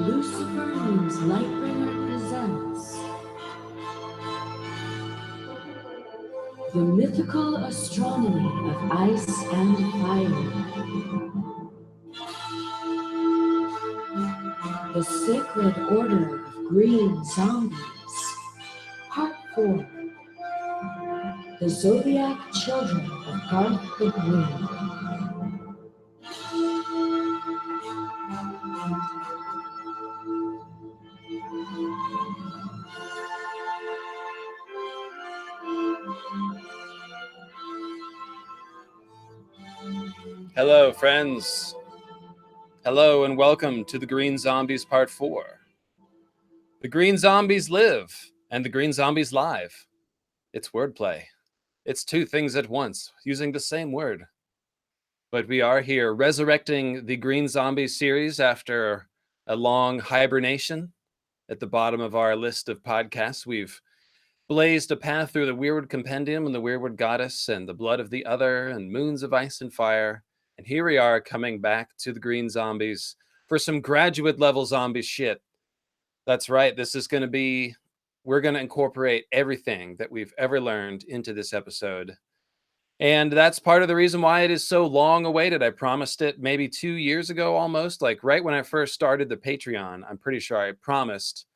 Lucifer means Lightbringer presents the mythical astronomy of ice and fire, the sacred order of green zombies, Part 4, the Zodiac children of Garth the Green. Hello, friends. Hello, and welcome to the Green Zombies Part 4. The Green Zombies live, and the Green Zombies live. It's wordplay. It's two things at once, using the same word. But we are here resurrecting the Green Zombies series after a long hibernation. At the bottom of our list of podcasts, we've blazed a path through the Weirwood Compendium and the Weirwood Goddess and the Blood of the Other and Moons of Ice and Fire. And here we are coming back to the Green Zombies for some graduate level zombie shit. That's right. This is going to be, we're going to incorporate everything that we've ever learned into this episode. And that's part of the reason why it is so long awaited. I promised it maybe 2 years ago almost, like right when I first started the Patreon. I'm pretty sure I promised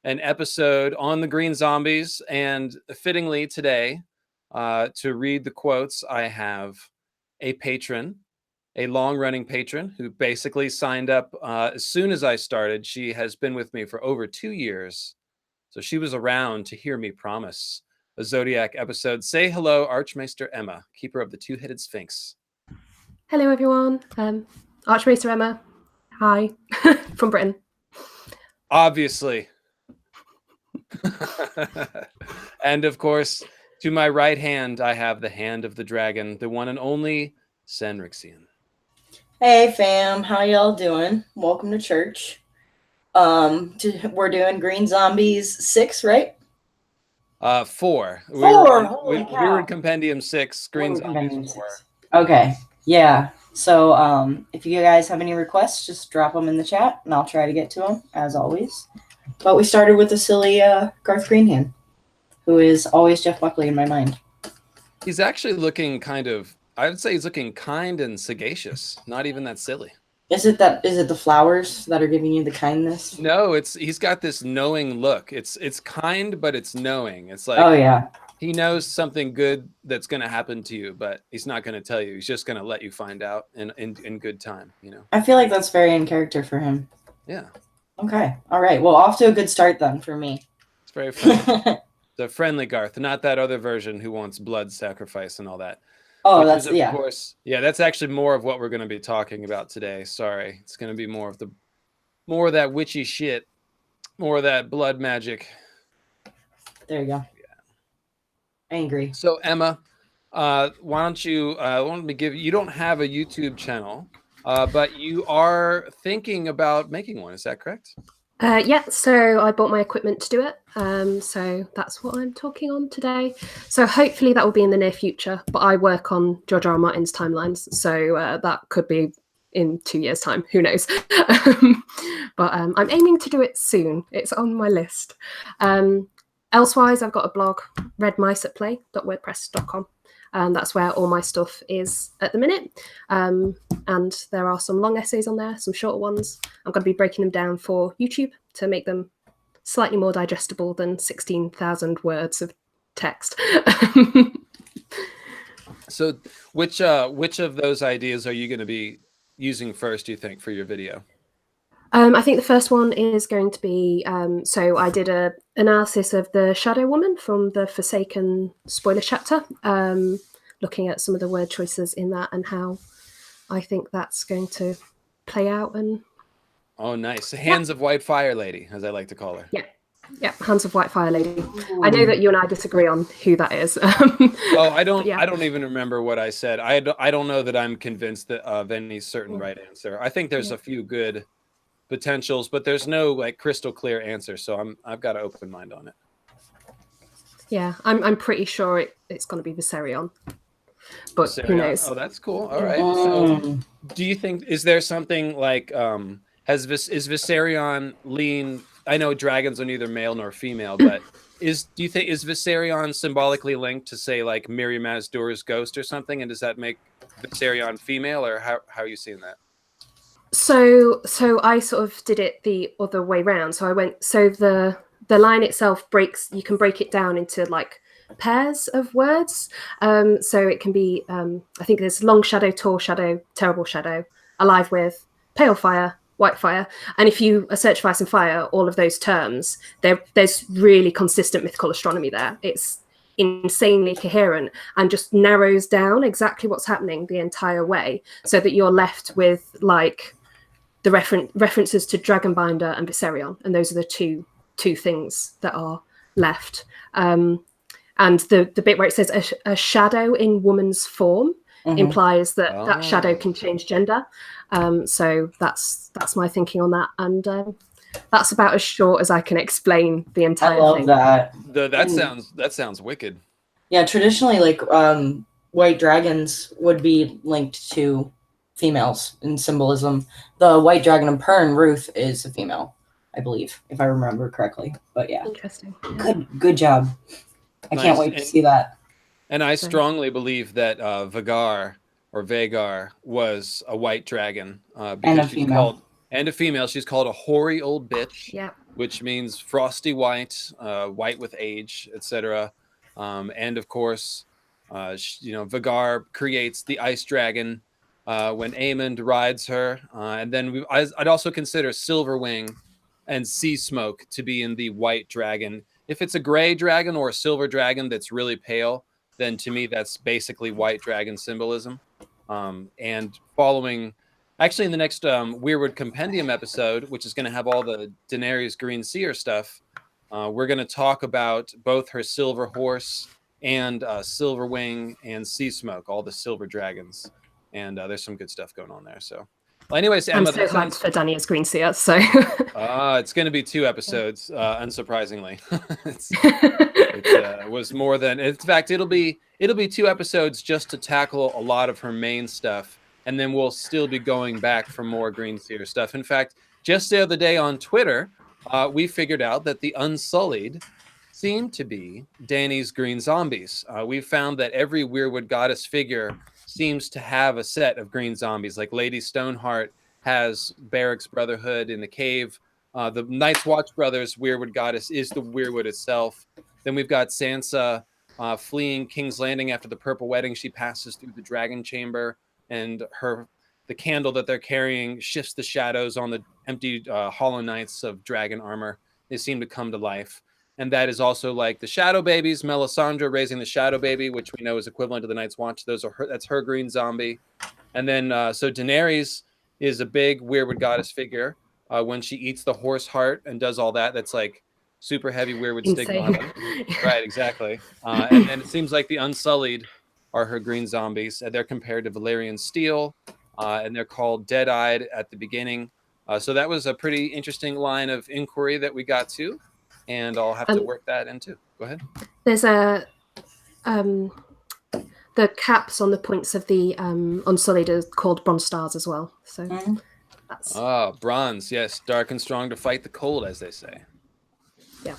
an episode on the Green Zombies. And fittingly today, to read the quotes, I have a patron, a long-running patron who basically signed up as soon as I started. She has been with me for over 2 years. So she was around to hear me promise a Zodiac episode. Say hello, Archmaester Emma, keeper of the two-headed Sphinx. Hello, everyone. Archmaester Emma. Hi. From Britain. Obviously. And of course, to my right hand, I have the hand of the dragon, the one and only Senrixian. Hey fam, how y'all doing? Welcome to church. We're doing Green Zombies 6, right? 4. We were Compendium 6, Green Zombies 4. Okay, yeah. So if you guys have any requests, just drop them in the chat, and I'll try to get to them, as always. But we started with the silly Garth Greenhand, who is always Jeff Buckley in my mind. He's actually looking I would say he's looking kind and sagacious. Not even that silly. Is it the flowers that are giving you the kindness? No, he's got this knowing look. It's kind, but it's knowing. It's like, oh yeah, he knows something good that's going to happen to you, but he's not going to tell you. He's just going to let you find out in good time. You know. I feel like that's very in character for him. Yeah. Okay. All right. Well, off to a good start then for me. It's very friendly. The friendly Garth, not that other version who wants blood sacrifice and all that. Oh, that's of course. Yeah, that's actually more of what we're going to be talking about today. Sorry, it's going to be more of that witchy shit, more of that blood magic. There you go. Yeah. Angry. So Emma, why don't you? You don't have a YouTube channel, but you are thinking about making one. Is that correct? Yeah, so I bought my equipment to do it. So that's what I'm talking on today. So hopefully that will be in the near future, but I work on George R. R. Martin's timelines. So that could be in 2 years' time. Who knows? But I'm aiming to do it soon. It's on my list. Elsewise, I've got a blog, redmiceatplay.wordpress.com. And that's where all my stuff is at the minute. And there are some long essays on there, some shorter ones. I'm going to be breaking them down for YouTube to make them slightly more digestible than 16,000 words of text. So which of those ideas are you going to be using first, do you think, for your video? I think the first one is going to be, so I did an analysis of the Shadow Woman from the Forsaken spoiler chapter, looking at some of the word choices in that and how I think that's going to play out. And oh, nice. Hands of White Fire Lady, as I like to call her. Yeah, Hands of White Fire Lady. Ooh. I know that you and I disagree on who that is. I don't even remember what I said. I don't know that I'm convinced of any certain right answer. I think there's a few good potentials, but there's no like crystal clear answer, so I've got an open mind on it. Yeah, I'm pretty sure it's going to be Viserion, but Viserion. Who knows? Oh, that's cool. All right. So, do you think is there something like is Viserion lean? I know dragons are neither male nor female, but do you think is Viserion symbolically linked to, say, like Miriam Mazdur's ghost or something? And does that make Viserion female, or how are you seeing that? So I sort of did it the other way round. So I went, so the line itself breaks, you can break it down into like pairs of words. So it can be, I think there's long shadow, tall shadow, terrible shadow, alive with, pale fire, white fire. And if you search for ice and fire, all of those terms, there's really consistent mythical astronomy there. It's insanely coherent and just narrows down exactly what's happening the entire way, so that you're left with like the references to Dragonbinder and Viserion, and those are the two things that are left. And the bit where it says a shadow in woman's form implies that that shadow can change gender. So that's my thinking on that, and that's about as short as I can explain the entire thing. I love that. That sounds wicked. Yeah, traditionally, like white dragons would be linked to females in symbolism. The white dragon in Pern, Ruth, is a female, I believe, if I remember correctly. But yeah, Interesting. Good job. I can't wait to see that. And I strongly believe that Vagar was a white dragon because she's called, and a female. She's called a hoary old bitch, which means frosty white, white with age, etc. And of course, Vagar creates the ice dragon when Aemond rides her, and then I'd also consider Silverwing and Sea Smoke to be in the white dragon. If it's a gray dragon or a silver dragon that's really pale, then to me that's basically white dragon symbolism. And following, actually, in the next Weirwood Compendium episode, which is going to have all the Daenerys Green Seer stuff, we're going to talk about both her silver horse and Silverwing and Sea Smoke, all the silver dragons. And there's some good stuff going on there. So, well, anyways, Emma, I'm so hyped for Daenerys Green Seer. So it's going to be 2 episodes, unsurprisingly. It was more than. In fact, it'll be 2 episodes just to tackle a lot of her main stuff, and then we'll still be going back for more Green Seer stuff. In fact, just the other day on Twitter, we figured out that the Unsullied seem to be Dany's green zombies. We found that every Weirwood Goddess figure seems to have a set of green zombies. Like Lady Stoneheart has Barrack's Brotherhood in the cave. The Night's Watch Brothers Weirwood Goddess is the Weirwood itself. Then we've got Sansa fleeing King's Landing after the Purple Wedding. She passes through the Dragon Chamber, and the candle that they're carrying shifts the shadows on the empty Hollow Knights of dragon armor. They seem to come to life. And that is also like the Shadow Babies, Melisandre raising the Shadow Baby, which we know is equivalent to the Night's Watch. That's her green zombie. And then, so Daenerys is a big Weirwood Goddess figure. When she eats the horse heart and does all that, that's like super heavy Weirwood stigmata. Right, exactly. And then it seems like the Unsullied are her green zombies. They're compared to Valyrian Steel, and they're called Dead-Eyed at the beginning. So that was a pretty interesting line of inquiry that we got to. And I'll have to work that into. Go ahead. There's the caps on the points of the Unsullied are called bronze stars as well. So that's bronze, yes, dark and strong to fight the cold, as they say. Yeah.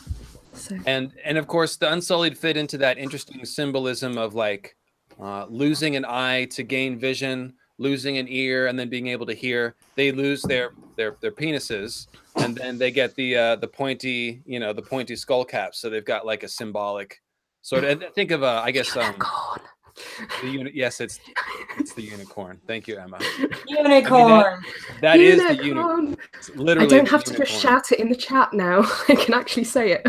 So. And of course, the Unsullied fit into that interesting symbolism of like losing an eye to gain vision, losing an ear, and then being able to hear. They lose their penises, and then they get the pointy, the pointy skull caps. So they've got like a symbolic sort of. Think of I guess yes, it's the unicorn. Thank you, Emma. Unicorn. That is the unicorn. Literally, I don't have to just shout it in the chat now. I can actually say it.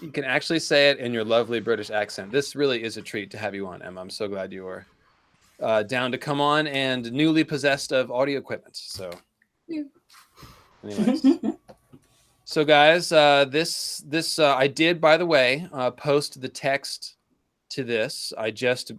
You can actually say it in your lovely British accent. This really is a treat to have you on, Emma. I'm so glad you were down to come on and newly possessed of audio equipment. So, anyways. So guys, this I did, by the way, post the text to this. I just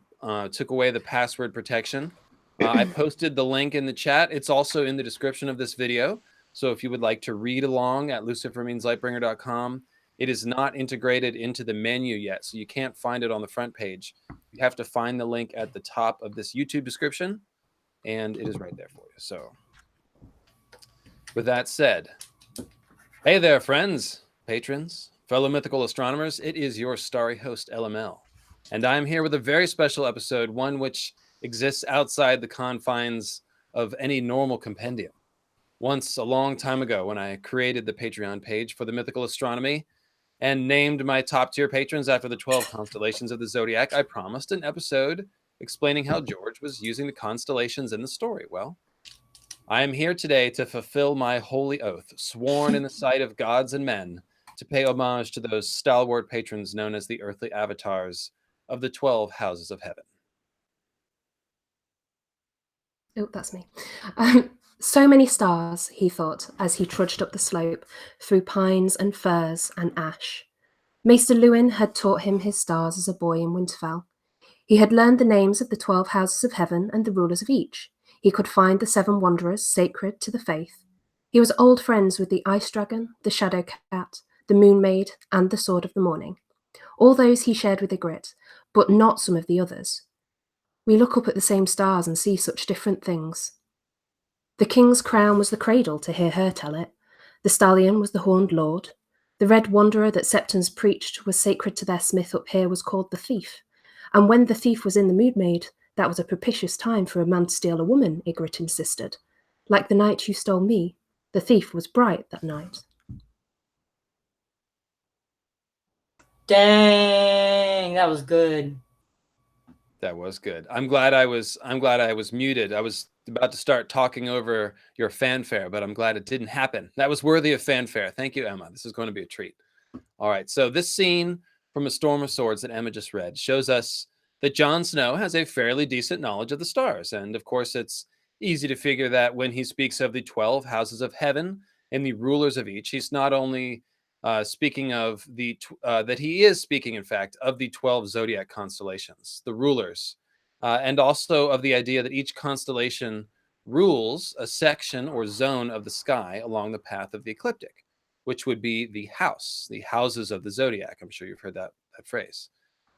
took away the password protection. I posted the link in the chat. It's also in the description of this video. So if you would like to read along at lucifermeanslightbringer.com, it is not integrated into the menu yet, so you can't find it on the front page. You have to find the link at the top of this YouTube description, and it is right there for you. So With that said, hey there, friends, patrons, fellow mythical astronomers. It is your starry host, LML. And I'm here with a very special episode, one which exists outside the confines of any normal compendium. Once, a long time ago, when I created the Patreon page for the mythical astronomy and named my top tier patrons after the 12 constellations of the Zodiac, I promised an episode explaining how George was using the constellations in the story. Well, I am here today to fulfill my holy oath, sworn in the sight of gods and men, to pay homage to those stalwart patrons known as the earthly avatars of the 12 houses of heaven. Oh, that's me. So many stars, he thought, as he trudged up the slope through pines and firs and ash. Maester Lewin had taught him his stars as a boy in Winterfell. He had learned the names of the 12 houses of heaven and the rulers of each. He could find the 7 wanderers sacred to the faith. He was old friends with the Ice Dragon, the Shadow Cat, the Moon Maid, and the Sword of the Morning. All those he shared with Ygritte, but not some of the others. We look up at the same stars and see such different things. The king's crown was the cradle, to hear her tell it. The stallion was the horned lord. The red wanderer that Septons preached was sacred to their smith up here was called the thief. And when the thief was in the Mood Maid, that was a propitious time for a man to steal a woman, Ygritte insisted. Like the night you stole me, the thief was bright that night. Dang, that was good. That was good. I'm glad I was muted. I was about to start talking over your fanfare, but I'm glad it didn't happen. That was worthy of fanfare. Thank you, Emma. This is going to be a treat. All right. So this scene from A Storm of Swords that Emma just read shows us that Jon Snow has a fairly decent knowledge of the stars. And of course, it's easy to figure that when he speaks of the 12 houses of heaven and the rulers of each, he's not only speaking of that he is speaking, in fact, of the 12 zodiac constellations, the rulers, and also of the idea that each constellation rules a section or zone of the sky along the path of the ecliptic, which would be the houses of the zodiac. I'm sure you've heard that phrase.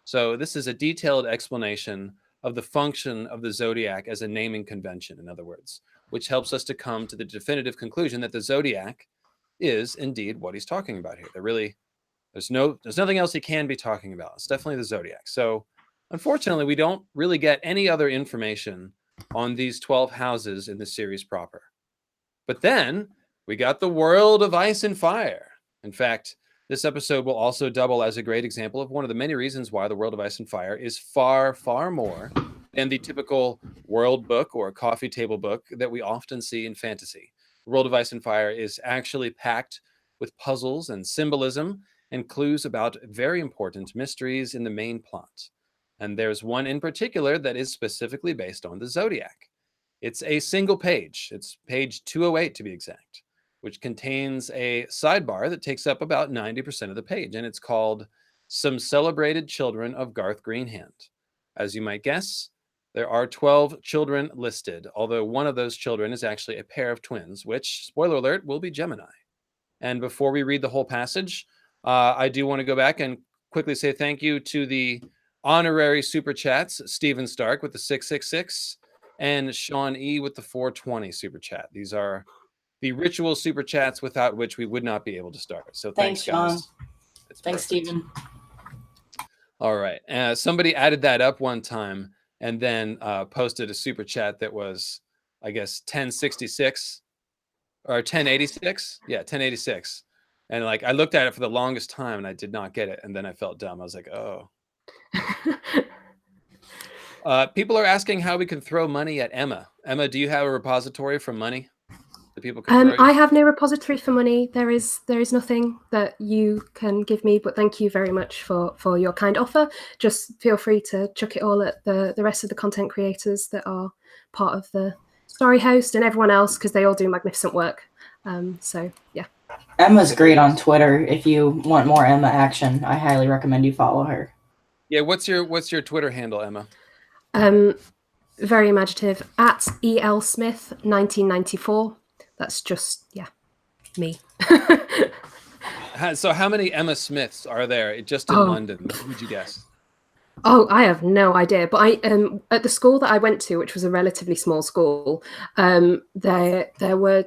So this is a detailed explanation of the function of the zodiac as a naming convention, in other words, which helps us to come to the definitive conclusion that the zodiac is indeed what he's talking about here. There's nothing else he can be talking about. It's definitely the zodiac. So unfortunately, we don't really get any other information on these 12 houses in the series proper. But then we got the world of ice and fire. In fact, this episode will also double as a great example of one of the many reasons why the world of ice and fire is far, far more than the typical world book or coffee table book that we often see in fantasy. The world of ice and fire is actually packed with puzzles and symbolism and clues about very important mysteries in the main plot. And there's one in particular that is specifically based on the Zodiac. It's a single page. It's page 208 to be exact, which contains a sidebar that takes up about 90% of the page. And it's called Some Celebrated Children of Garth Greenhand. As you might guess, there are 12 children listed, although one of those children is actually a pair of twins, which, spoiler alert, will be Gemini. And before we read the whole passage, I do want to go back and quickly say thank you to the honorary super chats, Stephen Stark with the 666 and Sean E with the 420 super chat. These are the ritual super chats without which we would not be able to start. So thanks guys. Sean. Thanks, Stephen. All right. Somebody added that up one time and then posted a super chat that was, I guess, 1066 or 1086. Yeah, 1086. And like I looked at it for the longest time and I did not get it. And then I felt dumb. I was like, oh. People are asking how we can throw money at Emma. Emma, do you have a repository for money that people can throw? I have no repository for money. There is nothing that you can give me, but thank you very much for your kind offer. Just feel free to chuck it all at the rest of the content creators that are part of the story host and everyone else, because they all do magnificent work. So yeah. Emma's great on Twitter. If you want more Emma action, I highly recommend you follow her. Yeah, what's your Twitter handle, Emma? Very imaginative, at EL Smith 1994. That's just, yeah, me. So how many Emma Smiths are there just in London? What would you guess? Oh, I have no idea. But I at the school that I went to, which was a relatively small school, there were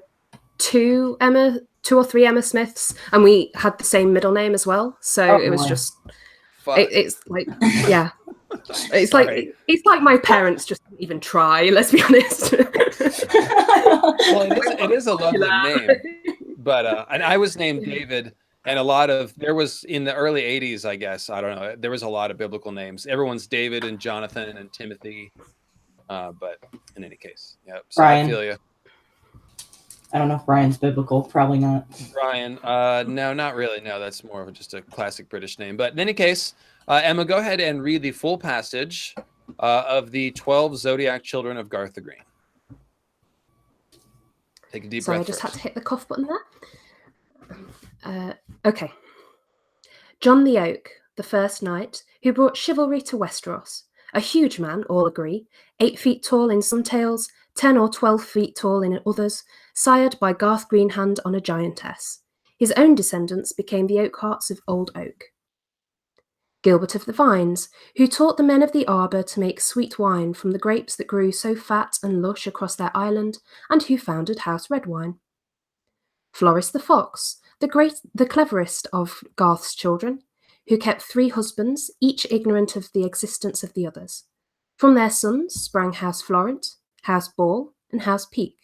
two or three Emma Smiths, and we had the same middle name as well. So it was boy. just Fuck. it's like yeah. It's Sorry. like my parents just didn't even try. Let's be honest. Well, it is a lovely name, but and I was named David, and there was in the early '80s, I guess, I don't know, there was a lot of biblical names. Everyone's David and Jonathan and Timothy, but in any case, yeah. So Brian. I feel you. I don't know if Brian's biblical. Probably not. Brian, no, not really. No, that's more of just a classic British name. But in any case, Emma, go ahead and read the full passage of the 12 Zodiac children of Garth the Green. Take a deep breath. I just first. had to hit the cough button there. Okay. John the Oak, the first knight, who brought chivalry to Westeros. A huge man, all agree, 8 feet tall in some tales, 10 or 12 feet tall in others, sired by Garth Greenhand on a giantess. His own descendants became the Oakhearts of Old Oak. Gilbert of the Vines, who taught the men of the arbour to make sweet wine from the grapes that grew so fat and lush across their island, and who founded House Redwine. Floris the Fox, the cleverest of Garth's children, who kept 3 husbands, each ignorant of the existence of the others. From their sons sprang House Florent, House Ball, and House Peak.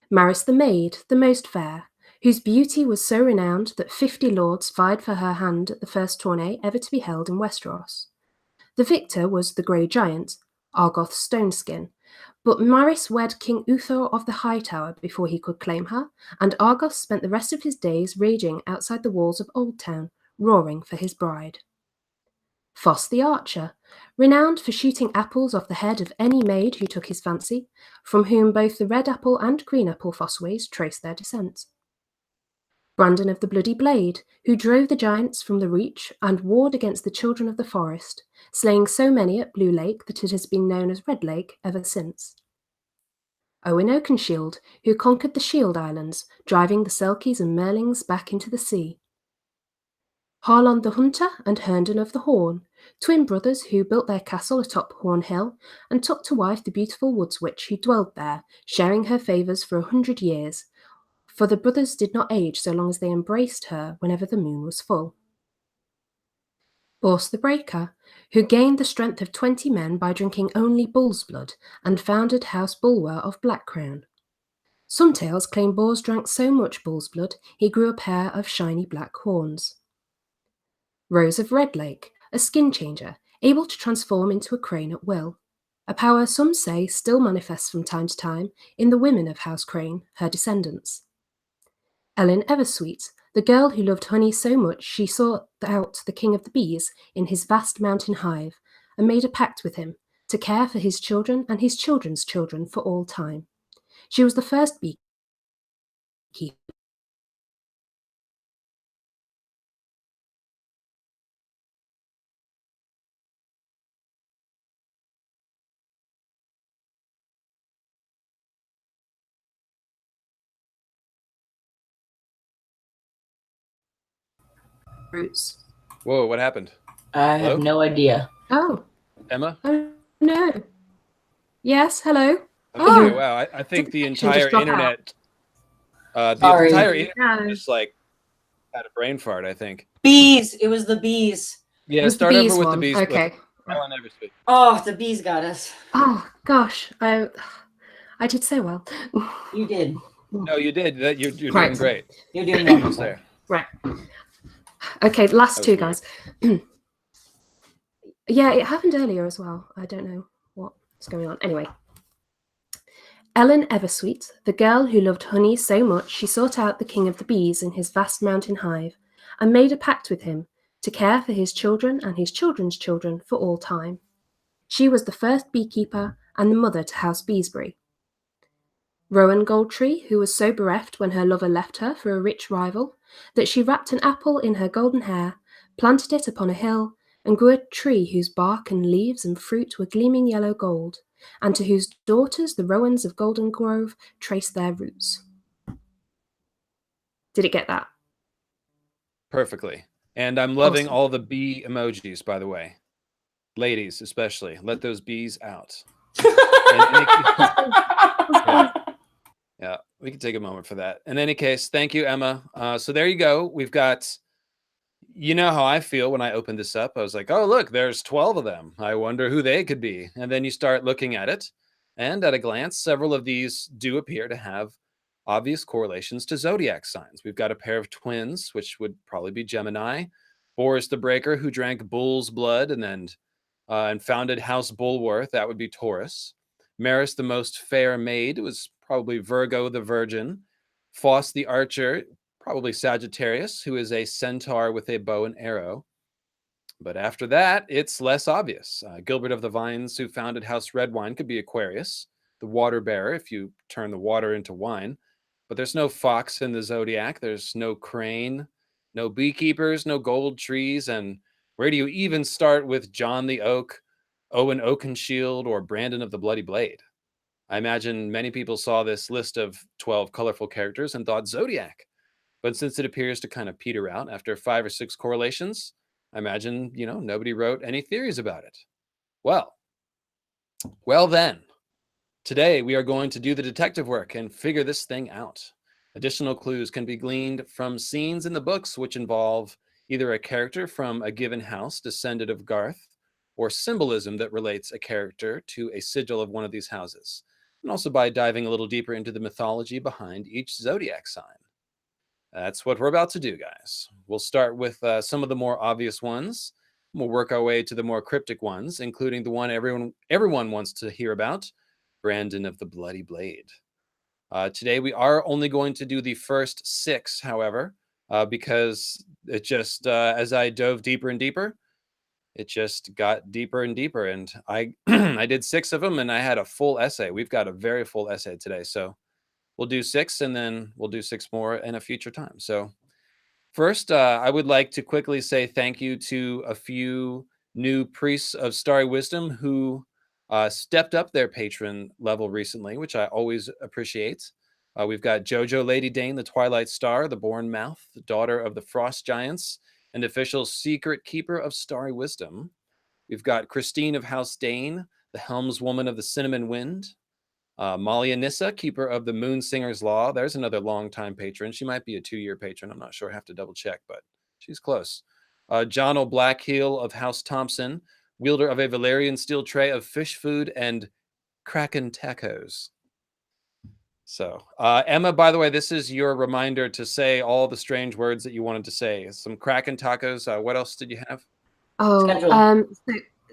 Maris the Maid, the most fair, whose beauty was so renowned that 50 lords vied for her hand at the first tourney ever to be held in Westeros. The victor was the Grey Giant, Argoth Stoneskin, but Maris wed King Uthor of the High Tower before he could claim her, and Argoth spent the rest of his days raging outside the walls of Old Town, roaring for his bride. Foss the Archer, renowned for shooting apples off the head of any maid who took his fancy, from whom both the Red Apple and Green Apple Fossways trace their descent. Brandon of the Bloody Blade, who drove the giants from the Reach and warred against the children of the forest, slaying so many at Blue Lake that it has been known as Red Lake ever since. Owen Oakenshield, who conquered the Shield Islands, driving the Selkies and Merlings back into the sea. Harlon the Hunter and Herndon of the Horn, twin brothers who built their castle atop Horn Hill and took to wife the beautiful woods witch who dwelled there, sharing her favours for 100 years, for the brothers did not age so long as they embraced her whenever the moon was full. Bors the Breaker, who gained the strength of 20 men by drinking only bull's blood and founded House Bulwer of Blackcrown. Some tales claim Bors drank so much bull's blood he grew a pair of shiny black horns. Rose of Red Lake, a skin changer, able to transform into a crane at will, a power some say still manifests from time to time in the women of House Crane, her descendants. Ellen Eversweet, the girl who loved honey so much she sought out the king of the bees in his vast mountain hive and made a pact with him to care for his children and his children's children for all time. She was the first beekeeper. Roots. Whoa, what happened? I Hello? have no idea. Oh. Emma? Oh, no. Yes, hello. Okay, wow. I think the entire internet, just like had a brain fart, I think. Bees. It was the bees. Yeah, start over with the one. bees. Okay. Oh, the bees got us. Oh, gosh. I did so well. You did. No, you did. You're Right. doing great. You're doing well. Almost there. Right. Okay, last two, guys. Yeah, it happened earlier as well. I don't know what's going on. Anyway. Ellen Eversweet, the girl who loved honey so much she sought out the king of the bees in his vast mountain hive and made a pact with him to care for his children and his children's children for all time. She was the first beekeeper and the mother to House Beesbury. Rowan Goldtree, who was so bereft when her lover left her for a rich rival that she wrapped an apple in her golden hair, planted it upon a hill, and grew a tree whose bark and leaves and fruit were gleaming yellow gold, and to whose daughters the Rowans of Golden Grove traced their roots. Did it get that? Perfectly. And I'm loving Awesome. all the bee emojis, by the way. Ladies, especially. Let those bees out. Yeah. We can take a moment for that. In any case, thank you, Emma. So there you go. We've got, you know how I feel when I opened this up. I was like, oh, look, there's 12 of them. I wonder who they could be. And then you start looking at it. And at a glance, several of these do appear to have obvious correlations to zodiac signs. We've got a pair of twins, which would probably be Gemini. Boris the Breaker, who drank bull's blood and founded House Bulwer. That would be Taurus. Maris, the most fair maid, was probably Virgo the Virgin. Faust the Archer, probably Sagittarius, who is a centaur with a bow and arrow. But after that, it's less obvious. Gilbert of the Vines, who founded House Redwine, could be Aquarius, the water bearer, if you turn the water into wine. But there's no fox in the zodiac. There's no crane, no beekeepers, no gold trees. And where do you even start with John the Oak, Owen Oakenshield, or Brandon of the Bloody Blade? I imagine many people saw this list of 12 colorful characters and thought Zodiac. But since it appears to kind of peter out after 5 or 6 correlations, I imagine, nobody wrote any theories about it. Well then, today we are going to do the detective work and figure this thing out. Additional clues can be gleaned from scenes in the books which involve either a character from a given house descended of Garth, or symbolism that relates a character to a sigil of one of these houses, and also by diving a little deeper into the mythology behind each zodiac sign. That's what we're about to do, guys. We'll start with some of the more obvious ones. We'll work our way to the more cryptic ones, including the one everyone wants to hear about, Brandon of the Bloody Blade. Today, we are only going to do the first 6, however, because it just, as I dove deeper and deeper, it just got deeper and deeper. And I I did 6 of them, and I had a full essay. We've got a very full essay today. So we'll do 6, and then we'll do 6 more in a future time. So first, I would like to quickly say thank you to a few new priests of Starry Wisdom who stepped up their patron level recently, which I always appreciate. We've got Jojo Lady Dane, the Twilight Star, the Born Mouth, the daughter of the Frost Giants, and official secret keeper of Starry Wisdom. We've got Christine of House Dane, the helmswoman of the Cinnamon Wind. Molly Anissa, keeper of the Moon Singer's Law. There's another longtime patron. She might be a 2-year patron. I'm not sure. I have to double check, but she's close. John O'Blackheel of House Thompson, wielder of a Valerian steel tray of fish food and Kraken tacos. So, Emma, by the way, this is your reminder to say all the strange words that you wanted to say. Some Kraken tacos. What else did you have? So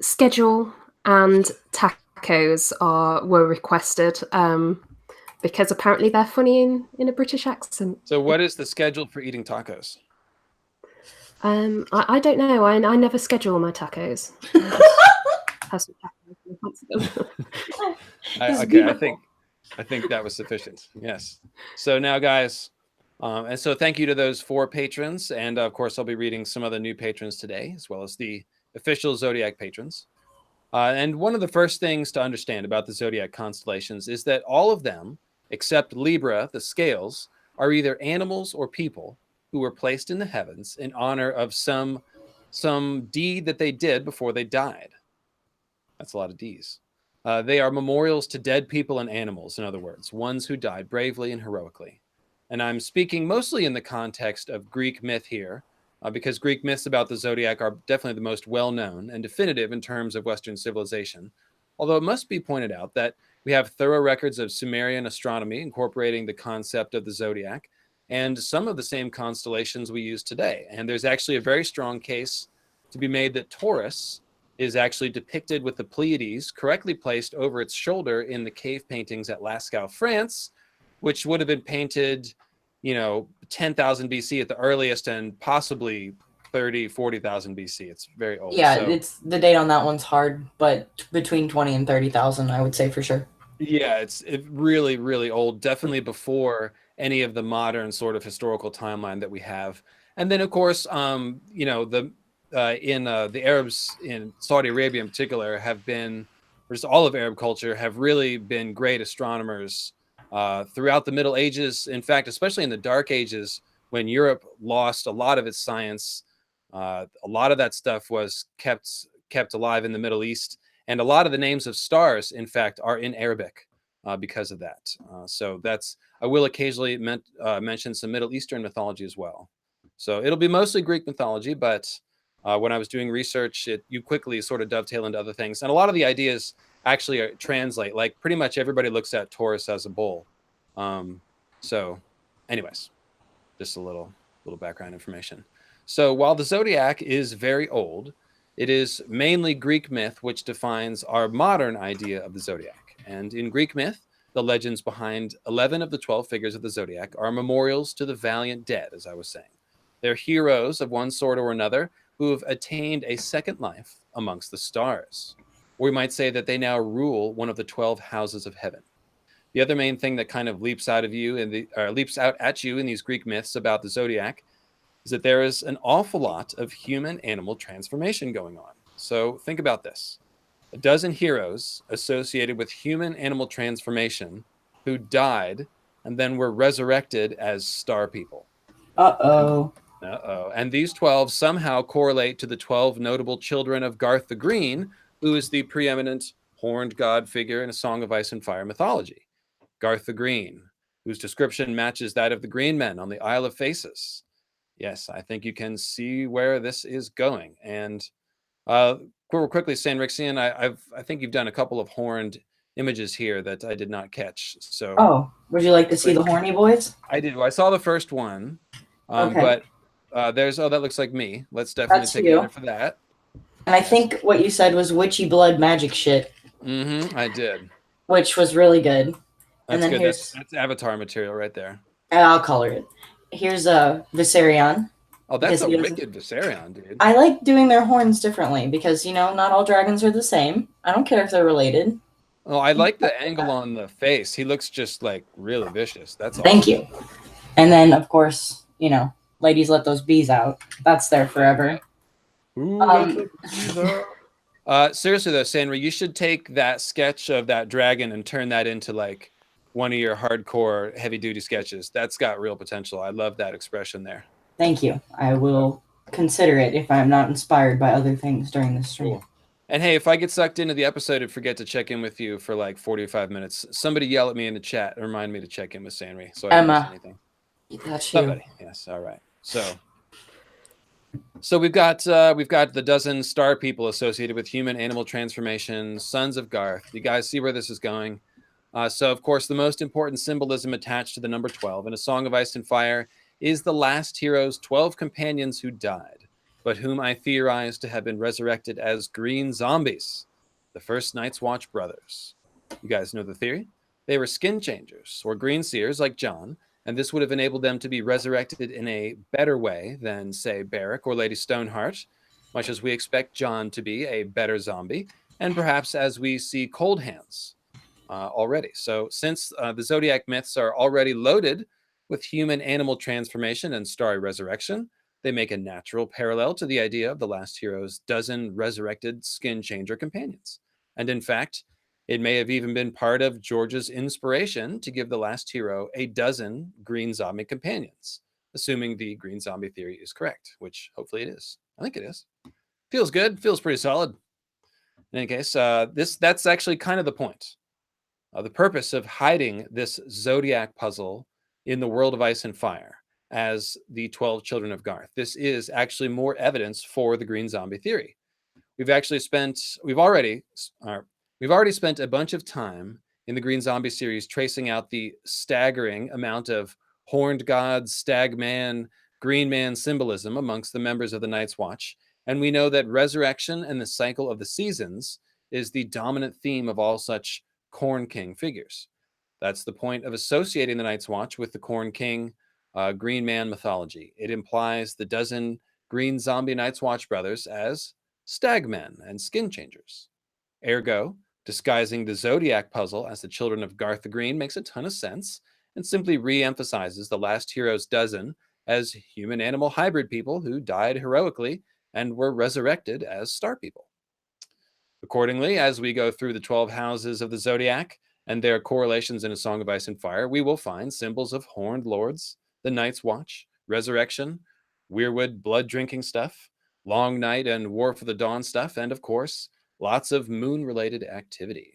schedule and tacos were requested because apparently they're funny in a British accent. So what is the schedule for eating tacos? I don't know. I never schedule my tacos. I think that was sufficient. Yes. So now, guys, and so thank you to those 4 patrons. And of course, I'll be reading some of the new patrons today, as well as the official Zodiac patrons. And one of the first things to understand about the Zodiac constellations is that all of them, except Libra, the scales, are either animals or people who were placed in the heavens in honor of some deed that they did before they died. That's a lot of D's. They are memorials to dead people and animals, in other words, ones who died bravely and heroically. And I'm speaking mostly in the context of Greek myth here, because Greek myths about the Zodiac are definitely the most well-known and definitive in terms of Western civilization. Although it must be pointed out that we have thorough records of Sumerian astronomy incorporating the concept of the Zodiac and some of the same constellations we use today. And there's actually a very strong case to be made that Taurus is actually depicted with the Pleiades correctly placed over its shoulder in the cave paintings at Lascaux, France, which would have been painted, 10,000 BC at the earliest and possibly 30, 40,000 BC. It's very old. Yeah, it's the date on that one's hard, but between 20 and 30,000, I would say for sure. Yeah, it's really, really old, definitely before any of the modern sort of historical timeline that we have. And then, of course, the Arabs in Saudi Arabia in particular have been, or just all of Arab culture, have really been great astronomers throughout the Middle Ages. In fact, especially in the Dark Ages, when Europe lost a lot of its science, a lot of that stuff was kept alive in the Middle East. And a lot of the names of stars, in fact, are in Arabic. because of that. So I will occasionally mention some Middle Eastern mythology as well. So it'll be mostly Greek mythology, but when I was doing research, you quickly sort of dovetail into other things. And a lot of the ideas actually translate. Like pretty much everybody looks at Taurus as a bull. So anyways, just a little background information. So while the Zodiac is very old, it is mainly Greek myth which defines our modern idea of the Zodiac. And in Greek myth, the legends behind 11 of the 12 figures of the Zodiac are memorials to the valiant dead, as I was saying. They're heroes of one sort or another who have attained a second life amongst the stars. Or we might say that they now rule one of the 12 houses of heaven. The other main thing that kind of leaps out at you in these Greek myths about the Zodiac is that there is an awful lot of human-animal transformation going on. So think about this. A dozen heroes associated with human-animal transformation who died and then were resurrected as star people. Uh-oh. And these 12 somehow correlate to the 12 notable children of Garth the Green, who is the preeminent horned god figure in A Song of Ice and Fire mythology. Garth the Green, whose description matches that of the Green Men on the Isle of Phasis. Yes, I think you can see where this is going. And quickly, Sanrixian, I think you've done a couple of horned images here that I did not catch. So, would you like to see the horny boys? I did. I saw the first one, okay. But that looks like me. Let's definitely take credit for that. And I think what you said was witchy blood magic shit. I did. Which was really good. That's good. That's Avatar material right there. I'll color it. Here's a Viserion. Oh, that's a wicked Viserion, dude. I like doing their horns differently because, not all dragons are the same. I don't care if they're related. Oh, I like the angle on the face. He looks just like really vicious. That's awesome. Thank you. And then, of course, ladies let those bees out. That's there forever. Seriously though, Sandra, you should take that sketch of that dragon and turn that into like one of your hardcore heavy duty sketches. That's got real potential. I love that expression there. Thank you. I will consider it if I'm not inspired by other things during this stream. Cool. And hey, if I get sucked into the episode and forget to check in with you for like 45 minutes, somebody yell at me in the chat and remind me to check in with Sanri so I don't miss anything. That's somebody. Yes, all right. So we've got the dozen star people associated with human animal transformation, sons of Garth. You guys see where this is going? So of course, the most important symbolism attached to the number 12 in A Song of Ice and Fire is the last hero's 12 companions who died, but whom I theorize to have been resurrected as green zombies, the first Night's Watch brothers. You guys know the theory? They were skin changers or green seers like John, and this would have enabled them to be resurrected in a better way than, say, Barrack or Lady Stoneheart, much as we expect John to be a better zombie, and perhaps as we see Cold Hands already. So since the Zodiac myths are already loaded with human-animal transformation and starry resurrection, they make a natural parallel to the idea of the last hero's dozen resurrected skin changer companions. And in fact, it may have even been part of George's inspiration to give the last hero a dozen green zombie companions, assuming the green zombie theory is correct, which hopefully it is. I think it is. Feels good. Feels pretty solid. In any case, that's actually kind of the point. The purpose of hiding this Zodiac puzzle in the world of Ice and Fire as the 12 children of Garth. This is actually more evidence for the green zombie theory. We've already spent a bunch of time in the Green Zombie series tracing out the staggering amount of horned gods, stag man, green man symbolism amongst the members of the Night's Watch. And we know that resurrection and the cycle of the seasons is the dominant theme of all such Corn King figures. That's the point of associating the Night's Watch with the Corn King green man mythology. It implies the dozen green zombie Night's Watch brothers as stag men and skin changers. Ergo, disguising the Zodiac puzzle as the children of Garth the Green makes a ton of sense and simply re-emphasizes the last hero's dozen as human-animal hybrid people who died heroically and were resurrected as star people. Accordingly, as we go through the 12 houses of the Zodiac and their correlations in A Song of Ice and Fire, we will find symbols of horned lords, the Night's Watch, resurrection, weirwood blood-drinking stuff, long night and war for the dawn stuff, and of course, lots of moon-related activity.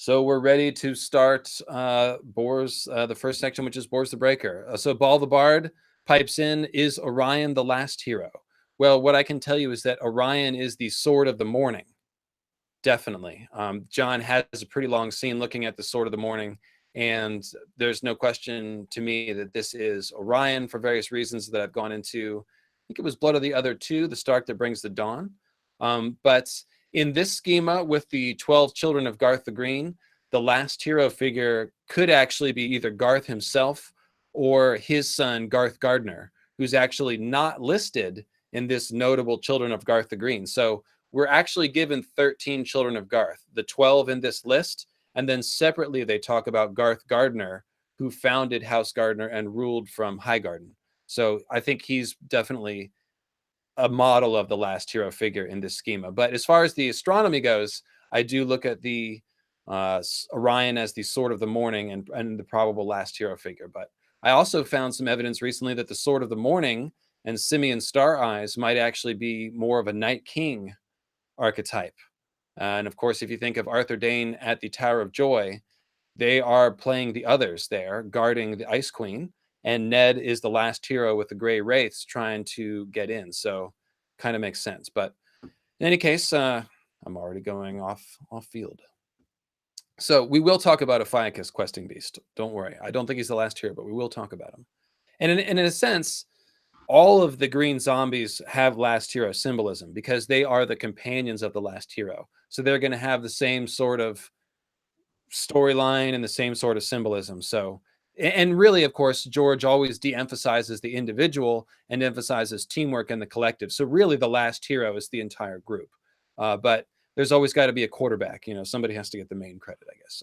So we're ready to start Boar's, the first section, which is Boar's the Breaker. So Baal the Bard pipes in, is Orion the last hero? Well, what I can tell you is that Orion is the sword of the morning. Definitely. John has a pretty long scene looking at the sword of the morning, and there's no question to me that this is Orion for various reasons that I've gone into. I think it was Blood of the Other Two, the Stark that brings the dawn. But in this schema with the 12 children of Garth the Green, the last hero figure could actually be either Garth himself or his son, Garth Gardner, who's actually not listed in this notable Children of Garth the Green. So we're actually given 13 children of Garth, the 12 in this list, and then separately they talk about Garth Gardner, who founded House Gardner and ruled from Highgarden. So I think he's definitely a model of the last hero figure in this schema. But as far as the astronomy goes, I do look at the Orion as the sword of the morning and the probable last hero figure. But I also found some evidence recently that the sword of the morning and Simeon Star Eyes might actually be more of a Night King archetype. And of course, if you think of Arthur Dane at the Tower of Joy, they are playing the others there, guarding the Ice Queen. And Ned is the last hero with the Grey Wraiths trying to get in. So kind of makes sense. But in any case, I'm already going off field. So we will talk about Ophiuchus, questing beast. Don't worry. I don't think he's the last hero, but we will talk about him. And in a sense, all of the green zombies have last hero symbolism because they are the companions of the last hero. So they're going to have the same sort of storyline and the same sort of symbolism. So, and really, of course, George always de-emphasizes the individual and emphasizes teamwork and the collective. So really the last hero is the entire group. But there's always got to be a quarterback. You know, somebody has to get the main credit, I guess.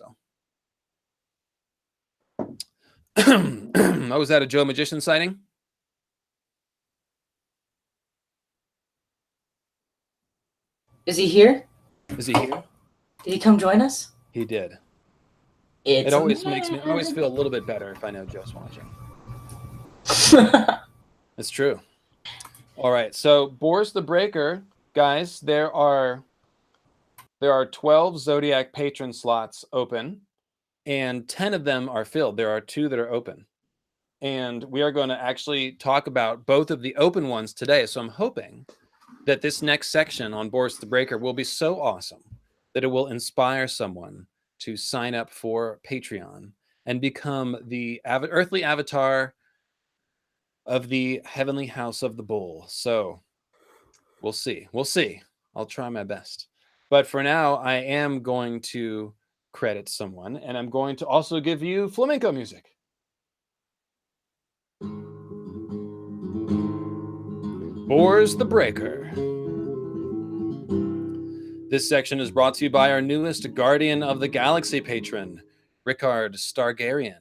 So was that a Joe Magician sighting? Is he here? Is he here? Did he come join us? He did. It's It always makes me, I always feel a little bit better if I know Joe's watching. It's true. All right. So Boar's the Breaker, guys, there are 12 Zodiac patron slots open and 10 of them are filled. There are 2 that are open. And we are going to actually talk about both of the open ones today. So I'm hoping that this next section on Boar's the Breaker will be so awesome that it will inspire someone to sign up for Patreon and become the earthly avatar of the heavenly house of the bull. So we'll see. We'll see. I'll try my best. But for now, I am going to credit someone, and I'm going to also give you flamenco music. Boar's the Breaker. This section is brought to you by our newest Guardian of the Galaxy patron, Rickard Stargarian,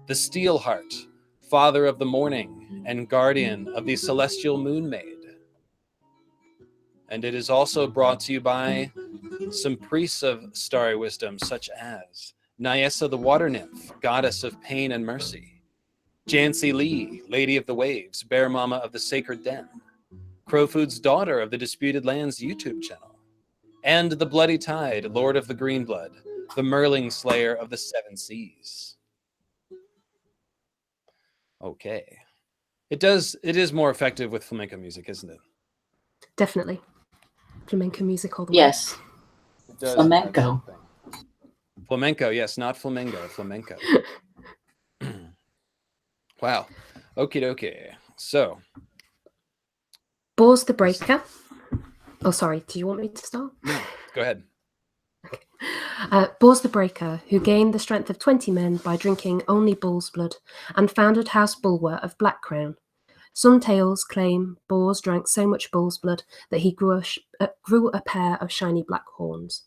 the Steelheart, Father of the Morning, and Guardian of the Celestial Moon Maid. And it is also brought to you by some priests of starry wisdom, such as Nyessa the Water Nymph, Goddess of Pain and Mercy, Jancy Lee, Lady of the Waves, Bear Mama of the Sacred Den, Crowfood's Daughter of the Disputed Lands YouTube channel, and the Bloody Tide, Lord of the Green Blood, the Merling Slayer of the Seven Seas. Okay. It is more effective with flamenco music, isn't it? Definitely. Flamenco music all the way. Yes. It does. Flamenco. Flamenco, yes, not flamingo, flamenco. Wow. Okie dokie. So. Boar's the Breaker. Oh, sorry. Do you want me to start? No, go ahead. Boar's the Breaker, who gained the strength of 20 men by drinking only bull's blood, and founded House Bulwer of Blackcrown. Some tales claim Bors drank so much bull's blood that he grew a pair of shiny black horns.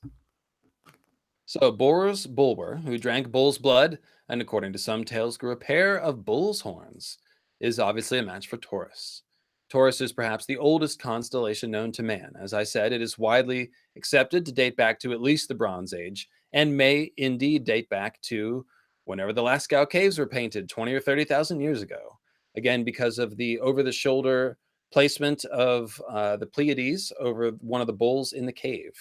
So Bulwer, who drank bull's blood, and according to some tales grew a pair of bull's horns, is obviously a match for Taurus. Taurus is perhaps the oldest constellation known to man. As I said, it is widely accepted to date back to at least the Bronze Age, and may indeed date back to whenever the Lascaux caves were painted 20 or 30,000 years ago. Again, because of the over-the-shoulder placement of the Pleiades over one of the bulls in the cave.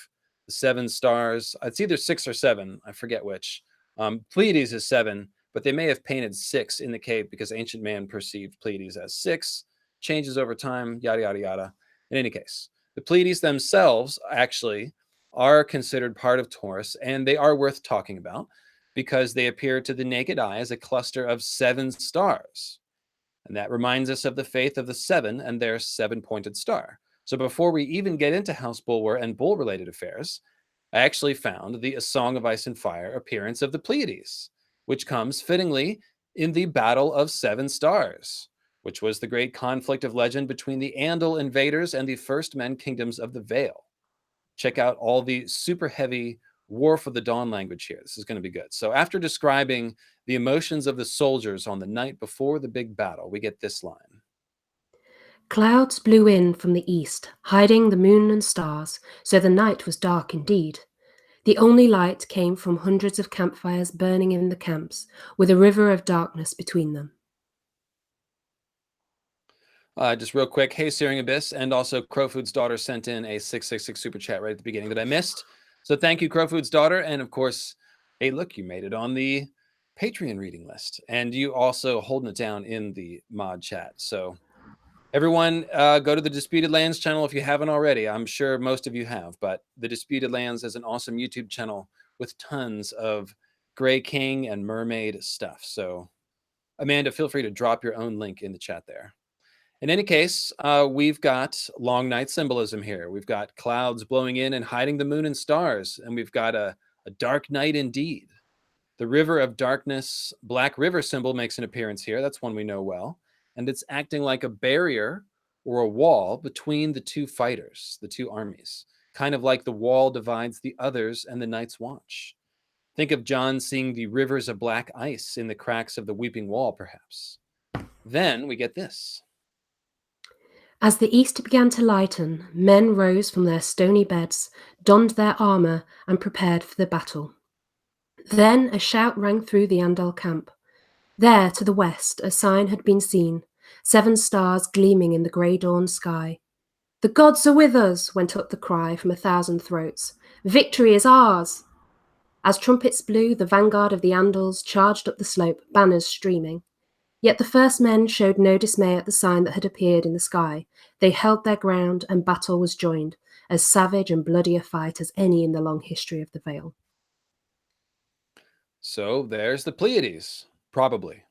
the 7 stars. It's either 6 or 7. I forget which. Pleiades is 7, but they may have painted 6 in the cave because ancient man perceived Pleiades as 6. Changes over time, yada, yada, yada. In any case, the Pleiades themselves actually are considered part of Taurus, and they are worth talking about because they appear to the naked eye as a cluster of 7 stars. And that reminds us of the faith of the 7 and their 7-pointed star. So before we even get into House Bulwer and bull-related affairs, I actually found the A Song of Ice and Fire appearance of the Pleiades, which comes fittingly in the Battle of 7 Stars, which was the great conflict of legend between the Andal invaders and the first men kingdoms of the Vale. Check out all the super heavy War for the Dawn language here. This is going to be good. So after describing the emotions of the soldiers on the night before the big battle, we get this line. Clouds blew in from the east, hiding the moon and stars, so the night was dark indeed. The only light came from hundreds of campfires burning in the camps, with a river of darkness between them. Just real quick, hey, Searing Abyss, and also Crowfood's daughter sent in a 666 super chat right at the beginning that I missed. So thank you, Crowfood's daughter. And of course, hey, look, you made it on the Patreon reading list. And you also holding it down in the mod chat. So everyone, go to the Disputed Lands channel if you haven't already. I'm sure most of you have, but the Disputed Lands is an awesome YouTube channel with tons of Grey King and Mermaid stuff. So Amanda, feel free to drop your own link in the chat there. In any case, we've got long night symbolism here. We've got clouds blowing in and hiding the moon and stars, and we've got a dark night indeed. The River of Darkness, Black River symbol makes an appearance here. That's one we know well. And it's acting like a barrier or a wall between the two fighters, the two armies, kind of like the wall divides the others and the Night's Watch. Think of John seeing the rivers of black ice in the cracks of the weeping wall, perhaps. Then we get this. As the east began to lighten, men rose from their stony beds, donned their armour, and prepared for the battle. Then a shout rang through the Andal camp. There, to the west, a sign had been seen, 7 stars gleaming in the grey dawn sky. "The gods are with us!" went up the cry from 1,000 throats. "Victory is ours!" As trumpets blew, the vanguard of the Andals charged up the slope, banners streaming. Yet the first men showed no dismay at the sign that had appeared in the sky. They held their ground, and battle was joined, as savage and bloody a fight as any in the long history of the Vale. So there's the Pleiades, probably.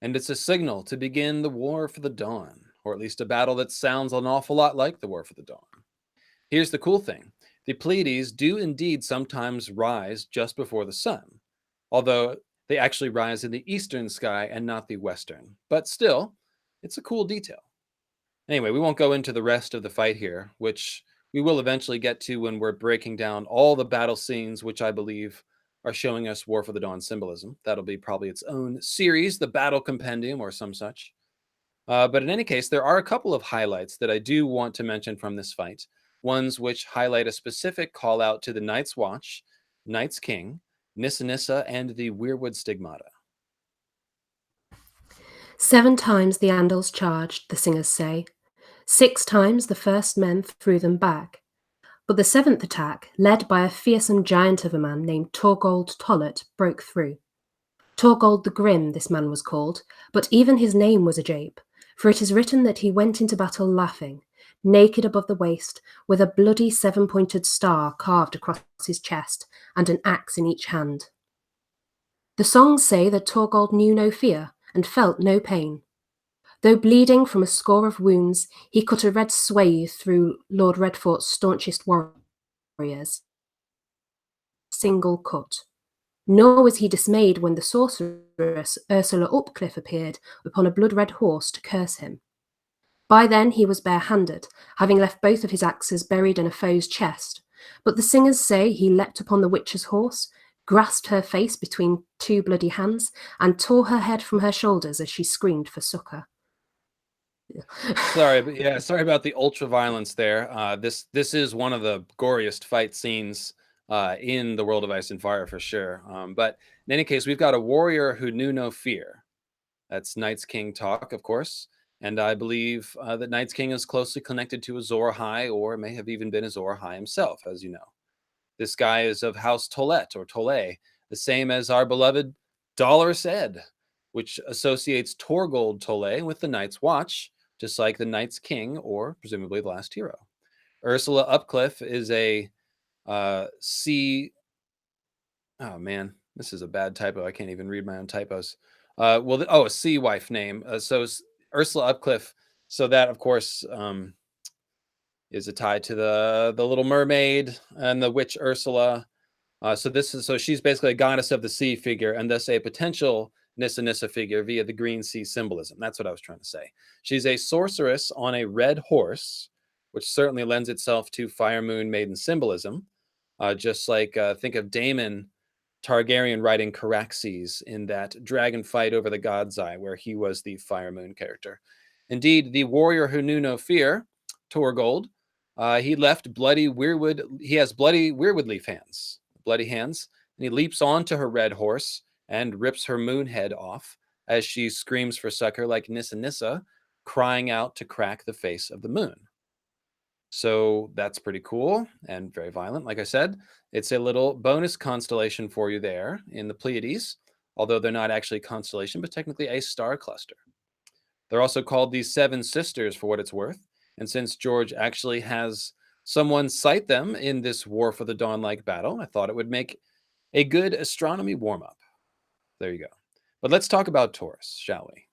And it's a signal to begin the War for the Dawn, or at least a battle that sounds an awful lot like the War for the Dawn. Here's the cool thing. The Pleiades do indeed sometimes rise just before the sun, although they actually rise in the eastern sky and not the western. But still, it's a cool detail. Anyway, we won't go into the rest of the fight here, which we will eventually get to when we're breaking down all the battle scenes, which I believe are showing us War for the Dawn symbolism. That'll be probably its own series, the Battle Compendium or some such. But in any case, there are a couple of highlights that I do want to mention from this fight, ones which highlight a specific call out to the Night's Watch, Night's King, Nissa Nissa, and the Weirwood Stigmata. 7 times the Andals charged, the singers say. 6 times the first men threw them back. But the 7th attack, led by a fearsome giant of a man named Torgold Tollet, broke through. Torgold the Grim, this man was called, but even his name was a jape, for it is written that he went into battle laughing, naked above the waist, with a bloody 7-pointed star carved across his chest, and an axe in each hand. The songs say that Torgold knew no fear, and felt no pain. Though bleeding from a score of wounds, he cut a red swathe through Lord Redfort's staunchest warriors. Single cut. Nor was he dismayed when the sorceress Ursula Upcliffe appeared upon a blood-red horse to curse him. By then he was bare-handed, having left both of his axes buried in a foe's chest, but the singers say he leapt upon the witch's horse, grasped her face between 2 bloody hands, and tore her head from her shoulders as she screamed for succour. Sorry about the ultra violence there. This is one of the goriest fight scenes in the World of Ice and Fire for sure. But in any case, we've got a warrior who knew no fear. That's Night's King talk, of course. And I believe that Night's King is closely connected to Azor Ahai, or may have even been Azor Ahai himself, as you know. This guy is of House Tollett or Tolle, the same as our beloved Dolorous Ed, which associates Torgold Tolle with the Night's Watch, just like the Night's King, or presumably the last hero. Ursula Upcliffe is a sea... Oh, man, this is a bad typo. I can't even read my own typos. A sea wife name. So Ursula Upcliffe. So that, of course, is a tie to the Little Mermaid and the witch Ursula. So she's basically a goddess of the sea figure, and thus a potential Nissa figure via the green sea symbolism. That's what I was trying to say. She's a sorceress on a red horse, which certainly lends itself to Fire Moon Maiden symbolism. Just like think of Daemon Targaryen riding Caraxes in that dragon fight over the God's Eye, where he was the Fire Moon character. Indeed, the warrior who knew no fear, Torgold, he left bloody weirwood. He has bloody weirwood leaf hands, bloody hands, and he leaps onto her red horse and rips her moon head off as she screams for succor like Nissa, crying out to crack the face of the moon. So that's pretty cool and very violent. Like I said, it's a little bonus constellation for you there in the Pleiades, although they're not actually a constellation, but technically a star cluster. They're also called the Seven Sisters for what it's worth. And since George actually has someone cite them in this War for the Dawn-like battle, I thought it would make a good astronomy warm-up. There you go. But let's talk about Taurus, shall we?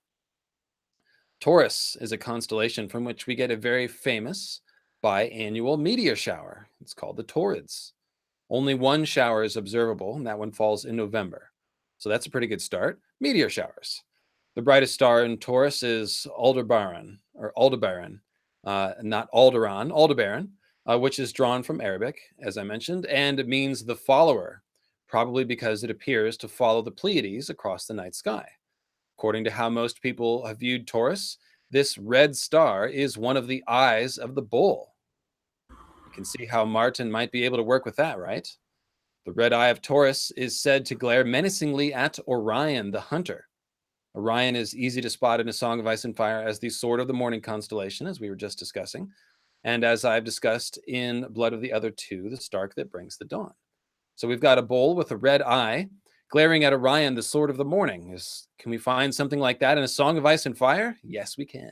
Taurus is a constellation from which we get a very famous biannual meteor shower. It's called the Taurids. Only one shower is observable, and that one falls in November. So that's a pretty good start. Meteor showers. The brightest star in Taurus is Aldebaran, not Aldebaran, Aldebaran, which is drawn from Arabic, as I mentioned, and means the follower, probably because it appears to follow the Pleiades across the night sky. According to how most people have viewed Taurus, this red star is one of the eyes of the bull. You can see how Martin might be able to work with that, right? The red eye of Taurus is said to glare menacingly at Orion, the hunter. Orion is easy to spot in A Song of Ice and Fire as the Sword of the Morning constellation, as we were just discussing, and as I've discussed in Blood of the Other Two, the Stark that brings the dawn. So we've got a bull with a red eye glaring at Orion, the Sword of the Morning. Can we find something like that in A Song of Ice and Fire? Yes, we can.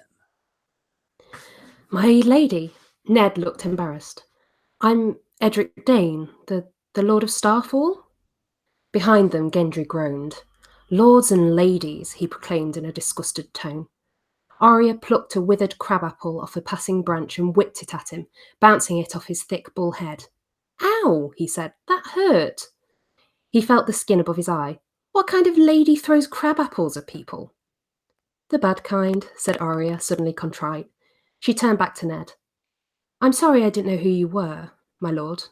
My lady, Ned looked embarrassed. I'm Edric Dane, the Lord of Starfall? Behind them, Gendry groaned. Lords and ladies, he proclaimed in a disgusted tone. Arya plucked a withered crabapple off a passing branch and whipped it at him, bouncing it off his thick bull head. Ow, he said, that hurt. He felt the skin above his eye. What kind of lady throws crabapples at people? The bad kind, said Arya, suddenly contrite. She turned back to Ned. I'm sorry I didn't know who you were, my lord.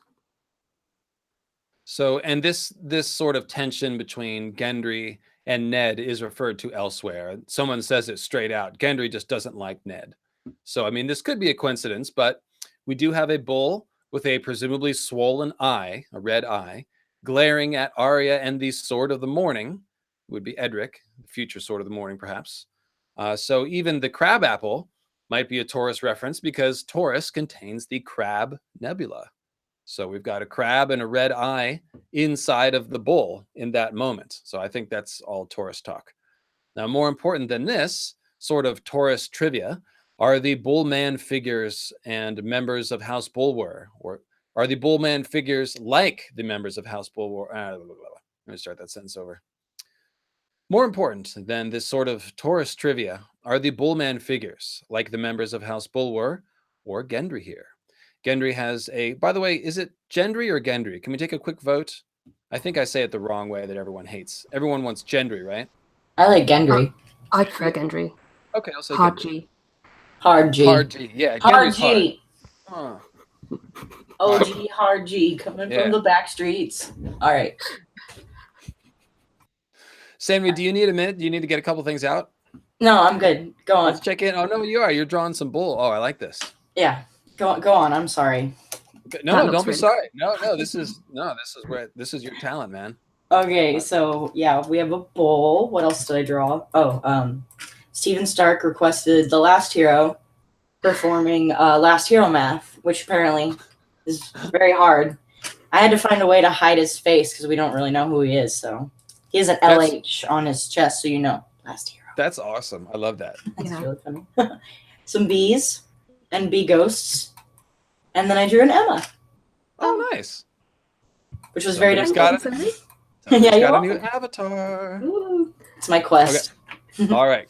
So, and this sort of tension between Gendry and Ned is referred to elsewhere. Someone says it straight out. Gendry just doesn't like Ned. So, I mean, this could be a coincidence, but we do have a bull with a presumably swollen eye, a red eye, glaring at Arya and the Sword of the Morning, would be Edric, the future Sword of the Morning, perhaps. So even the crab apple might be a Taurus reference because Taurus contains the Crab Nebula. So we've got a crab and a red eye inside of the bull in that moment. So I think that's all Taurus talk. Now, more important than this sort of Taurus trivia are the Bullman figures and members of House Bulwer, or are the Bullman figures like the members of House Bulwer? Let me start that sentence over. More important than this sort of Taurus trivia are the Bullman figures like the members of House Bulwer or Gendry here. Gendry has a, by the way, is it Gendry or Gendry? Can we take a quick vote? I think I say it the wrong way that everyone hates. Everyone wants Gendry, right? I like Gendry. I prefer Gendry. Okay, I'll say Hard Gendry. G. Hard G. Hard G, yeah. Hard Gendry's G. hard. OG Hard G coming from the back streets. All right. Sammy, do you need a minute? Do you need to get a couple things out? No, I'm good. Go on. Let's check in. Oh, no, you are. You're drawing some bull. Oh, I like this. Yeah. Go on. I'm sorry. Okay. No, don't be sorry. No, this is your talent, man. Okay, so yeah, we have a bull. What else did I draw? Oh, Stephen Stark requested the Last Hero performing Last Hero math, which apparently is very hard. I had to find a way to hide his face because we don't really know who he is. So he has an LH on his chest, so you know, last hero. That's awesome. I love that. That's Yeah. really funny. Some bees and bee ghosts, and then I drew an Emma, Oh, nice. which was very Somebody's difficult. got it. Yeah, Somebody's you're got a new welcome. avatar. Ooh, it's my quest. All right.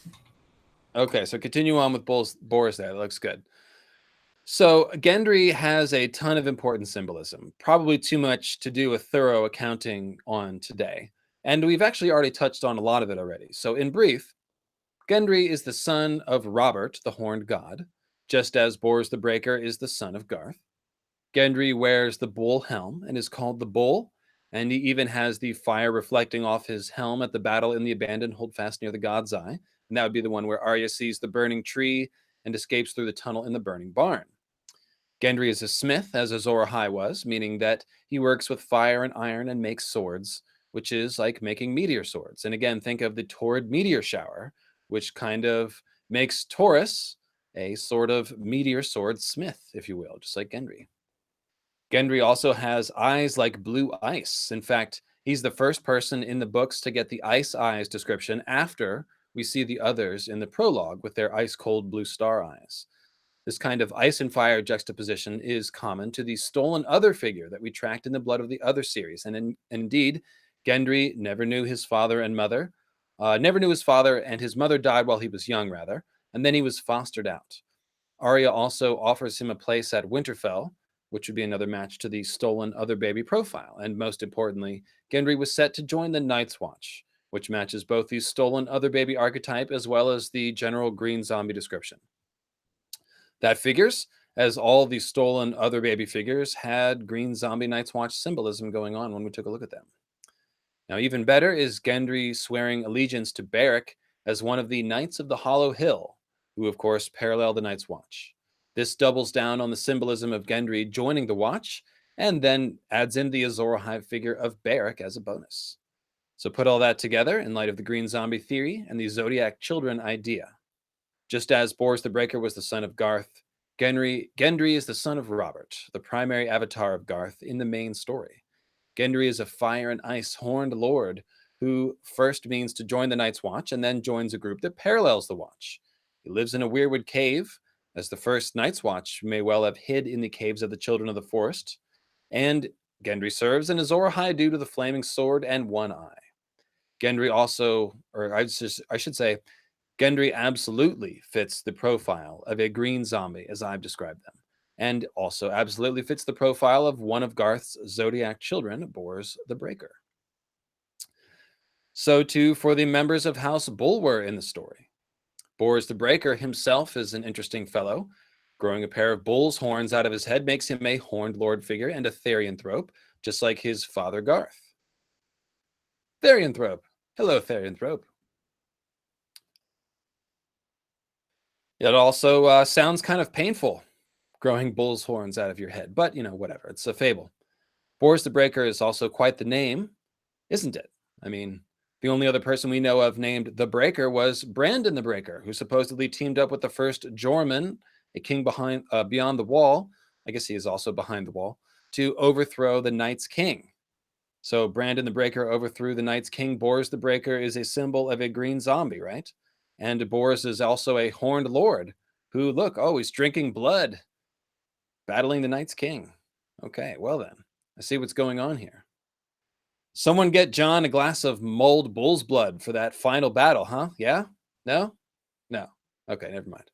Okay, so continue on with Boris there. That looks good. So Gendry has a ton of important symbolism, probably too much to do a thorough accounting on today. And we've actually already touched on a lot of it already. So in brief, Gendry is the son of Robert, the Horned God, just as Bors the Breaker is the son of Garth. Gendry wears the bull helm and is called the Bull, and he even has the fire reflecting off his helm at the battle in the abandoned holdfast near the God's Eye. And that would be the one where Arya sees the burning tree and escapes through the tunnel in the burning barn. Gendry is a smith, as Azor Ahai was, meaning that he works with fire and iron and makes swords, which is like making meteor swords. And again, think of the Taurid meteor shower, which kind of makes Taurus a sort of meteor sword smith, if you will, just like Gendry. Gendry also has eyes like blue ice. In fact, he's the first person in the books to get the ice eyes description after we see the others in the prologue with their ice-cold blue star eyes. This kind of ice and fire juxtaposition is common to the stolen other figure that we tracked in the Blood of the Other series. And indeed, Gendry never knew his father and mother, and his mother died while he was young, rather, and then he was fostered out. Arya also offers him a place at Winterfell, which would be another match to the stolen other baby profile. And most importantly, Gendry was set to join the Night's Watch, which matches both the stolen other baby archetype as well as the general green zombie description. That figures, as all the stolen other baby figures had green zombie Night's Watch symbolism going on when we took a look at them. Now, even better is Gendry swearing allegiance to Beric as one of the Knights of the Hollow Hill, who of course parallel the Night's Watch. This doubles down on the symbolism of Gendry joining the Watch, and then adds in the Azor Ahai figure of Beric as a bonus. So put all that together in light of the green zombie theory and the Zodiac children idea. Just as Bors the Breaker was the son of Garth, Gendry is the son of Robert, the primary avatar of Garth in the main story. Gendry is a fire and ice horned lord who first means to join the Night's Watch and then joins a group that parallels the Watch. He lives in a weirwood cave, as the first Night's Watch may well have hid in the caves of the Children of the Forest, and Gendry serves in Azor Ahai due to the flaming sword and one eye. Gendry also, or I should say, Gendry absolutely fits the profile of a green zombie as I've described them, and also absolutely fits the profile of one of Garth's Zodiac children, Bors the Breaker. So too for the members of House Bulwer in the story. Bors the Breaker himself is an interesting fellow. Growing a pair of bull's horns out of his head makes him a horned lord figure and a therianthrope, just like his father Garth. Therianthrope. Hello, Therianthrope. It also sounds kind of painful, growing bull's horns out of your head, but whatever. It's a fable. Bors the Breaker is also quite the name, isn't it? I mean, the only other person we know of named the Breaker was Brandon the Breaker, who supposedly teamed up with the first Jorman, a king beyond the wall. I guess he is also behind the wall, to overthrow the Night's King. So Brandon the Breaker overthrew the Night's King. Bors the Breaker is a symbol of a green zombie, right? And Bors is also a horned lord who, look, he's drinking blood, battling the Night's King. Okay, well then, I see what's going on here. Someone get John a glass of mulled bull's blood for that final battle, huh? Yeah? No? No. Okay, never mind.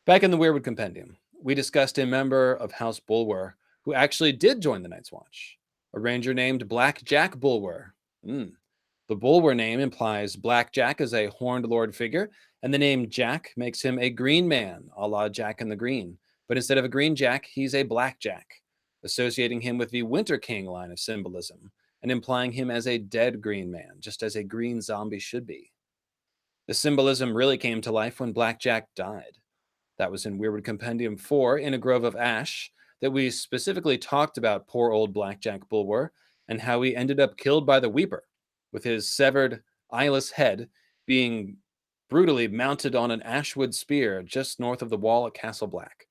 Back in the Weirwood Compendium, we discussed a member of House Bulwer who actually did join the Night's Watch, a ranger named Black Jack Bulwer. The Bulwer name implies Black Jack as a horned lord figure, and the name Jack makes him a green man, a la Jack and the Green. But instead of a green Jack, he's a Black Jack, associating him with the Winter King line of symbolism, and implying him as a dead green man, just as a green zombie should be. The symbolism really came to life when Black Jack died. That was in Weirwood Compendium 4, in a Grove of Ash, that we specifically talked about poor old Black Jack Bulwer and how he ended up killed by the Weeper, with his severed, eyeless head being brutally mounted on an ashwood spear just north of the wall at Castle Black.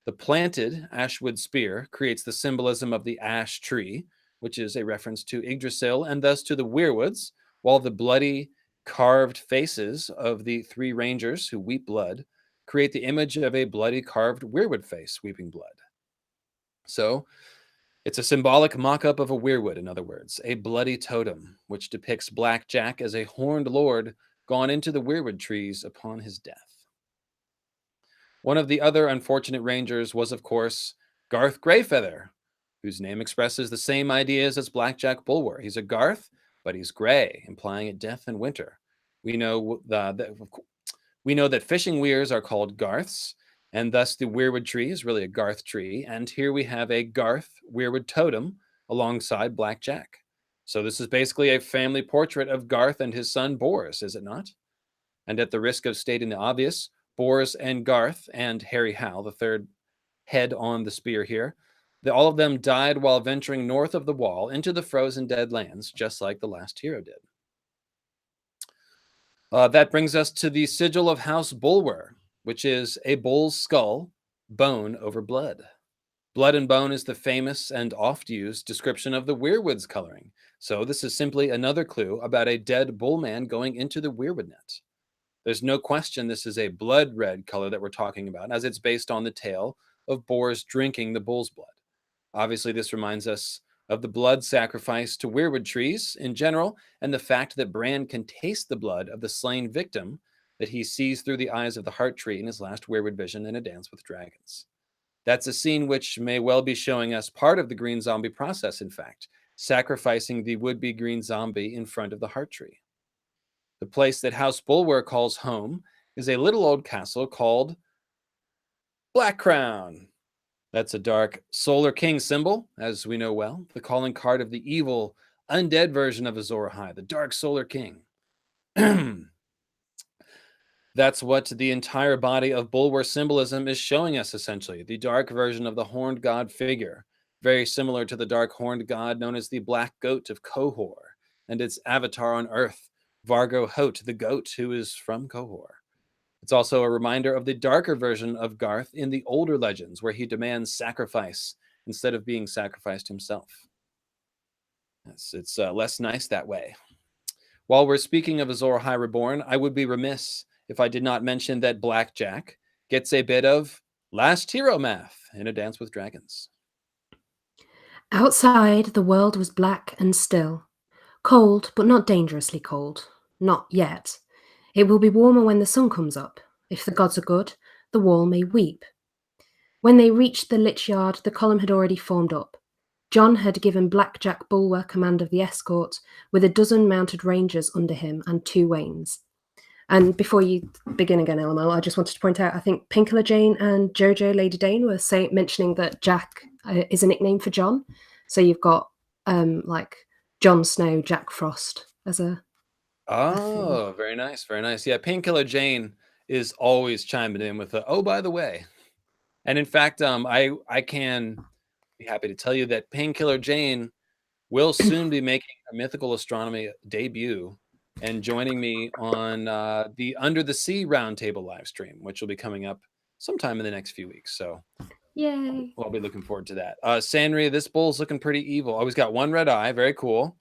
The planted ashwood spear creates the symbolism of the ash tree, which is a reference to Yggdrasil and thus to the weirwoods, while the bloody carved faces of the three rangers who weep blood create the image of a bloody carved weirwood face weeping blood. So it's a symbolic mock-up of a weirwood, in other words, a bloody totem, which depicts Black Jack as a horned lord gone into the weirwood trees upon his death. One of the other unfortunate rangers was, of course, Garth Greyfeather, whose name expresses the same ideas as Blackjack Bulwer. He's a Garth, but he's gray, implying a death in winter. We know that fishing weirs are called Garths, and thus the weirwood tree is really a Garth tree. And here we have a Garth weirwood totem alongside Blackjack. So this is basically a family portrait of Garth and his son Boris, is it not? And at the risk of stating the obvious, Boris and Garth and Harry Hal, the third head on the spear here, all of them died while venturing north of the wall into the frozen dead lands, just like the last hero did. That brings us to the sigil of House Bulwer, which is a bull's skull, bone over blood. Blood and bone is the famous and oft-used description of the weirwood's coloring. So this is simply another clue about a dead bull man going into the weirwood net. There's no question this is a blood red color that we're talking about, as it's based on the tale of boars drinking the bull's blood. Obviously, this reminds us of the blood sacrifice to weirwood trees in general, and the fact that Bran can taste the blood of the slain victim that he sees through the eyes of the heart tree in his last weirwood vision in A Dance with Dragons. That's a scene which may well be showing us part of the green zombie process, in fact, sacrificing the would-be green zombie in front of the heart tree. The place that House Bulwer calls home is a little old castle called Black Crown. That's a dark Solar King symbol, as we know well, the calling card of the evil, undead version of Azor Ahai, the Dark Solar King. That's what the entire body of Bulwer symbolism is showing us, essentially, the dark version of the horned god figure, very similar to the dark horned god known as the Black Goat of Qohor, and its avatar on Earth, Vargo Hoat, the goat who is from Qohor. It's also a reminder of the darker version of Garth in the older legends, where he demands sacrifice instead of being sacrificed himself. It's less nice that way. While we're speaking of Azor Ahai Reborn, I would be remiss if I did not mention that Blackjack gets a bit of last hero math in A Dance with Dragons. Outside, the world was black and still. Cold, but not dangerously cold. Not yet. It will be warmer when the sun comes up. If the gods are good, the wall may weep. When they reached the lich yard, the column had already formed up. John had given Blackjack Bulwer command of the escort, with a dozen mounted rangers under him and 2 wains. And before you begin again, LML, I just wanted to point out, I think Pinkler Jane and Jojo Lady Dane were mentioning that Jack is a nickname for John. So you've got like Jon Snow, Jack Frost as a... Oh, very nice, very nice. Yeah, Painkiller Jane is always chiming in with oh, by the way. And in fact, I can be happy to tell you that Painkiller Jane will soon be making a Mythical Astronomy debut and joining me on the Under the Sea Roundtable live stream, which will be coming up sometime in the next few weeks. So yay! I'll be looking forward to that. Sanri, this bull's looking pretty evil. Oh, he's got 1 red eye. Very cool.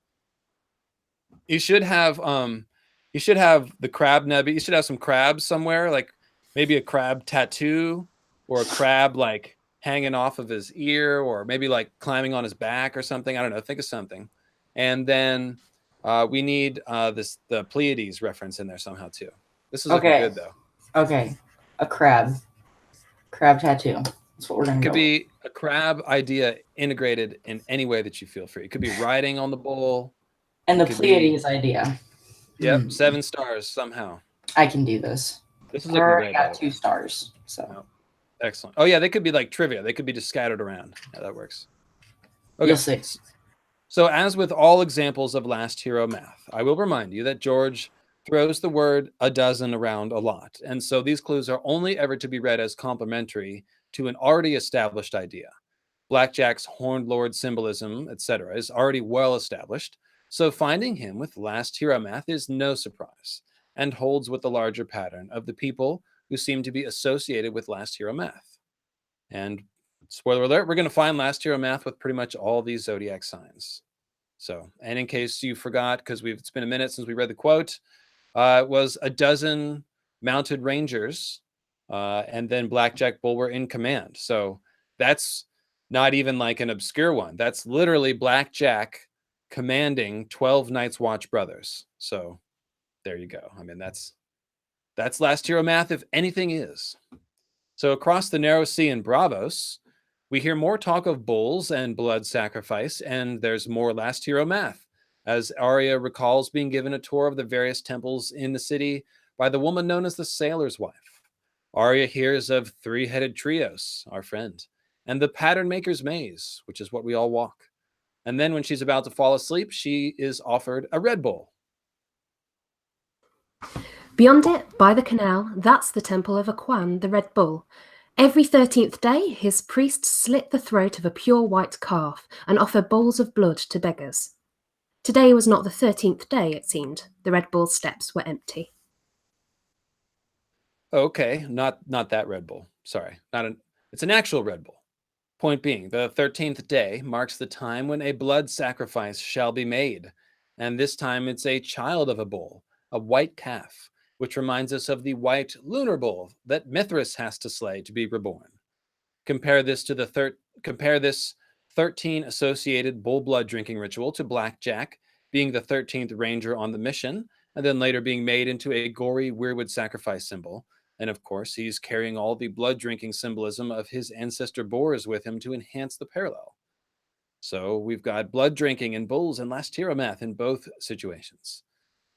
You should have the crab nebby. You should have some crabs somewhere, like maybe a crab tattoo or a crab like hanging off of his ear, or maybe like climbing on his back or something. I don't know. Think of something. And then we need the Pleiades reference in there somehow too. This is looking good though. Okay, a crab tattoo. That's what we're gonna. Could be a crab idea integrated in any way that you feel free. It could be riding on the bull. And the Pleiades idea. Yep, 7 stars somehow. I can do this. This is I already got 2 stars. So excellent. Oh yeah, they could be like trivia. They could be just scattered around. Yeah, that works. Okay. You'll see. So as with all examples of last hero math, I will remind you that George throws the word a dozen around a lot. And so these clues are only ever to be read as complementary to an already established idea. Blackjack's horned lord symbolism, etc., is already well established. So finding him with last hero math is no surprise and holds with the larger pattern of the people who seem to be associated with last hero math. And spoiler alert, we're going to find last hero math with pretty much all these zodiac signs. So, and in case you forgot, because it's been a minute since we read the quote, it was a dozen mounted rangers and then Blackjack Bulwer in command. So that's not even like an obscure one. That's literally Blackjack commanding 12 Night's Watch brothers. So there you go. I mean, that's last hero math, if anything is. So across the narrow sea in Bravos, we hear more talk of bulls and blood sacrifice, and there's more last hero math, as Arya recalls being given a tour of the various temples in the city by the woman known as the Sailor's Wife. Arya hears of three-headed Trios, our friend, and the Pattern Maker's Maze, which is what we all walk. And then when she's about to fall asleep, she is offered a Red Bull. Beyond it, by the canal, that's the temple of Aquan, the Red Bull. Every 13th day, his priests slit the throat of a pure white calf and offer bowls of blood to beggars. Today was not the 13th day, it seemed. The Red Bull's steps were empty. Okay, not that Red Bull. Sorry, it's an actual Red Bull. Point being, the 13th day marks the time when a blood sacrifice shall be made. And this time it's a child of a bull, a white calf, which reminds us of the white lunar bull that Mithras has to slay to be reborn. Compare this 13 associated bull blood drinking ritual to Blackjack being the 13th ranger on the mission, and then later being made into a gory weirwood sacrifice symbol. And of course, he's carrying all the blood drinking symbolism of his ancestor boars with him to enhance the parallel. So we've got blood drinking and bulls and last hero math in both situations.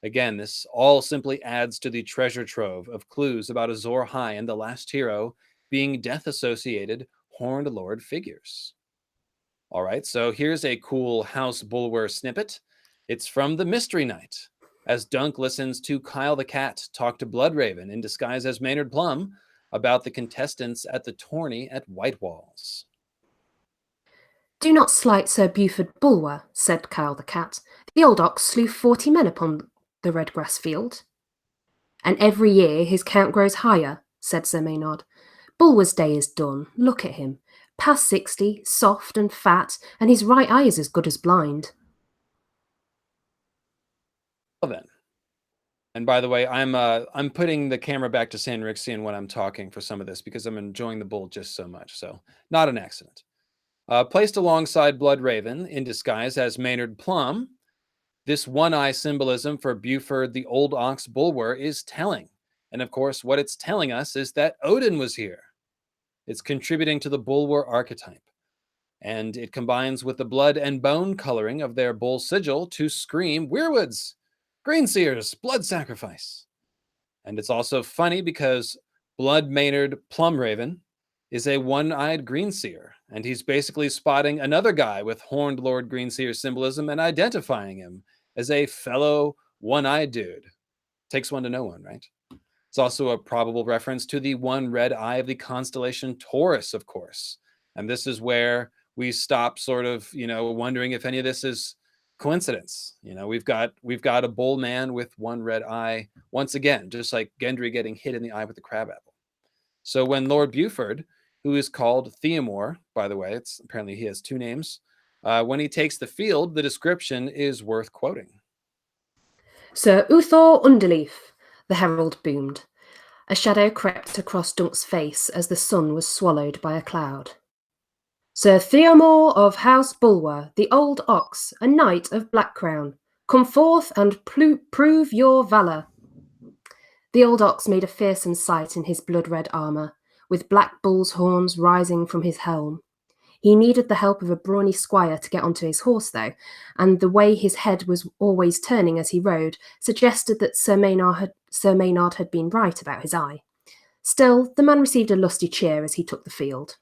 Again, this all simply adds to the treasure trove of clues about Azor High and the last hero being death-associated Horned Lord figures. All right, so here's a cool House Bulwer snippet. It's from the Mystery Night, as Dunk listens to Kyle the Cat talk to Bloodraven in disguise as Maynard Plum about the contestants at the tourney at White Walls. Do not slight Sir Buford Bulwer, said Kyle the Cat. The old ox slew 40 men upon the red grass field. And every year his count grows higher, said Sir Maynard. Bulwer's day is done. Look at him. Past 60, soft and fat, and his right eye is as good as blind. Well then. And by the way, I'm putting the camera back to Sanrixian when I'm talking for some of this because I'm enjoying the bull just so much. So not an accident. Placed alongside Bloodraven in disguise as Maynard Plum, this one-eye symbolism for Buford the Old Ox Bulwer is telling. And of course, what it's telling us is that Odin was here. It's contributing to the Bulwer archetype. And it combines with the blood and bone coloring of their bull sigil to scream weirwoods, greenseers, blood sacrifice. And it's also funny because Blood Maynard Plumraven is a one-eyed greenseer, and he's basically spotting another guy with Horned Lord greenseer symbolism and identifying him as a fellow one-eyed dude. Takes one to know one, right? It's also a probable reference to the one red eye of the constellation Taurus, of course. And this is where we stop sort of, wondering if any of this is coincidence. We've got a bull man with one red eye, once again, just like Gendry getting hit in the eye with the crab apple. So when Lord Buford, who is called Theomore, by the way, apparently he has two names, when he takes the field, the description is worth quoting. Sir Uthor Underleaf, the herald boomed. A shadow crept across Dunk's face as the sun was swallowed by a cloud. Sir Theomore of House Bulwer, the old ox, a knight of Black Crown, come forth and prove your valour. The old ox made a fearsome sight in his blood-red armour, with black bull's horns rising from his helm. He needed the help of a brawny squire to get onto his horse, though, and the way his head was always turning as he rode suggested that Sir Maynard had been right about his eye. Still, the man received a lusty cheer as he took the field.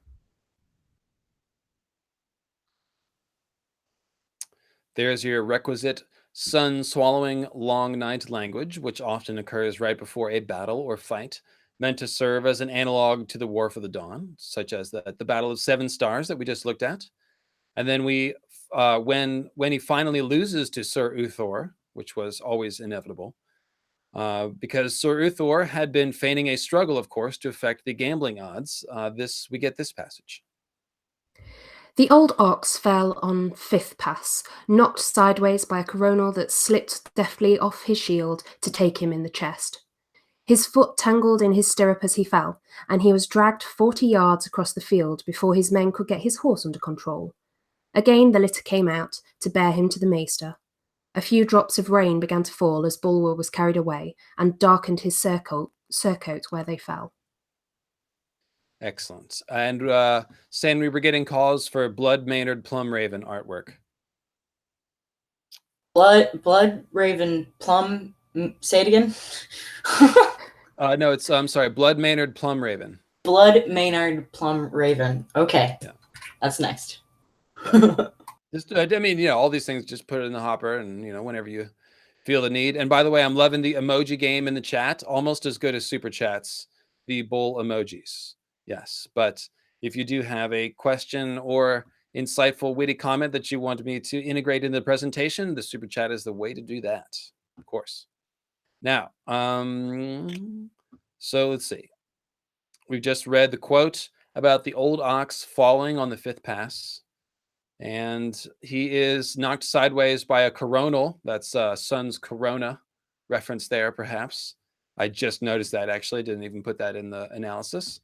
There's your requisite sun-swallowing long night language, which often occurs right before a battle or fight, meant to serve as an analog to the War for the Dawn, such as the Battle of Seven Stars that we just looked at. And then when he finally loses to Sir Uthor, which was always inevitable, because Sir Uthor had been feigning a struggle, of course, to affect the gambling odds. We get this passage. The old ox fell on fifth pass, knocked sideways by a coronal that slipped deftly off his shield to take him in the chest. His foot tangled in his stirrup as he fell, and he was dragged 40 yards across the field before his men could get his horse under control. Again the litter came out to bear him to the maester. A few drops of rain began to fall as Bulwer was carried away and darkened his surcoat where they fell. Excellent. And saying we were getting calls for Blood Maynard Plum Raven artwork. Blood Raven Plum. Say it again. No, it's I'm sorry, Blood Maynard Plum Raven. Blood Maynard Plum Raven. Okay, yeah, that's next. Just, I mean, all these things, just put it in the hopper, and whenever you feel the need. And by the way, I'm loving the emoji game in the chat, almost as good as super chats. The bull emojis. Yes, but if you do have a question or insightful, witty comment that you want me to integrate in the presentation, the super chat is the way to do that, of course. Now, so let's see. We've just read the quote about the old ox falling on the fifth pass, and he is knocked sideways by a coronal. That's sun's corona reference there, perhaps. I just noticed that, actually. Didn't even put that in the analysis.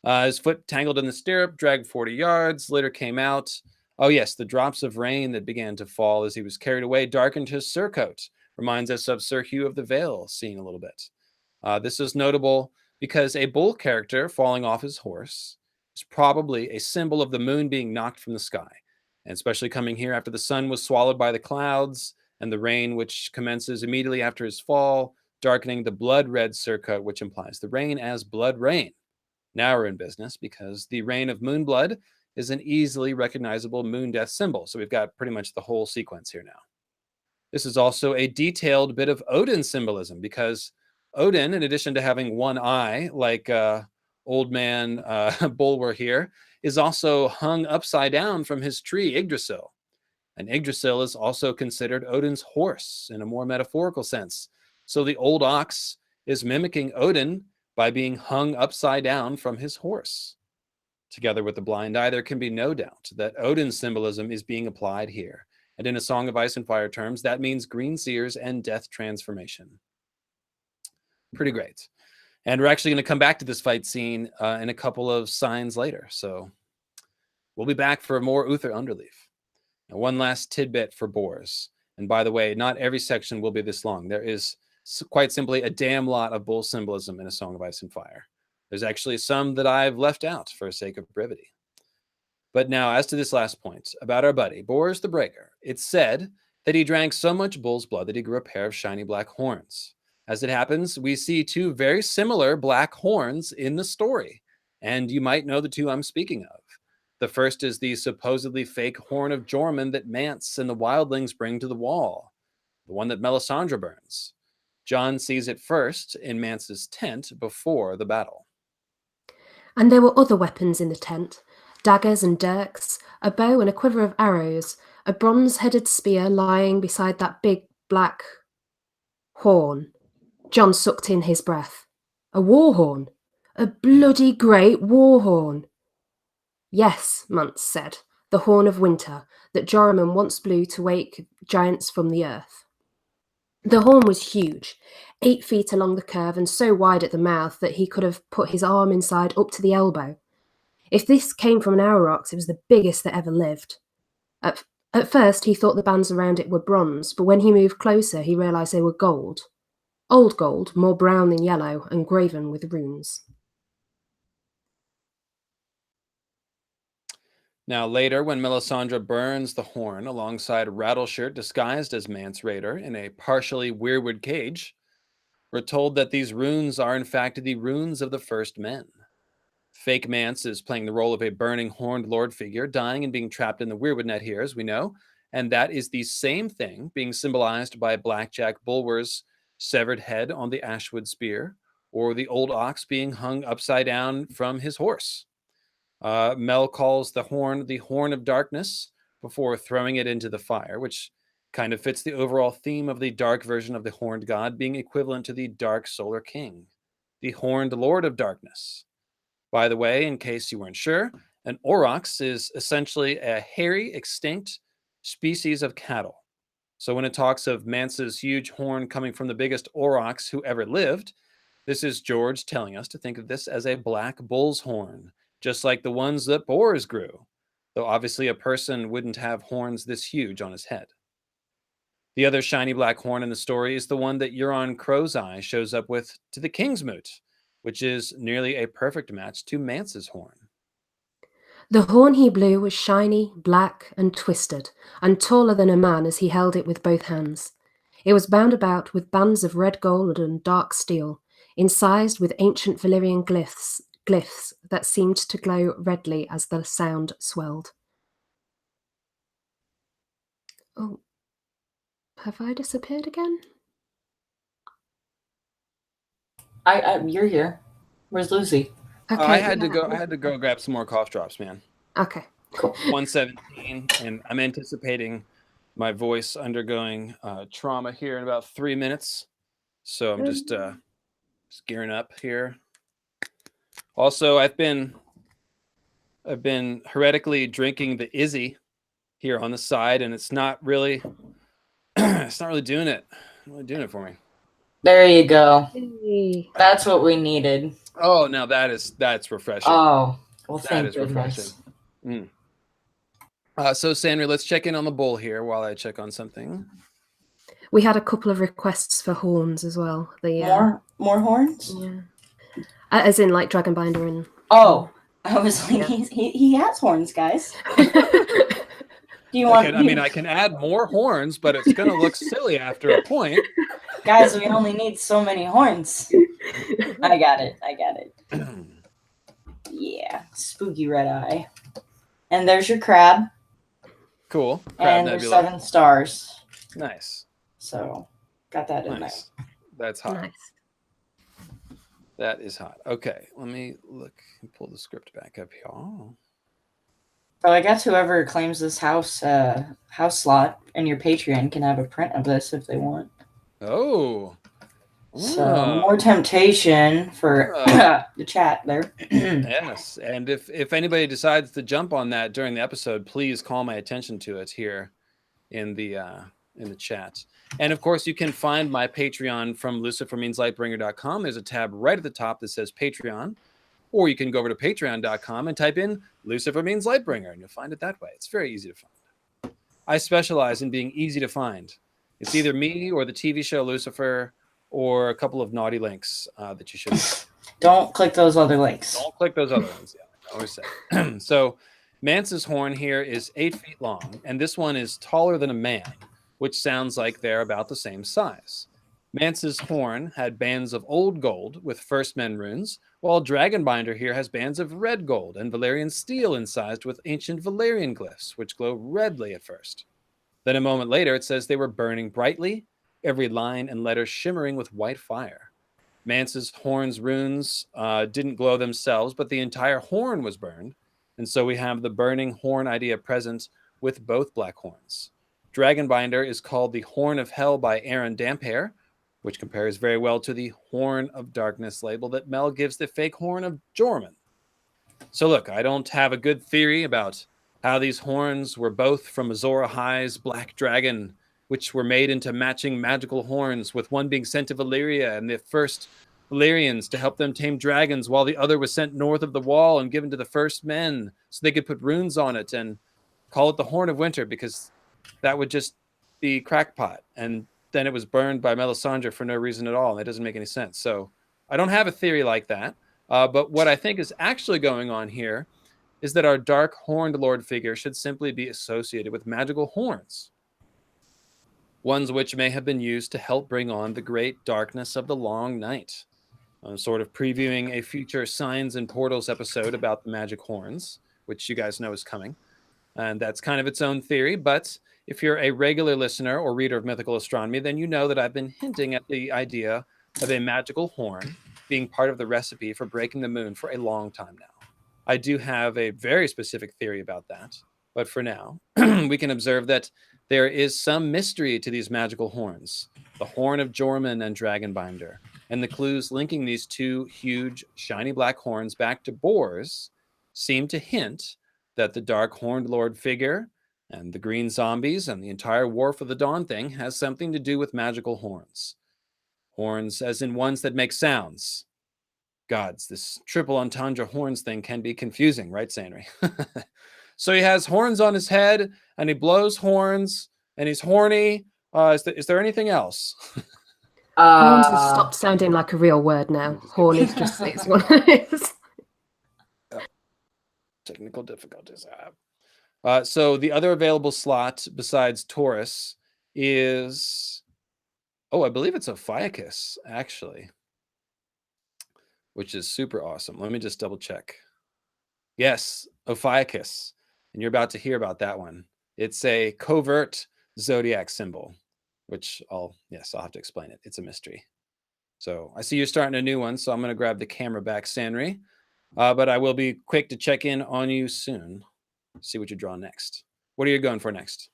His foot tangled in the stirrup, dragged 40 yards, later came out. Oh, yes, the drops of rain that began to fall as he was carried away darkened his surcoat. Reminds us of Sir Hugh of the Vale scene a little bit. This is notable because a bull character falling off his horse is probably a symbol of the moon being knocked from the sky, and especially coming here after the sun was swallowed by the clouds and the rain, which commences immediately after his fall, darkening the blood red surcoat, which implies the rain as blood rain. Now we're in business because the rain of moon blood is an easily recognizable moon death symbol. So we've got pretty much the whole sequence here now. This is also a detailed bit of Odin symbolism, because Odin, in addition to having one eye, like old man Bulwer here, is also hung upside down from his tree, Yggdrasil. And Yggdrasil is also considered Odin's horse in a more metaphorical sense. So the old ox is mimicking Odin by being hung upside down from his horse. Together with the blind eye, there can be no doubt that Odin's symbolism is being applied here. And in A Song of Ice and Fire terms, that means green seers and death transformation. Pretty great. And we're actually going to come back to this fight scene in a couple of signs later. So we'll be back for more Uther Underleaf. Now, one last tidbit for boars. And by the way, not every section will be this long. There is quite simply a damn lot of bull symbolism in A Song of Ice and Fire. There's actually some that I've left out for sake of brevity. But now, as to this last point about our buddy, Boris the Breaker, it's said that he drank so much bull's blood that he grew a pair of shiny black horns. As it happens, we see two very similar black horns in the story, and you might know the two I'm speaking of. The first is the supposedly fake horn of Jormungand that Mance and the wildlings bring to the wall, the one that Melisandre burns. John sees it first in Mance's tent before the battle. And there were other weapons in the tent, daggers and dirks, a bow and a quiver of arrows, a bronze-headed spear lying beside that big black horn. John sucked in his breath. A war horn? A bloody great war horn. Yes, Mance said, the horn of winter that Joramun once blew to wake giants from the earth. The horn was huge, 8 feet along the curve and so wide at the mouth that he could have put his arm inside up to the elbow. If this came from an aurochs, it was the biggest that ever lived. At first, he thought the bands around it were bronze, but when he moved closer, he realised they were gold. Old gold, more brown than yellow, and graven with runes. Now later, when Melisandre burns the horn alongside Rattleshirt disguised as Mance Rayder in a partially weirwood cage, we're told that these runes are in fact the runes of the first men. Fake Mance is playing the role of a burning horned lord figure, dying and being trapped in the weirwood net here, as we know, and that is the same thing being symbolized by Blackjack Bulwer's severed head on the ashwood spear, or the old ox being hung upside down from his horse. Mel calls the horn of darkness before throwing it into the fire, which Kind of fits the overall theme of the dark version of the horned god being equivalent to the dark solar king, the horned lord of darkness. By the way, in case you weren't sure, an aurochs is essentially a hairy, extinct species of cattle. So when it talks of Mance's huge horn coming from the biggest aurochs who ever lived, this is George telling us to think of this as a black bull's horn, just like the ones that boars grew, though obviously a person wouldn't have horns this huge on his head. The other shiny black horn in the story is the one that Euron Crow's Eye shows up with to the King's Moot, which is nearly a perfect match to Mance's horn. The horn he blew was shiny, black, and twisted, and taller than a man as he held it with both hands. It was bound about with bands of red gold and dark steel, incised with ancient Valyrian glyphs that seemed to glow redly as the sound swelled. Oh, have I disappeared again? You're here. Where's Lucy? Okay, I had to go grab some more cough drops, man. Okay. Cool. 117, and I'm anticipating my voice undergoing trauma here in about 3 minutes. So I'm just gearing up here. Also, I've been heretically drinking the Izzy here on the side, and it's not really doing it. Not really doing it for me. There you go. Hey. That's what we needed. Oh, now that's refreshing. Oh, well, That thank is goodness. refreshing. So, Sandra, let's check in on the bull here while I check on something. We had a couple of requests for horns as well. More horns? Yeah. As in like Dragonbinder and... Oh, I was like, he has horns, guys. Do you want? I can add more horns, but it's going to look silly after a point. Guys, we only need so many horns. I got it. Yeah, spooky red eye. And there's your crab. Cool. Crab and nebula. there's 7 stars. Nice. So, got that in Nice. That's hot. Nice. That is hot. Okay, let me look and pull the script back up here. Oh. So I guess whoever claims this house slot in your Patreon can have a print of this if they want. Oh. So more temptation for the chat there. Yes, and if anybody decides to jump on that during the episode, please call my attention to it here in the chat. And of course, you can find my Patreon from lucifermeanslightbringer.com. There's a tab right at the top that says Patreon, or you can go over to patreon.com and type in Lucifer Means Lightbringer, and you'll find it that way. It's very easy to find. I specialize in being easy to find. It's either me or the TV show Lucifer, or a couple of naughty links that you should. Don't click those other links. Don't click those other ones. Yeah, I always say. So, Mance's horn here is 8 feet long, and this one is taller than a man, which sounds like they're about the same size. Mance's horn had bands of old gold with First Men runes, while Dragonbinder here has bands of red gold and Valyrian steel incised with ancient Valyrian glyphs, which glow redly at first. Then a moment later, it says they were burning brightly, every line and letter shimmering with white fire. Mance's horn's runes didn't glow themselves, but the entire horn was burned, and so we have the burning horn idea present with both black horns. Dragonbinder is called the Horn of Hell by Aaron Damphair, which compares very well to the Horn of Darkness label that Mel gives the fake horn of Jormungand. So look, I don't have a good theory about how these horns were both from Azor Ahai's Black Dragon, which were made into matching magical horns, with one being sent to Valyria and the first Valyrians to help them tame dragons, while the other was sent north of the wall and given to the First Men so they could put runes on it and call it the Horn of Winter, because that would just be crackpot. And then it was burned by Melisandre for no reason at all. And that doesn't make any sense. So I don't have a theory like that. But what I think is actually going on here is that our dark horned lord figure should simply be associated with magical horns, ones which may have been used to help bring on the great darkness of the long night. I'm sort of previewing a future Signs and Portals episode about the magic horns, which you guys know is coming. And that's kind of its own theory. But if you're a regular listener or reader of mythical astronomy, then you know that I've been hinting at the idea of a magical horn being part of the recipe for breaking the moon for a long time now. I do have a very specific theory about that. But for now, we can observe that there is some mystery to these magical horns, the horn of Jorman and Dragonbinder, and the clues linking these two huge, shiny black horns back to boars seem to hint that the dark horned lord figure and the green zombies and the entire War for the Dawn thing has something to do with magical horns. Horns as in ones that make sounds. Gods, this triple entendre horns thing can be confusing, right, Sandry? So he has horns on his head, and he blows horns, and he's horny. Is there anything else? Horns has stopped sounding like a real word now. Horn is just it's one of those. Technical difficulties. So the other available slot besides Taurus is, I believe it's Ophiuchus, actually, which is super awesome. Let me just double check. Yes, Ophiuchus. And you're about to hear about that one. It's a covert zodiac symbol, which I'll have to explain it. It's a mystery. So I see you're starting a new one, so I'm going to grab the camera back, Sanri. But I will be quick to check in on you soon. See what you draw next. What are you going for next?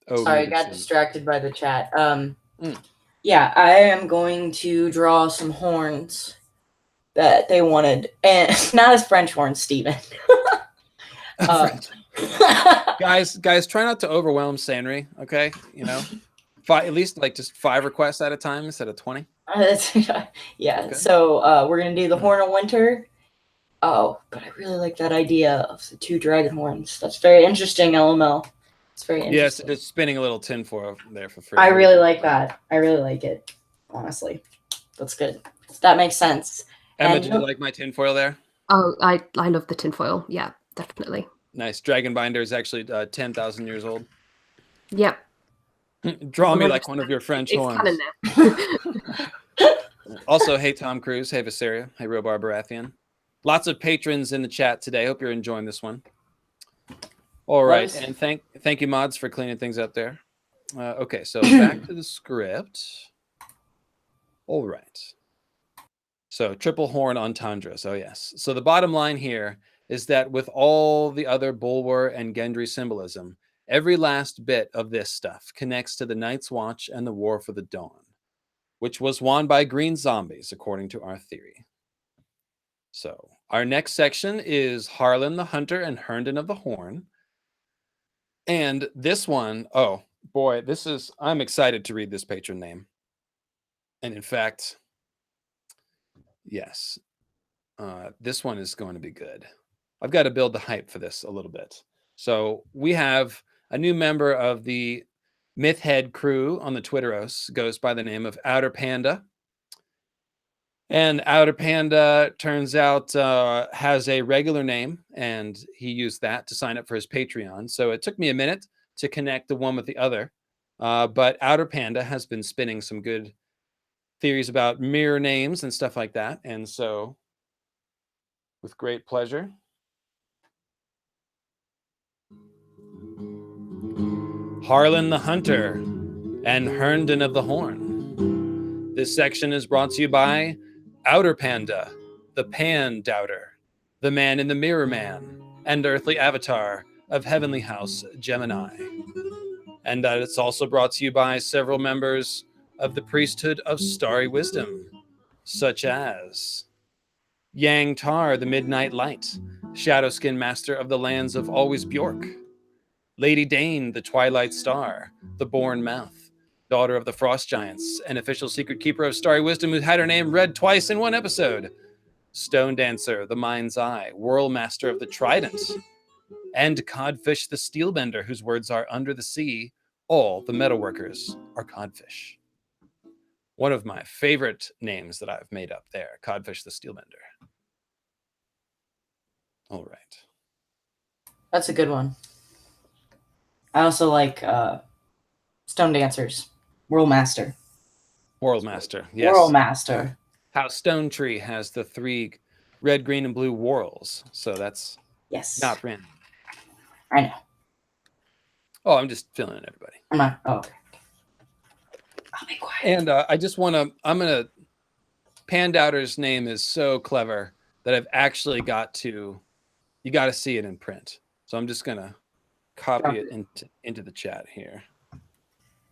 Oh, sorry, I got distracted by the chat. Yeah, I am going to draw some horns that they wanted, and not as French horns, Steven. Guys, try not to overwhelm Sanri, okay? You know, at least like just 5 requests at a time instead of 20. Yeah. Okay. So we're gonna do the Horn of Winter. Oh, but I really like that idea of the 2 dragon horns. That's very interesting, LML. It's very interesting. Yes, it's spinning a little tinfoil there for free. I really like that. I really like it. Honestly, that's good. That makes sense. Emma, do you like my tinfoil there? Oh, I love the tinfoil. Yeah, definitely. Nice. Dragonbinder is actually 10,000 years old. Yep. Draw me like one of your French horns. Also, hey Tom Cruise, hey Viseria, hey Robar Baratheon. Lots of patrons in the chat today. Hope you're enjoying this one. All right, and thank you, mods, for cleaning things up there. Okay, so back to the script. All right. So triple horn entendres. Oh yes. So the bottom line here is that with all the other Bulwer and Gendry symbolism, every last bit of this stuff connects to the Night's Watch and the War for the Dawn, which was won by green zombies, according to our theory. So our next section is Harlan the Hunter and Herndon of the Horn. And this one, oh boy, I'm excited to read this patron name. And in fact, yes, this one is going to be good. I've got to build the hype for this a little bit. So we have a new member of the Mythhead crew on the Twitteros, goes by the name of Outer Panda. And Outer Panda, turns out, has a regular name, and he used that to sign up for his Patreon. So it took me a minute to connect the one with the other. But Outer Panda has been spinning some good theories about mirror names and stuff like that. And so, with great pleasure, Harlan the Hunter and Herndon of the Horn. This section is brought to you by Outer Panda, the Pan Doubter, the Man in the Mirror Man, and Earthly Avatar of Heavenly House Gemini. And it's also brought to you by several members of the Priesthood of Starry Wisdom, such as Yang Tar, the Midnight Light, Shadowskin Master of the Lands of Always Bjork, Lady Dane, the Twilight Star, the Born Mouth, daughter of the Frost Giants, an official secret keeper of Starry Wisdom who had her name read twice in one episode, Stone Dancer, the Mind's Eye, Whirl Master of the Trident, and Codfish the Steelbender, whose words are under the sea, all the metalworkers are codfish. One of my favorite names that I've made up there, Codfish the Steelbender. All right. That's a good one. I also like Stone Dancers. Whirl Master. Whirl Master, yes. Whirl Master. How Stone Tree has the 3 red, green, and blue whorls. So that's not random. I know. Oh, I'm just filling in everybody. I'm not. Oh, okay. I'll be quiet. And I just want to, Pan Doubter's name is so clever that I've actually you got to see it in print. So I'm just going to copy it into the chat here.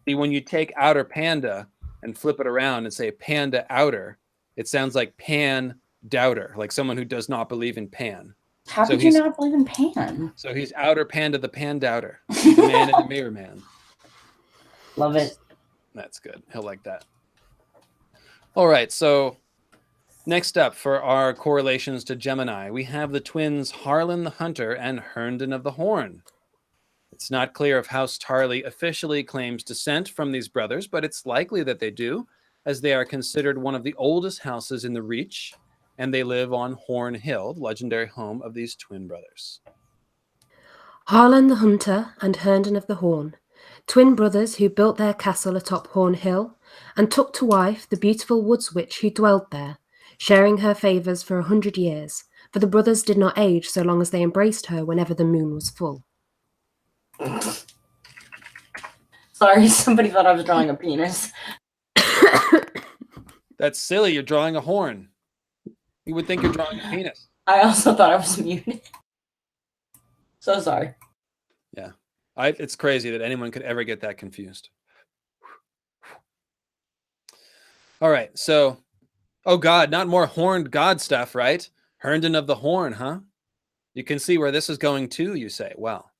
See, when you take outer panda and flip it around and say panda outer, it sounds like pan doubter, like someone who does not believe in pan. How could you not believe in Pan? So he's outer panda, the pan doubter. He's the man in the mirror man. Love it. That's good. He'll like that. All right, so next up for our correlations to Gemini, we have the twins Harlan the Hunter and Herndon of the Horn. It's not clear if House Tarley officially claims descent from these brothers, but it's likely that they do, as they are considered one of the oldest houses in the Reach, and they live on Horn Hill, the legendary home of these twin brothers. Harlan the Hunter and Herndon of the Horn, twin brothers who built their castle atop Horn Hill and took to wife the beautiful woods witch who dwelled there, sharing her favours for 100 years, for the brothers did not age so long as they embraced her whenever the moon was full. Sorry, somebody thought I was drawing a penis. That's silly. You're drawing a horn. You would think you're drawing a penis. I also thought I was muted. So sorry. Yeah. It's crazy that anyone could ever get that confused. All right. So, oh God, not more horned God stuff, right? Herndon of the Horn, huh? You can see where this is going too, you say. Well,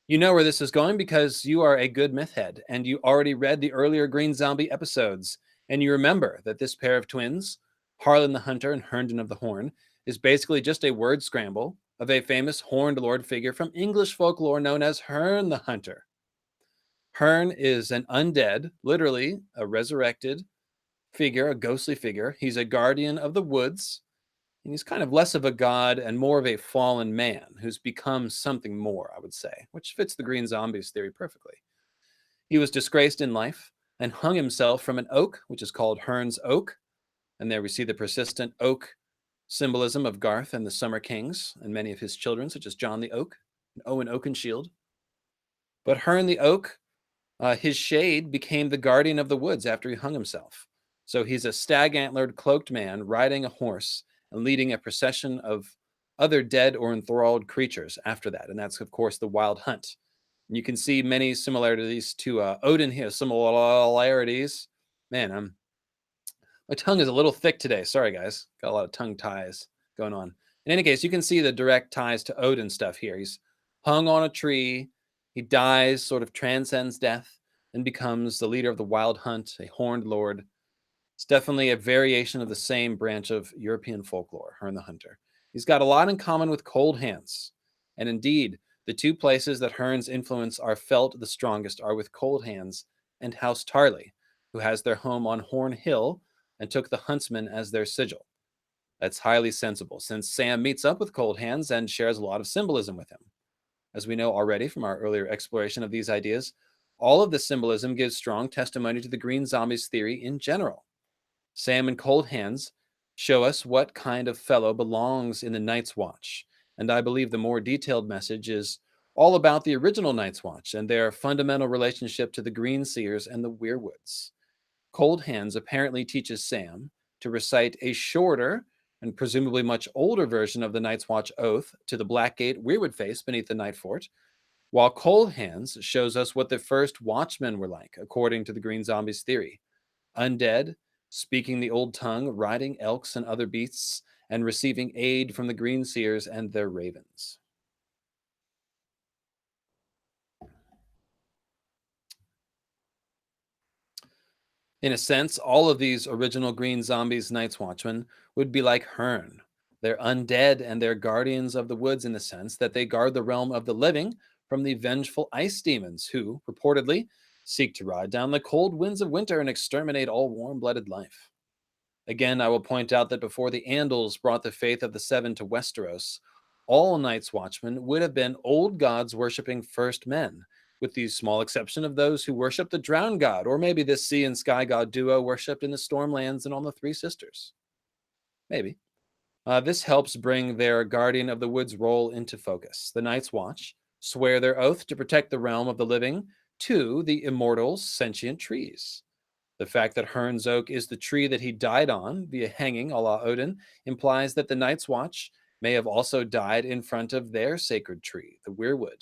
you know where this is going because you are a good myth head and you already read the earlier Green Zombie episodes. And you remember that this pair of twins, Harlan the Hunter and Herndon of the Horn, is basically just a word scramble of a famous horned lord figure from English folklore known as Herne the Hunter. Herne is an undead, literally a resurrected figure, a ghostly figure. He's a guardian of the woods, and he's kind of less of a god and more of a fallen man who's become something more, I would say, which fits the Green Zombies theory perfectly. He was disgraced in life and hung himself from an oak, which is called Herne's Oak. And there we see the persistent oak symbolism of Garth and the Summer Kings and many of his children, such as John the Oak and Owen Oakenshield. But Herne the Oak, his shade became the guardian of the woods after he hung himself. So he's a stag-antlered cloaked man riding a horse and leading a procession of other dead or enthralled creatures after that. And that's, of course, the Wild Hunt. And you can see many similarities to Odin here, similarities. Man, my tongue is a little thick today. Sorry, guys. Got a lot of tongue ties going on. In any case, you can see the direct ties to Odin stuff here. He's hung on a tree. He dies, sort of transcends death, and becomes the leader of the Wild Hunt, a horned lord. It's definitely a variation of the same branch of European folklore, Herne the Hunter. He's got a lot in common with Cold Hands. And indeed, the two places that Herne's influence are felt the strongest are with Cold Hands and House Tarley, who has their home on Horn Hill and took the huntsman as their sigil. That's highly sensible, since Sam meets up with Cold Hands and shares a lot of symbolism with him. As we know already from our earlier exploration of these ideas, all of this symbolism gives strong testimony to the Green Zombies theory in general. Sam and Cold Hands show us what kind of fellow belongs in the Night's Watch, and I believe the more detailed message is all about the original Night's Watch and their fundamental relationship to the Green Seers and the Weirwoods. Cold Hands apparently teaches Sam to recite a shorter and presumably much older version of the Night's Watch oath to the Blackgate Weirwood face beneath the Night Fort, while Cold Hands shows us what the first Watchmen were like, according to the Green Zombies theory. Undead, speaking the old tongue, riding elks and other beasts, and receiving aid from the Green Seers and their ravens. In a sense, all of these original Green Zombies Night's Watchmen would be like Herne. They're undead and they're guardians of the woods in the sense that they guard the realm of the living from the vengeful ice demons who, reportedly, seek to ride down the cold winds of winter and exterminate all warm-blooded life. Again, I will point out that before the Andals brought the faith of the Seven to Westeros, all Night's Watchmen would have been old gods worshipping first men, with the small exception of those who worship the Drowned God, or maybe this sea and sky god duo worshipped in the Stormlands and on the Three Sisters. Maybe. This helps bring their Guardian of the Woods role into focus. The Night's Watch swear their oath to protect the realm of the living to the immortal sentient trees. The fact that Herne's Oak is the tree that he died on via hanging a la Odin implies that the Night's Watch may have also died in front of their sacred tree, the Weirwood,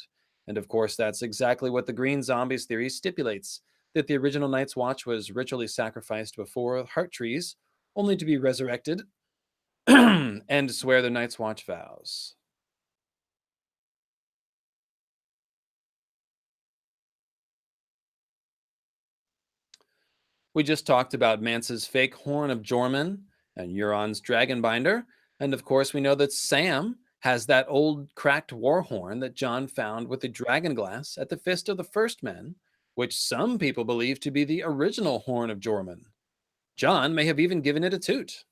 And of course, that's exactly what the Green Zombies theory stipulates, that the original Night's Watch was ritually sacrificed before heart trees, only to be resurrected and swear the Night's Watch vows. We just talked about Mance's fake horn of Jorman and Euron's Dragonbinder. And of course, we know that Sam has that old cracked war horn that Jon found with the dragon glass at the Fist of the First Men, which some people believe to be the original horn of Jorman. Jon may have even given it a toot.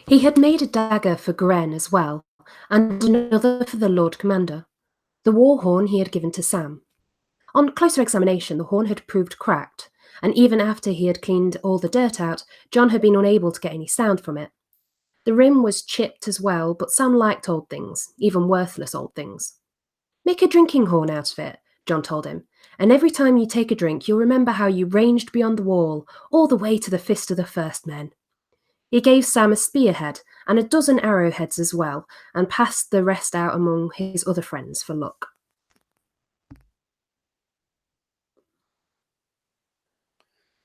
He had made a dagger for Gren as well, and another for the Lord Commander. The war horn he had given to Sam. On closer examination, the horn had proved cracked, and even after he had cleaned all the dirt out, Jon had been unable to get any sound from it. The rim was chipped as well, but Sam liked old things, even worthless old things. "Make a drinking horn out of it," Jon told him, "and every time you take a drink, you'll remember how you ranged beyond the wall, all the way to the Fist of the First Men." He gave Sam a spearhead and a dozen arrowheads as well, and passed the rest out among his other friends for luck.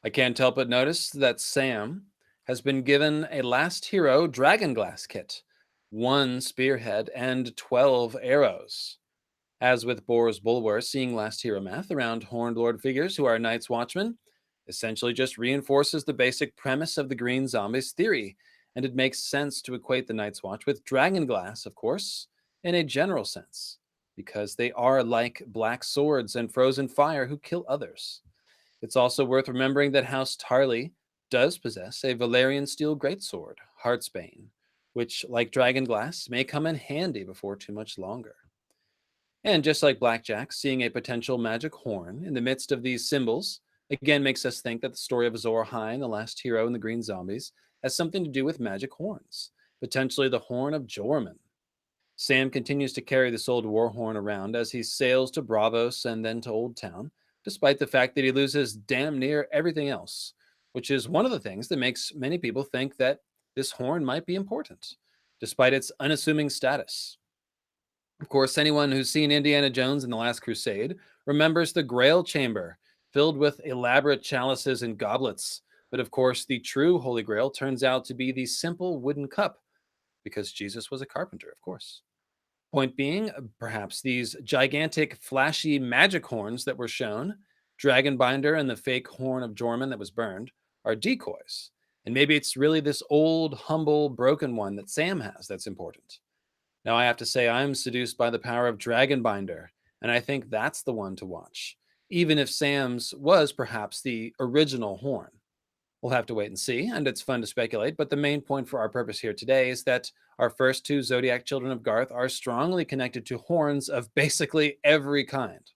I can't help but notice that Sam has been given a Last Hero Dragonglass kit, 1 spearhead, and 12 arrows. As with Boar's Bulwer, seeing Last Hero math around Horned Lord figures who are Night's Watchmen essentially just reinforces the basic premise of the Green Zombies theory, and it makes sense to equate the Night's Watch with Dragonglass, of course, in a general sense, because they are like black swords and frozen fire who kill others. It's also worth remembering that House Tarly does possess a Valyrian steel greatsword, Heartsbane, which, like Dragonglass, may come in handy before too much longer. And just like Blackjack, seeing a potential magic horn in the midst of these symbols again makes us think that the story of Azor Ahai and the Last Hero and the Green Zombies has something to do with magic horns, potentially the Horn of Jorman. Sam continues to carry this old war horn around as he sails to Braavos and then to Old Town, despite the fact that he loses damn near everything else, which is one of the things that makes many people think that this horn might be important, despite its unassuming status. Of course, anyone who's seen Indiana Jones in The Last Crusade remembers the Grail Chamber, filled with elaborate chalices and goblets. But of course, the true Holy Grail turns out to be the simple wooden cup, because Jesus was a carpenter, of course. Point being, perhaps these gigantic, flashy magic horns that were shown, Dragonbinder and the fake horn of Jorman that was burned, are decoys. And maybe it's really this old, humble, broken one that Sam has that's important. Now, I have to say, I'm seduced by the power of Dragonbinder, and I think that's the one to watch, even if Sam's was perhaps the original horn. We'll have to wait and see, and it's fun to speculate, but the main point for our purpose here today is that our first 2 Zodiac children of Garth are strongly connected to horns of basically every kind.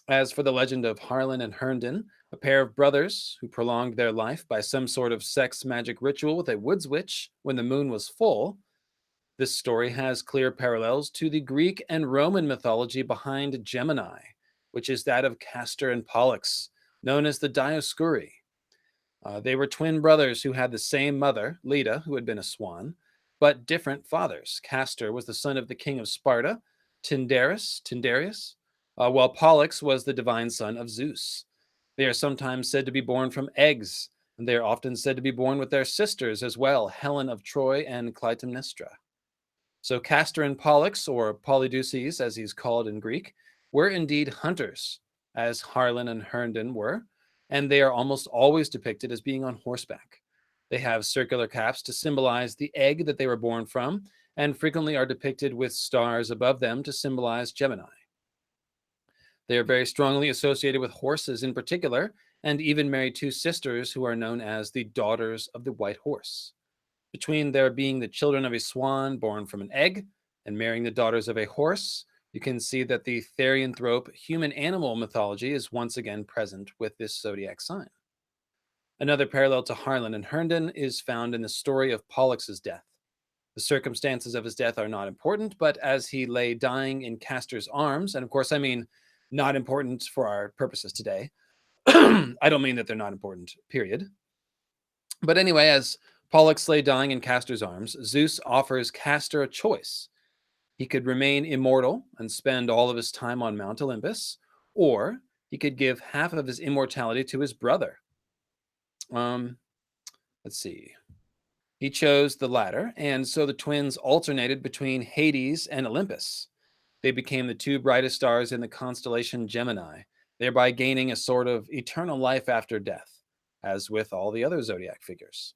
As for the legend of Harlan and Herndon, a pair of brothers who prolonged their life by some sort of sex magic ritual with a woods witch when the moon was full, this story has clear parallels to the Greek and Roman mythology behind Gemini, which is that of Castor and Pollux, known as the Dioscuri. They were twin brothers who had the same mother, Leda, who had been a swan, but different fathers. Castor was the son of the king of Sparta, Tyndareus, while Pollux was the divine son of Zeus. They are sometimes said to be born from eggs, and they are often said to be born with their sisters as well, Helen of Troy and Clytemnestra. So Castor and Pollux, or Polydeuces as he's called in Greek, were indeed hunters, as Harlan and Herndon were, and they are almost always depicted as being on horseback. They have circular caps to symbolize the egg that they were born from, and frequently are depicted with stars above them to symbolize Gemini. They are very strongly associated with horses in particular, and even marry 2 sisters who are known as the Daughters of the White Horse. Between their being the children of a swan born from an egg and marrying the daughters of a horse, you can see that the therianthrope human-animal mythology is once again present with this zodiac sign. Another parallel to Harlan and Herndon is found in the story of Pollux's death. The circumstances of his death are not important, but as he lay dying in Castor's arms, and of course I mean not important for our purposes today. I don't mean that they're not important, period. But anyway, as Pollux lay dying in Castor's arms, Zeus offers Castor a choice. He could remain immortal and spend all of his time on Mount Olympus, or he could give half of his immortality to his brother. Let's see. He chose the latter, and so the twins alternated between Hades and Olympus. They became the two brightest stars in the constellation Gemini, thereby gaining a sort of eternal life after death, as with all the other zodiac figures.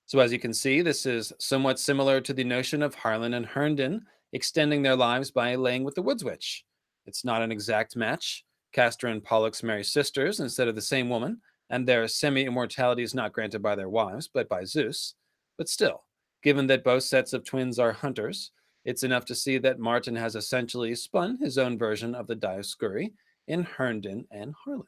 So as you can see, this is somewhat similar to the notion of Harlan and Herndon extending their lives by laying with the Woods Witch. It's not an exact match. Castor and Pollux marry sisters instead of the same woman, and their semi-immortality is not granted by their wives, but by Zeus. But still, given that both sets of twins are hunters, it's enough to see that Martin has essentially spun his own version of the Dioscuri in Herndon and Harlan.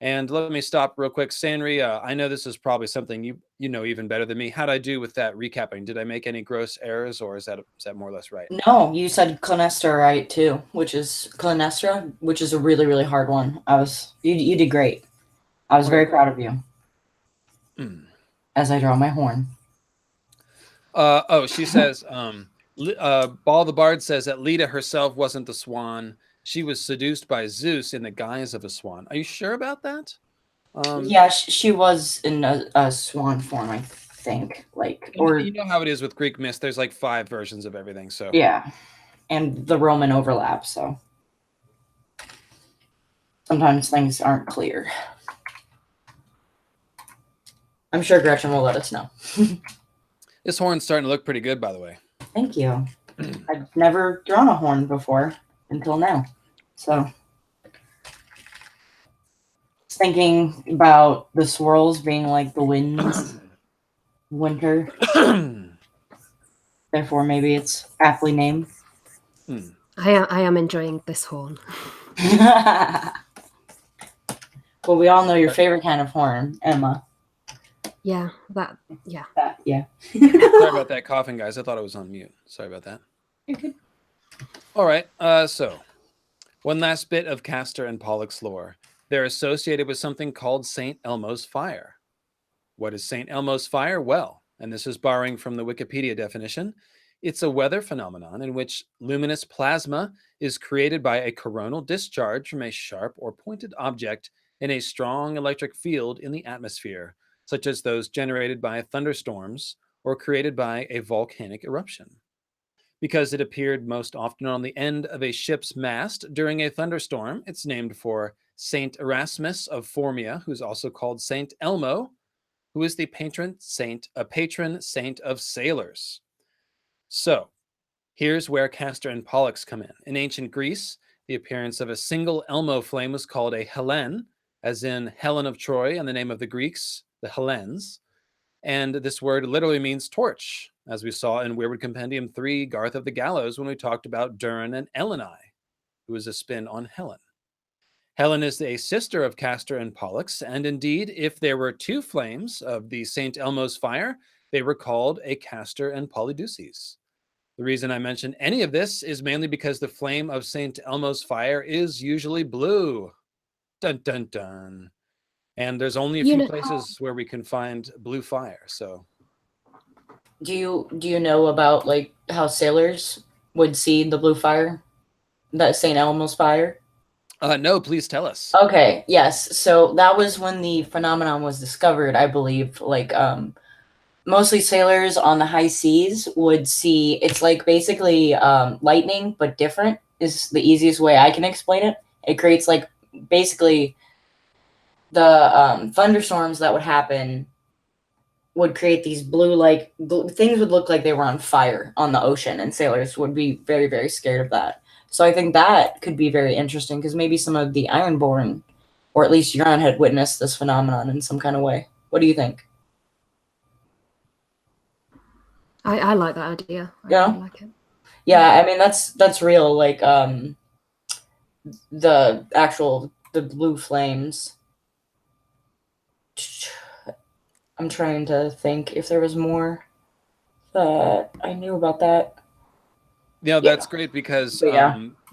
And let me stop real quick. Sanri, I know this is probably something you know even better than me. How'd I do with that recapping? Did I make any gross errors, or is that more or less right? No, you said Clynestra right too, which is a really, really hard one. You did great. I was very proud of you. As I draw my horn. She says, Ball the Bard says that Leda herself wasn't the swan. She was seduced by Zeus in the guise of a swan. Are you sure about that? Yeah, she was in a swan form, I think. Or you know how it is with Greek myths. There's like 5 versions of everything. So yeah, and the Roman overlap. So sometimes things aren't clear. I'm sure Gretchen will let us know. This horn's starting to look pretty good, by the way. Thank you. I've never drawn a horn before until now. So thinking about the swirls being like the winds, winter. Therefore, maybe it's aptly named. I am enjoying this horn. Well, we all know your favorite kind of horn, Emma. Yeah. Yeah. Sorry about that coughing, guys. I thought I was on mute. Sorry about that. You're good. All right. So one last bit of Castor and Pollux lore. They're associated with something called St. Elmo's fire. What is St. Elmo's fire? Well, and this is borrowing from the Wikipedia definition, it's a weather phenomenon in which luminous plasma is created by a coronal discharge from a sharp or pointed object in a strong electric field in the atmosphere, such as those generated by thunderstorms or created by a volcanic eruption. Because it appeared most often on the end of a ship's mast during a thunderstorm, it's named for Saint Erasmus of Formia, who's also called Saint Elmo, who is the patron saint of sailors. So, here's where Castor and Pollux come in. In ancient Greece, the appearance of a single Elmo flame was called a Helen, as in Helen of Troy, and the name of the Greeks, the Hellenes. And this word literally means torch, as we saw in Weirwood Compendium 3, Garth of the Gallows, when we talked about Durin and Eleni, who is a spin on Helen. Helen is a sister of Castor and Pollux, and indeed, if there were 2 flames of the St. Elmo's fire, they were called a Castor and Polydeuces. The reason I mention any of this is mainly because the flame of St. Elmo's fire is usually blue. Dun, dun, dun. And there's only a few places where we can find blue fire, so. Do you know about like how sailors would see the blue fire? That St. Elmo's fire? No, please tell us. Okay, yes. So that was when the phenomenon was discovered, I believe. Like, mostly sailors on the high seas would see, it's like basically lightning, but different is the easiest way I can explain it. It creates like basically the thunderstorms that would happen would create these blue, like things would look like they were on fire on the ocean, and sailors would be very, very scared of that. So I think that could be very interesting because maybe some of the Ironborn, or at least Euron, had witnessed this phenomenon in some kind of way. What do you think? I like that idea. Yeah. I like it. Yeah, I mean that's real. Like the blue flames. I'm trying to think if there was more that I knew about that. Yeah, that's great because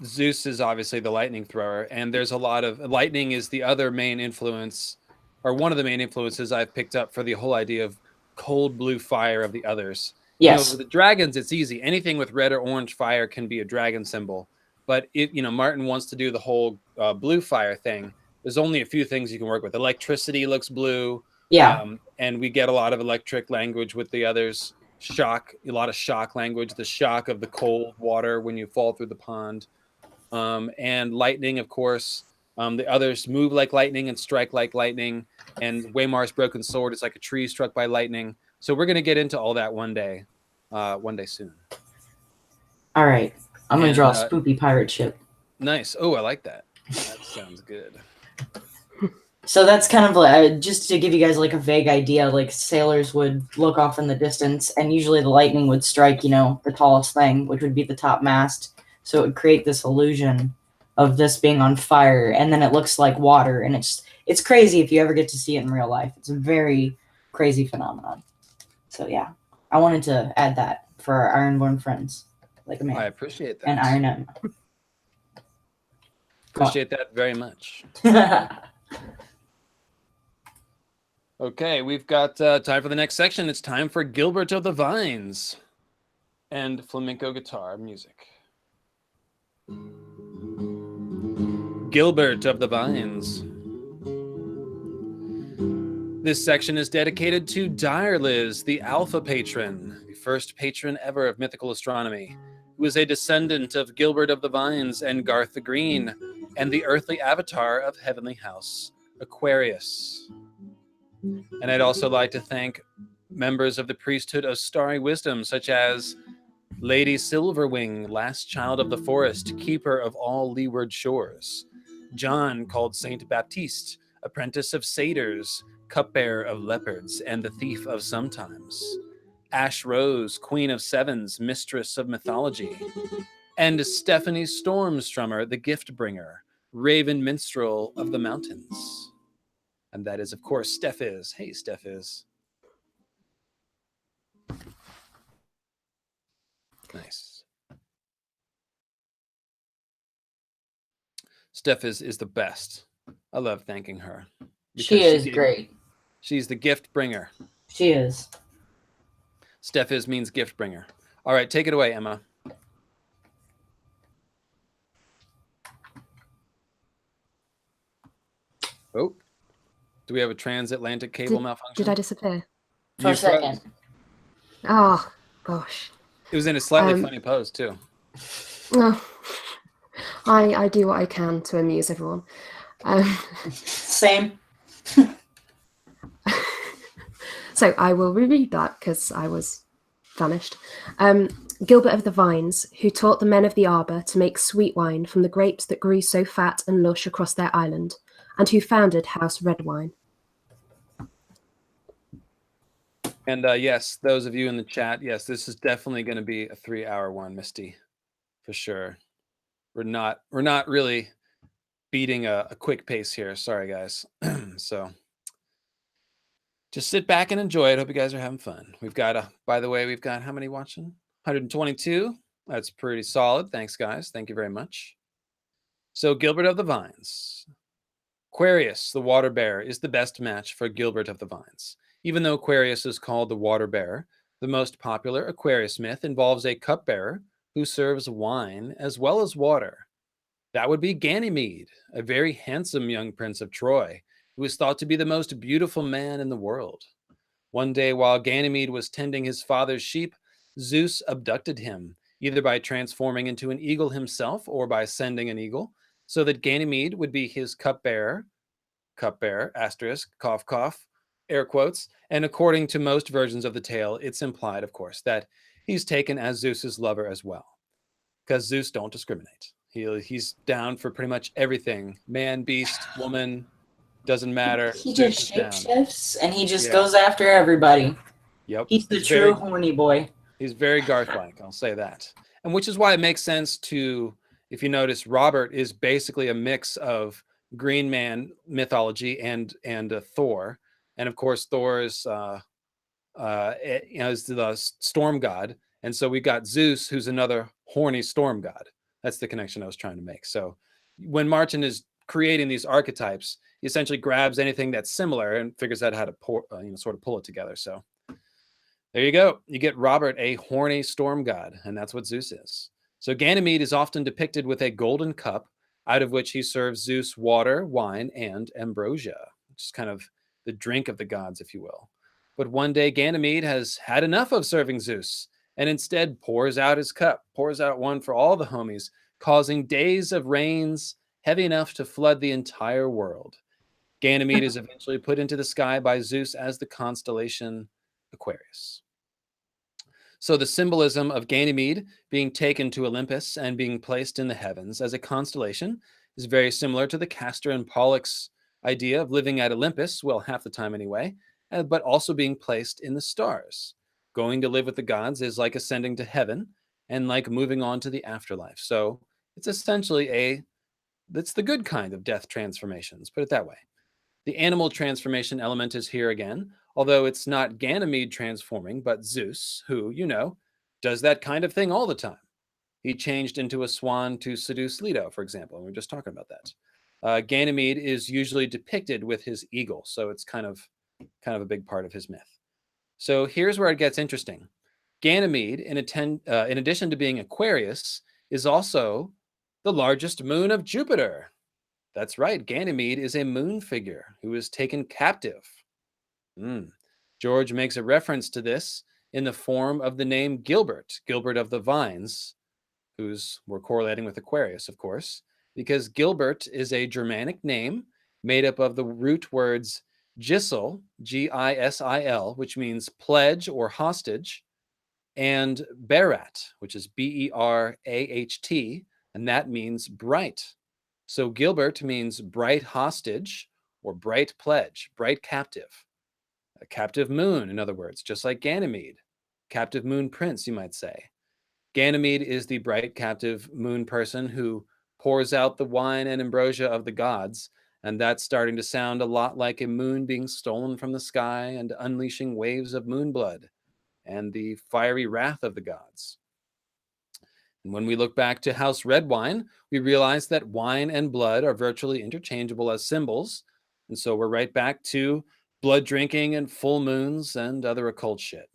Zeus is obviously the lightning thrower, and there's a lot of lightning is the other main influence, or one of the main influences I've picked up for the whole idea of cold blue fire of the others. Yes. With the dragons, it's easy. Anything with red or orange fire can be a dragon symbol. But if Martin wants to do the whole blue fire thing, there's only a few things you can work with. Electricity looks blue. Yeah. And we get a lot of electric language with the others. Shock, a lot of shock language. The shock of the cold water when you fall through the pond. And lightning, of course. The others move like lightning and strike like lightning. And Waymar's broken sword is like a tree struck by lightning. So we're going to get into all that one day soon. All right. I'm going to draw a spoopy pirate ship. Nice. Oh, I like that. That sounds good. So that's kind of like, just to give you guys like a vague idea, like sailors would look off in the distance and usually the lightning would strike, the tallest thing, which would be the top mast. So it would create this illusion of this being on fire, and then it looks like water, and it's crazy if you ever get to see it in real life. It's a very crazy phenomenon. So yeah, I wanted to add that for our Ironborn friends, like a man. I appreciate that. And Iron M. Appreciate that very much. Okay, we've got time for the next section. It's time for Gilbert of the Vines and flamenco guitar music. Gilbert of the Vines. This section is dedicated to Direliz, the Alpha Patron, the first patron ever of mythical astronomy, who is a descendant of Gilbert of the Vines and Garth the Green, and the earthly avatar of Heavenly House, Aquarius. And I'd also like to thank members of the priesthood of starry wisdom, such as Lady Silverwing, last child of the forest, keeper of all leeward shores; John, called Saint Baptiste, apprentice of satyrs, cupbearer of leopards, and the thief of sometimes; Ash Rose, queen of sevens, mistress of mythology; and Stephanie Stormstrummer, the gift bringer, raven minstrel of the mountains. And that is, of course, Stephiz. Hey, Stephiz. Nice. Steph is the best. I love thanking her. She is great. She's the gift bringer. She is. Stephiz means gift bringer. All right, take it away, Emma. Oh, do we have a transatlantic cable malfunction? Did I disappear? For a second. Oh, gosh. It was in a slightly funny pose, too. No. I do what I can to amuse everyone. Same. So I will reread that because I was vanished. Gilbert of the Vines, who taught the men of the Arbor to make sweet wine from the grapes that grew so fat and lush across their island, and who founded House Redwine. And yes, those of you in the chat, yes, this is definitely going to be a 3-hour one, Misty, for sure. We're not really beating a quick pace here. Sorry, guys. So just sit back and enjoy it. Hope you guys are having fun. We've got, by the way, we've got how many watching? 122. That's pretty solid. Thanks, guys. Thank you very much. So Gilbert of the Vines. Aquarius, the water bearer, is the best match for Gilbert of the Vines. Even though Aquarius is called the water bearer, the most popular Aquarius myth involves a cupbearer who serves wine as well as water. That would be Ganymede, a very handsome young prince of Troy, who is thought to be the most beautiful man in the world. One day, while Ganymede was tending his father's sheep, Zeus abducted him, either by transforming into an eagle himself or by sending an eagle, so that Ganymede would be his cupbearer, asterisk, cough, cough, air quotes, and according to most versions of the tale, it's implied, of course, that he's taken as Zeus's lover as well, because Zeus don't discriminate. He's down for pretty much everything. Man, beast, woman, doesn't matter. He just shapeshifts and he just goes after everybody. Yep. He's the true horny boy. He's very Garth-like, I'll say that. And which is why it makes sense to, if you notice, Robert is basically a mix of Green Man mythology and Thor. And of course, Thor is is the storm god. And so we got Zeus, who's another horny storm god. That's the connection I was trying to make. So when Martin is creating these archetypes, he essentially grabs anything that's similar and figures out how to sort of pull it together. So There you go. You get Robert, a horny storm god, and that's what Zeus is. So Ganymede is often depicted with a golden cup, out of which he serves Zeus water, wine, and ambrosia, which is kind of the drink of the gods, if you will. But one day Ganymede has had enough of serving Zeus and instead pours out his cup, pours out one for all the homies, causing days of rains heavy enough to flood the entire world. Ganymede is eventually put into the sky by Zeus as the constellation Aquarius. So the symbolism of Ganymede being taken to Olympus and being placed in the heavens as a constellation is very similar to the Castor and Pollux idea of living at Olympus, well, half the time anyway, but also being placed in the stars. Going to live with the gods is like ascending to heaven and like moving on to the afterlife. So it's essentially that's the good kind of death transformations, put it that way. The animal transformation element is here again, although it's not Ganymede transforming, but Zeus, who, you know, does that kind of thing all the time. He changed into a swan to seduce Leto, for example, and we were just talking about that. Ganymede is usually depicted with his eagle, so it's kind of a big part of his myth. So here's where it gets interesting. Ganymede, in addition to being Aquarius, is also the largest moon of Jupiter. That's right, Ganymede is a moon figure who is taken captive. George makes a reference to this in the form of the name Gilbert, Gilbert of the Vines, we're correlating with Aquarius, of course, because Gilbert is a Germanic name made up of the root words Gisil, Gisil, which means pledge or hostage, and Berat, which is Beraht, and that means bright. So Gilbert means bright hostage or bright pledge, bright captive. A captive moon, in other words, just like Ganymede. Captive moon prince, you might say. Ganymede is the bright captive moon person who pours out the wine and ambrosia of the gods, and that's starting to sound a lot like a moon being stolen from the sky and unleashing waves of moon blood and the fiery wrath of the gods. And when we look back to House Redwine, we realize that wine and blood are virtually interchangeable as symbols, and so we're right back to blood drinking and full moons and other occult shit.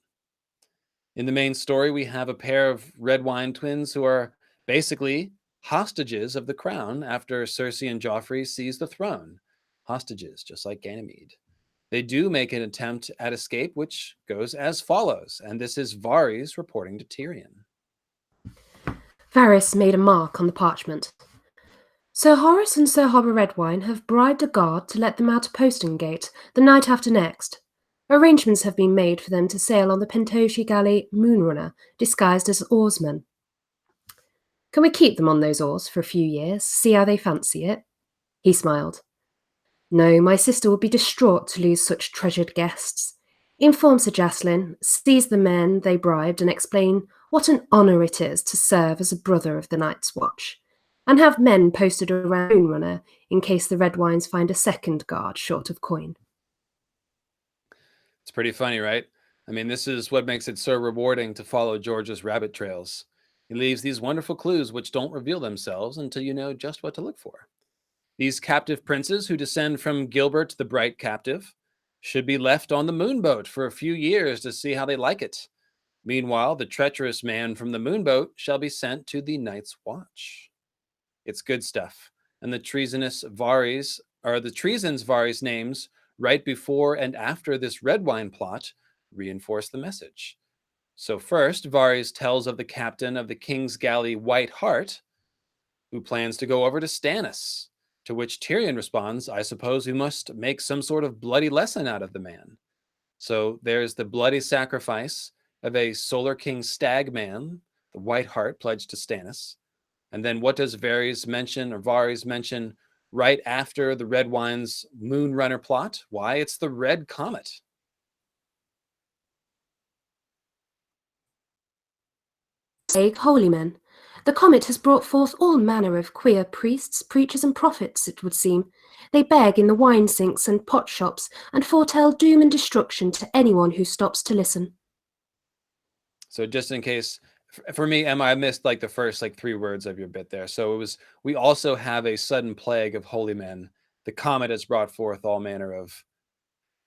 In the main story, we have a pair of Redwine twins who are basically hostages of the crown after Cersei and Joffrey seize the throne. Hostages, just like Ganymede. They do make an attempt at escape, which goes as follows, and this is Varys reporting to Tyrion. Varys made a mark on the parchment. Sir Horace and Sir Hobber Redwine have bribed a guard to let them out a postern gate the night after next. Arrangements have been made for them to sail on the Pentoshi galley Moonrunner, disguised as oarsmen. Can we keep them on those oars for a few years, see how they fancy it? He smiled. No, my sister would be distraught to lose such treasured guests. Inform Sir Jacelyn, seize the men they bribed, and explain what an honour it is to serve as a brother of the Night's Watch, and have men posted around Moonrunner in case the Redwines find a second guard short of coin. It's pretty funny, right? I mean, this is what makes it so rewarding to follow George's rabbit trails. He leaves these wonderful clues which don't reveal themselves until you know just what to look for. These captive princes who descend from Gilbert the Bright Captive should be left on the moonboat for a few years to see how they like it. Meanwhile, the treacherous man from the moonboat shall be sent to the Night's Watch. It's good stuff. And the treasonous Varys names right before and after this Redwine plot reinforce the message. So first, Varys tells of the captain of the king's galley White Hart, who plans to go over to Stannis, to which Tyrion responds, I suppose we must make some sort of bloody lesson out of the man. So there's the bloody sacrifice of a Solar King stag man, the White Hart pledged to Stannis. And then what does Varys mention right after the Redwine's Moonrunner plot? Why, it's the Red Comet. Holy men, the comet has brought forth all manner of queer priests, preachers, and prophets, it would seem. They beg in the wine sinks and pot shops and foretell doom and destruction to anyone who stops to listen. So just in case, for me, Emma, I missed like the first 3 words of your bit there. So it was, we also have a sudden plague of holy men. The comet has brought forth all manner of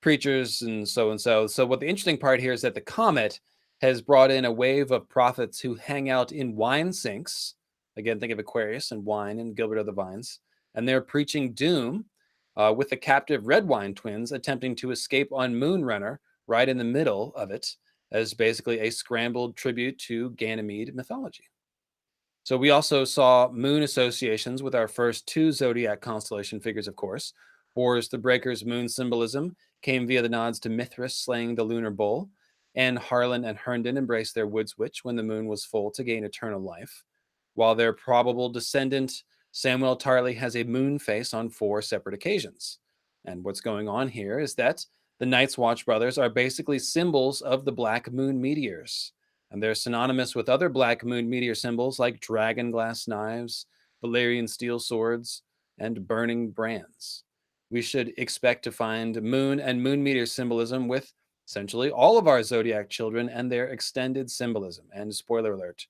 preachers and so. So what the interesting part here is that the comet has brought in a wave of prophets who hang out in wine sinks. Again, think of Aquarius and wine and Gilbert of the Vines. And they're preaching doom with the captive red wine twins attempting to escape on Moonrunner right in the middle of it as basically a scrambled tribute to Ganymede mythology. So we also saw moon associations with our first two Zodiac constellation figures, of course. Horus the Breaker's moon symbolism came via the nods to Mithras slaying the lunar bull, and Harlan and Herndon embraced their woods witch when the moon was full to gain eternal life, while their probable descendant, Samuel Tarley, has a moon face on 4 separate occasions. And what's going on here is that the Night's Watch brothers are basically symbols of the black moon meteors. And they're synonymous with other black moon meteor symbols like dragon glass knives, Valerian steel swords, and burning brands. We should expect to find moon and moon meteor symbolism with essentially all of our Zodiac children and their extended symbolism. And spoiler alert,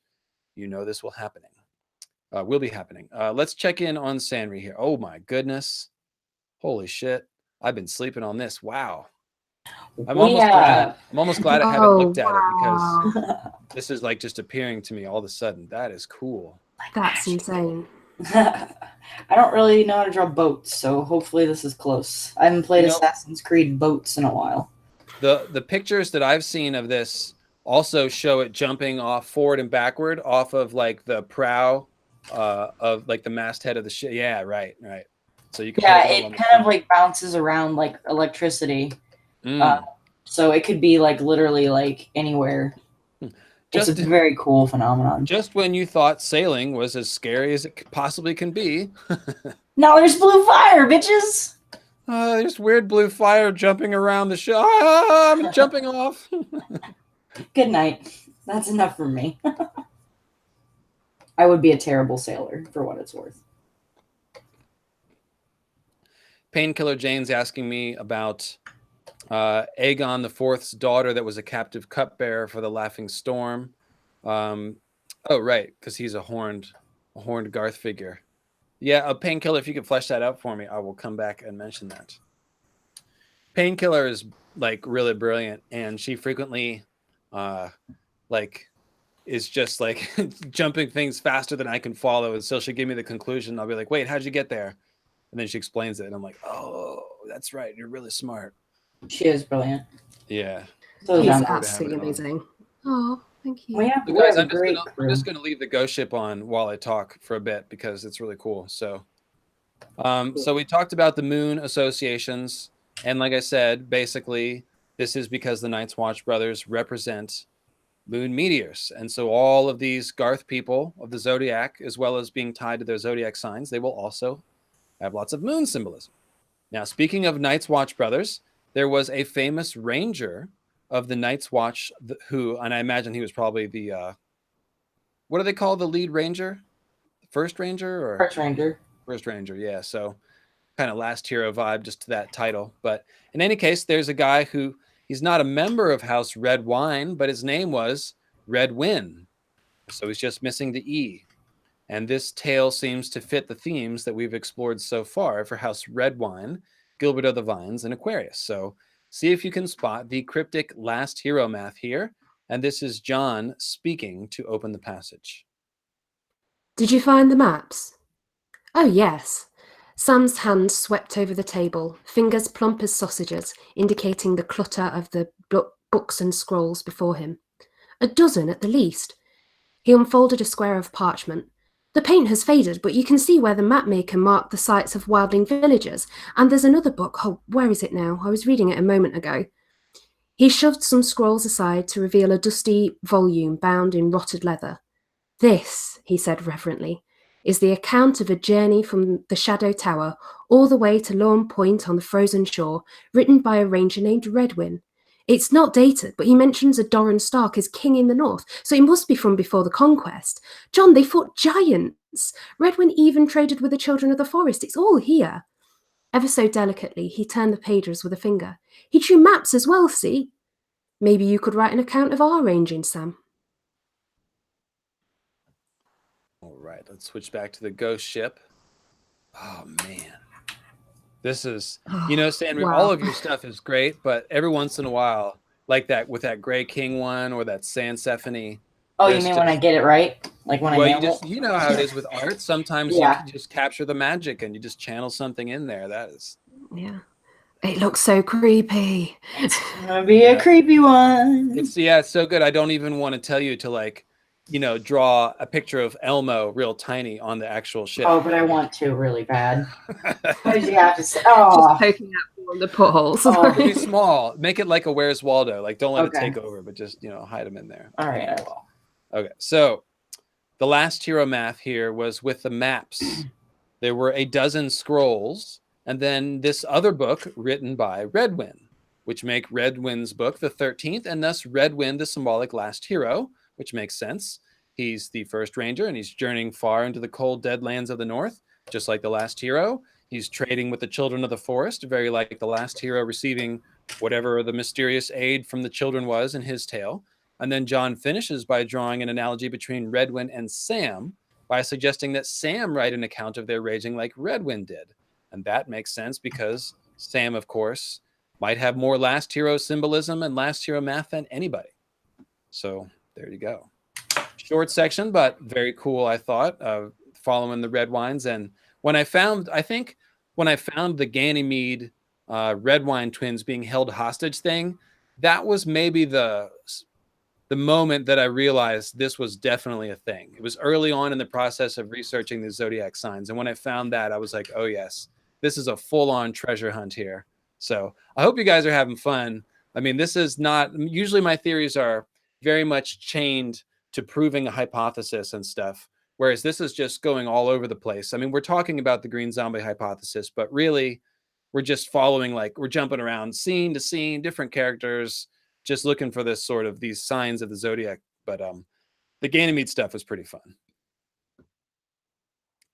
you know this will be happening. Let's check in on Sanri here. Oh my goodness. Holy shit. I've been sleeping on this. Wow. I'm almost glad I haven't looked at it because this is like just appearing to me all of a sudden. That is cool. That's insane. I don't really know how to draw boats, so hopefully this is close. I haven't played Assassin's Creed boats in a while. The pictures that I've seen of this also show it jumping off forward and backward off of like the prow of like the masthead of the ship. Yeah, right. So you can it kind of like bounces around like electricity. So it could be like literally like anywhere. It's a very cool phenomenon. Just when you thought sailing was as scary as it possibly can be. Now there's blue fire, bitches! There's weird blue fire jumping around the ship. I'm jumping off. Good night. That's enough for me. I would be a terrible sailor, for what it's worth. Painkiller Jane's asking me about Aegon IV's daughter that was a captive cupbearer for the Laughing Storm. Oh, right, because he's a horned Garth figure. Yeah, Painkiller, if you could flesh that out for me, I will come back and mention that. Painkiller is like really brilliant, and she frequently is just like jumping things faster than I can follow, and so she'll give me the conclusion. I'll be like, wait, how'd you get there? And then she explains it, and I'm like, oh, that's right, you're really smart. She is brilliant. Yeah. She's absolutely amazing. Oh, thank you. Well, yeah, guys, I'm just going to leave the ghost ship on while I talk for a bit because it's really cool. So, so we talked about the moon associations. And like I said, basically, this is because the Night's Watch brothers represent moon meteors. And so all of these Garth people of the Zodiac, as well as being tied to their Zodiac signs, they will also have lots of moon symbolism. Now, speaking of Night's Watch brothers, there was a famous ranger of the Night's Watch who, and I imagine he was probably the, what do they call the lead ranger? First ranger? Or First ranger. First ranger, yeah. So kind of last hero vibe just to that title. But in any case, there's a guy who, he's not a member of House Red Wine, but his name was Red Win. So he's just missing the E. And this tale seems to fit the themes that we've explored so far for House Red Wine, Gilbert of the Vines, and Aquarius. So see if you can spot the cryptic last hero math here. And this is John speaking to open the passage. Did you find the maps? Oh, yes. Sam's hand swept over the table, fingers plump as sausages, indicating the clutter of the books and scrolls before him. A dozen at the least. He unfolded a square of parchment. The paint has faded, but you can see where the mapmaker marked the sites of wildling villages. And there's another book. Oh, where is it now? I was reading it a moment ago. He shoved some scrolls aside to reveal a dusty volume bound in rotted leather. This, he said reverently, is the account of a journey from the Shadow Tower all the way to Lorne Point on the frozen shore, written by a ranger named Redwin. It's not dated, but he mentions a Doran Stark as king in the north, so it must be from before the conquest. John, they fought giants. Redwin even traded with the children of the forest. It's all here. Ever so delicately, he turned the pages with a finger. He drew maps as well, see? Maybe you could write an account of our ranging, Sam. All right, let's switch back to the ghost ship. Oh, man. This is, Oh, Sandra, wow. all of your stuff is great, but every once in a while, like that with that Gray King one or that Sansephone. Oh, you mean when I get it right? Like when I Well, nail it? you know how it is with art. Sometimes you Yeah. can just capture the magic and you just channel something in there. That is. Yeah. It looks so creepy. It's gonna be a creepy one. It's so good. I don't even want to tell you to like, draw a picture of Elmo real tiny on the actual ship. Oh, but I want to really bad. What did you have to say? Oh, Just poking out all the potholes. Oh. Be small. Make it like a Where's Waldo. Like, don't let it Okay. take over, but just hide them in there. all right, I will. Okay, so the last hero math here was with the maps. There were a dozen scrolls, and then this other book written by Redwyn, which make Redwyn's book the 13th, and thus Redwyn the symbolic last hero, which makes sense. He's the first ranger, and he's journeying far into the cold, dead lands of the north, just like the last hero. He's trading with the children of the forest, very like the last hero receiving whatever the mysterious aid from the children was in his tale. And then John finishes by drawing an analogy between Redwyn and Sam by suggesting that Sam write an account of their raging like Redwyn did. And that makes sense because Sam, of course, might have more last hero symbolism and last hero math than anybody. So there you go. Short section, but very cool, I thought, following the red wines. And when I found the Ganymede red wine twins being held hostage thing, that was maybe the moment that I realized this was definitely a thing. It was early on in the process of researching the zodiac signs. And when I found that, I was like, oh yes, this is a full-on treasure hunt here. So I hope you guys are having fun. I mean, this is not, usually my theories are very much chained to proving a hypothesis and stuff, whereas this is just going all over the place. I mean, we're talking about the green zombie hypothesis, but really we're just following, like, we're jumping around scene to scene, different characters, just looking for this sort of these signs of the zodiac. But the Ganymede stuff was pretty fun.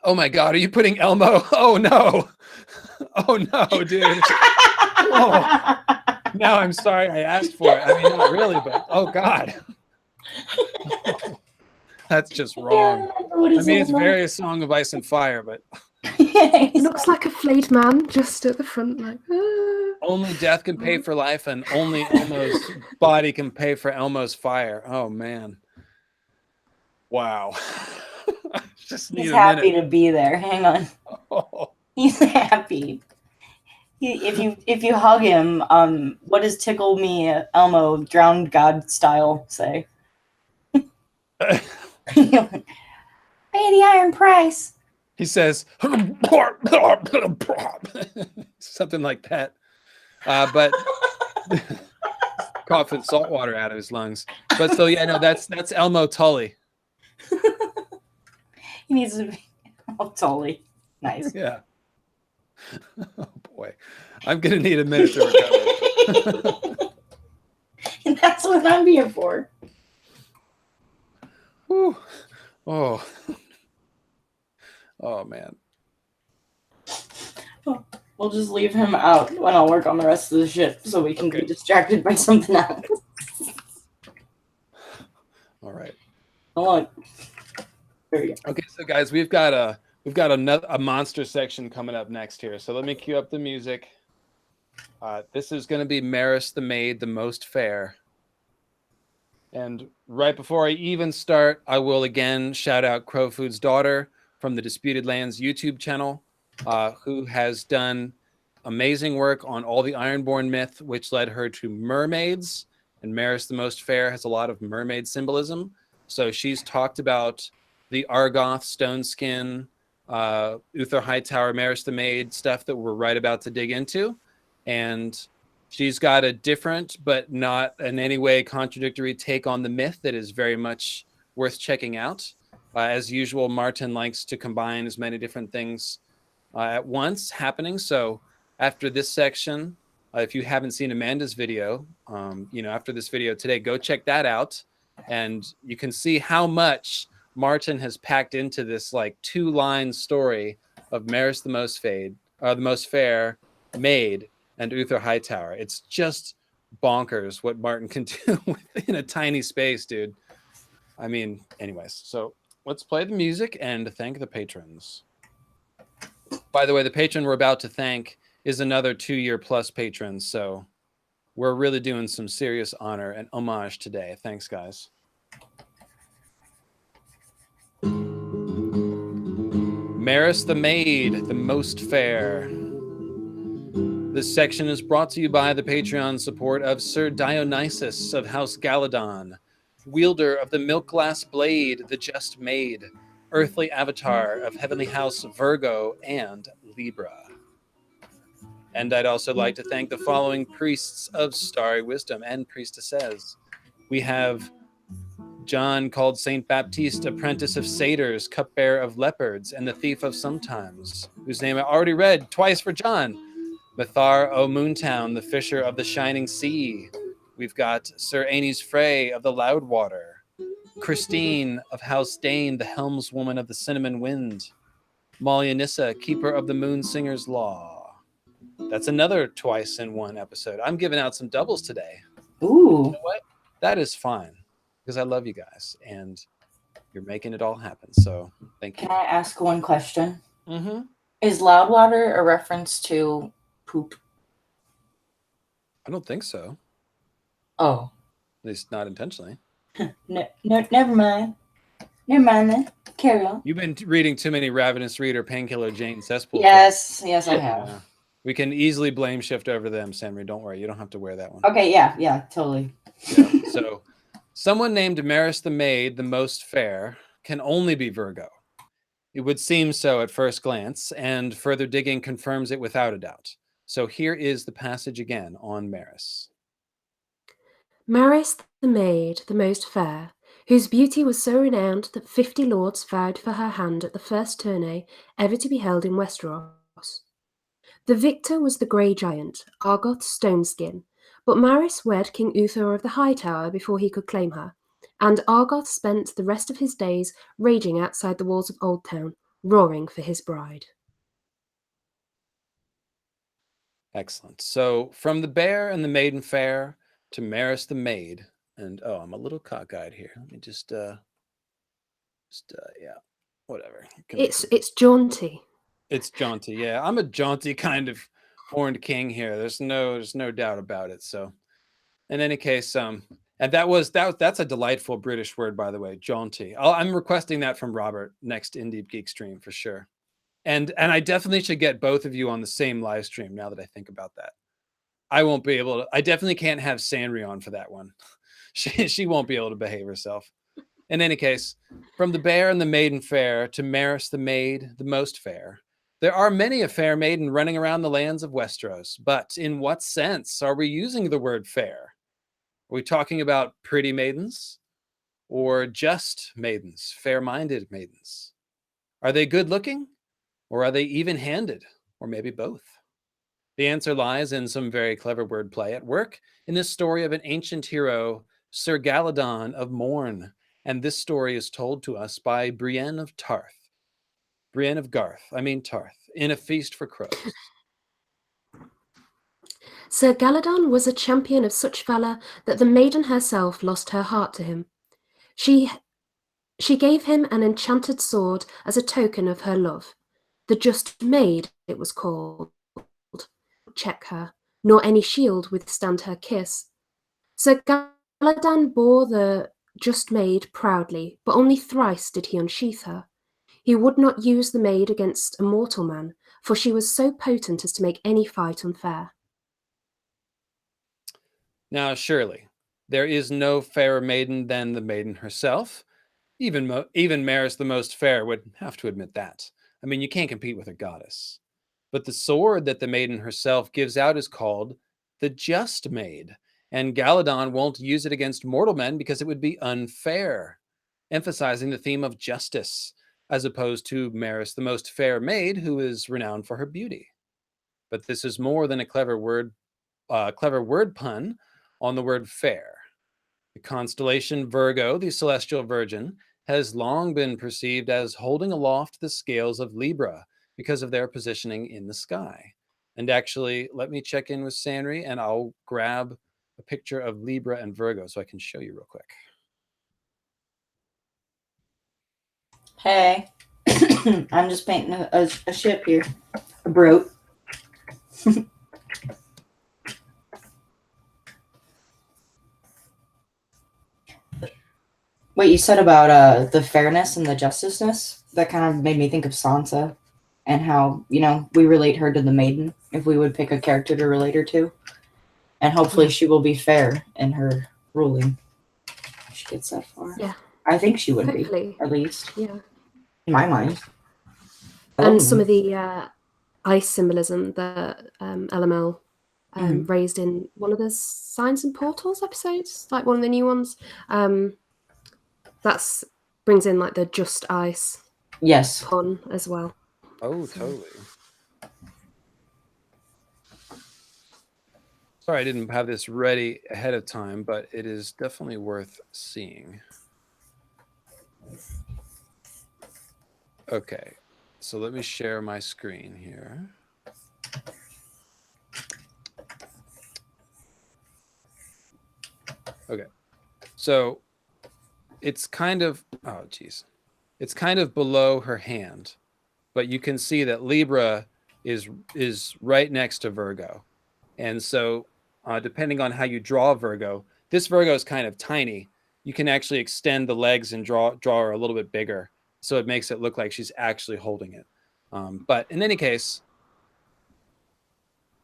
Oh my God, are you putting Elmo? Oh no. Oh no, dude. Oh, now I'm sorry I asked for it. I mean, not really, but oh God. That's just wrong. I mean, it's very a Song of Ice and Fire, but It looks like a flayed man just at the front, like. Only death can pay for life, and only Elmo's body can pay for Elmo's fire. Oh man! Wow. He's happy to be there. Hang on. Oh. He's happy. If you hug him, what does "Tickle Me, Elmo" drowned God style say? Pay the iron price. He says something like that. But coughing salt water out of his lungs. But so yeah, no, that's Elmo Tully. He needs to be Tully. Nice. Yeah. Oh boy, I'm gonna need a minute to recover. And that's what I'm here for. Whew. Oh. Oh man. We'll just leave him out when I'll work on the rest of the ship so we can be distracted by something else. All right. Hold on. There we go. Okay, so guys, we've got a monster section coming up next here. So let me cue up the music. This is going to be Maris the Maid, the most fair. And right before I even start, I will again shout out Crowfood's daughter from the Disputed Lands YouTube channel, who has done amazing work on all the Ironborn myth, which led her to mermaids. And Maris the Most Fair has a lot of mermaid symbolism. So she's talked about the Argoth, Stone Skin, Uther Hightower, Maris the Maid stuff that we're right about to dig into. And she's got a different, but not in any way contradictory take on the myth that is very much worth checking out. As usual, Martin likes to combine as many different things at once happening. So after this section, if you haven't seen Amanda's video, after this video today, go check that out. And you can see how much Martin has packed into this like 2-line story of Maris the Most Fair, Maid, and Uther Hightower. It's just bonkers what Martin can do within a tiny space, dude. I mean, anyways, so let's play the music and thank the patrons. By the way, the patron we're about to thank is another 2-year plus patron. So we're really doing some serious honor and homage today. Thanks, guys. Maris the Maid, the most fair. This section is brought to you by the Patreon support of Sir Dionysus of House Galadon, wielder of the milk glass blade, the just Maid, earthly avatar of heavenly house Virgo and Libra. And I'd also like to thank the following priests of starry wisdom and priestesses. We have John, called Saint Baptiste, apprentice of satyrs, cupbearer of leopards, and the thief of sometimes, whose name I already read twice for John. Mathar o' Moontown, the fisher of the shining sea. We've got Sir Aenys Frey of the loud water. Christine of House Dane, the helmswoman of the cinnamon wind. Malianissa, keeper of the moon singer's law. That's another twice in one episode. I'm giving out some doubles today. Ooh. You know what? That is fine, because I love you guys, and you're making it all happen. So thank you. Can I ask one question? Mm-hmm. Is Loudwater a reference to poop? I don't think so. Oh. At least not intentionally. No, never mind. Never mind then. Carry on. You've been reading too many Ravenous Reader, Painkiller, Jane, Cesspool. Yes, I have. Yeah. We can easily blame shift over them, Samri. Don't worry. You don't have to wear that one. Okay, yeah, totally. Yeah. So, someone named Maris the Maid, the most fair, can only be Virgo. It would seem so at first glance, and further digging confirms it without a doubt. So here is the passage again on Maris. Maris the Maid, the most fair, whose beauty was so renowned that 50 lords vowed for her hand at the first tourney ever to be held in Westeros. The victor was the grey giant, Argoth Stoneskin, but Maris wed King Uther of the High Tower before he could claim her, and Argoth spent the rest of his days raging outside the walls of Old Town, roaring for his bride. Excellent. So from the Bear and the Maiden Fair to Maris the Maid, and oh, I'm a little cockeyed here. Let me just yeah, whatever. It's jaunty. It's jaunty, yeah. I'm a jaunty kind of horned king here. There's no doubt about it. So, in any case, and that's a delightful British word, by the way, jaunty. I'm requesting that from Robert next In Deep Geek stream for sure. And I definitely should get both of you on the same live stream now that I think about that. I won't be able to. I definitely can't have Sanri on for that one. She won't be able to behave herself. In any case, from the Bear and the Maiden Fair to Maris the Maid, the most fair. There are many a fair maiden running around the lands of Westeros, but in what sense are we using the word fair? Are we talking about pretty maidens or just maidens, fair-minded maidens? Are they good-looking or are they even-handed or maybe both? The answer lies in some very clever wordplay at work in this story of an ancient hero, Sir Galadon of Morn, and this story is told to us by Brienne of Tarth. Brienne of Garth, Tarth, in A Feast for Crows. Sir Galadon was a champion of such valour that the maiden herself lost her heart to him. She gave him an enchanted sword as a token of her love. The Just Maid, it was called. Check her, nor any shield withstand her kiss. Sir Galadon bore the Just Maid proudly, but only thrice did he unsheath her. He would not use the maid against a mortal man, for she was so potent as to make any fight unfair. Now, surely, there is no fairer maiden than the maiden herself. Even Maris the most fair would have to admit that. You can't compete with a goddess. But the sword that the maiden herself gives out is called the Just Maid, and Galadon won't use it against mortal men because it would be unfair, emphasizing the theme of justice, as opposed to Maris, the most fair maid, who is renowned for her beauty. But this is more than a clever word pun on the word fair. The constellation Virgo, the celestial virgin, has long been perceived as holding aloft the scales of Libra because of their positioning in the sky. And actually, let me check in with Sanri, and I'll grab a picture of Libra and Virgo so I can show you real quick. Hey, I'm just painting a ship here. A boat. What you said about the fairness and the justiceness, that kind of made me think of Sansa and how, you know, we relate her to the maiden if we would pick a character to relate her to. And hopefully she will be fair in her ruling. If she gets that far. Yeah. I think she would Hopefully. be, at least. Yeah. In my mind. And some of the ice symbolism that LML raised in one of the Signs and Portals episodes, like one of the new ones. That's brings in like the just ice pun as well. Oh, totally. Sorry, I didn't have this ready ahead of time, but it is definitely worth seeing. Okay, so let me share my screen here. Okay, so it's kind of, oh geez, it's kind of below her hand, but you can see that Libra is right next to Virgo. And so depending on how you draw Virgo, this Virgo is kind of tiny. You can actually extend the legs and draw her a little bit bigger. So it makes it look like she's actually holding it. But in any case,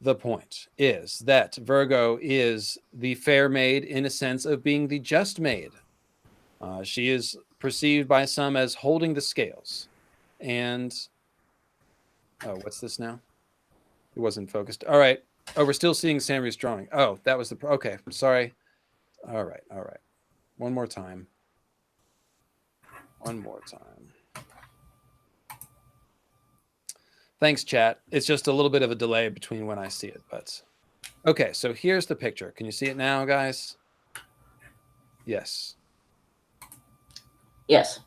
the point is that Virgo is the fair maid in a sense of being the just maid. She is perceived by some as holding the scales. And, oh, what's this now? It wasn't focused. All right. Oh, we're still seeing Sammy's drawing. Oh, that was the, okay, sorry. All right. One more time. Thanks, chat. It's just a little bit of a delay between when I see it, but okay. So here's the picture. Can you see it now, guys? Yes. Yes.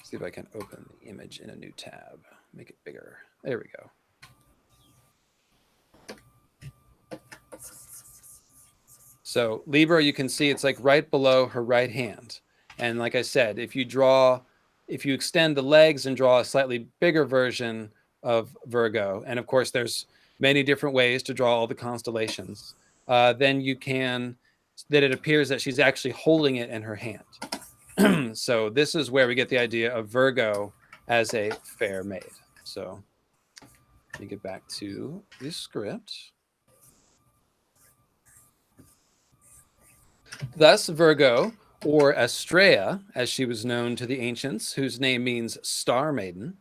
See if I can open the image in a new tab. Make it bigger. There we go. So Libra, you can see it's like right below her right hand. And like I said, if you extend the legs and draw a slightly bigger version of Virgo, and of course there's many different ways to draw all the constellations, then it appears that she's actually holding it in her hand. So this is where we get the idea of Virgo as a fair maid. So let me get back to the script. Thus, Virgo, or Astrea, as she was known to the ancients, whose name means star maiden,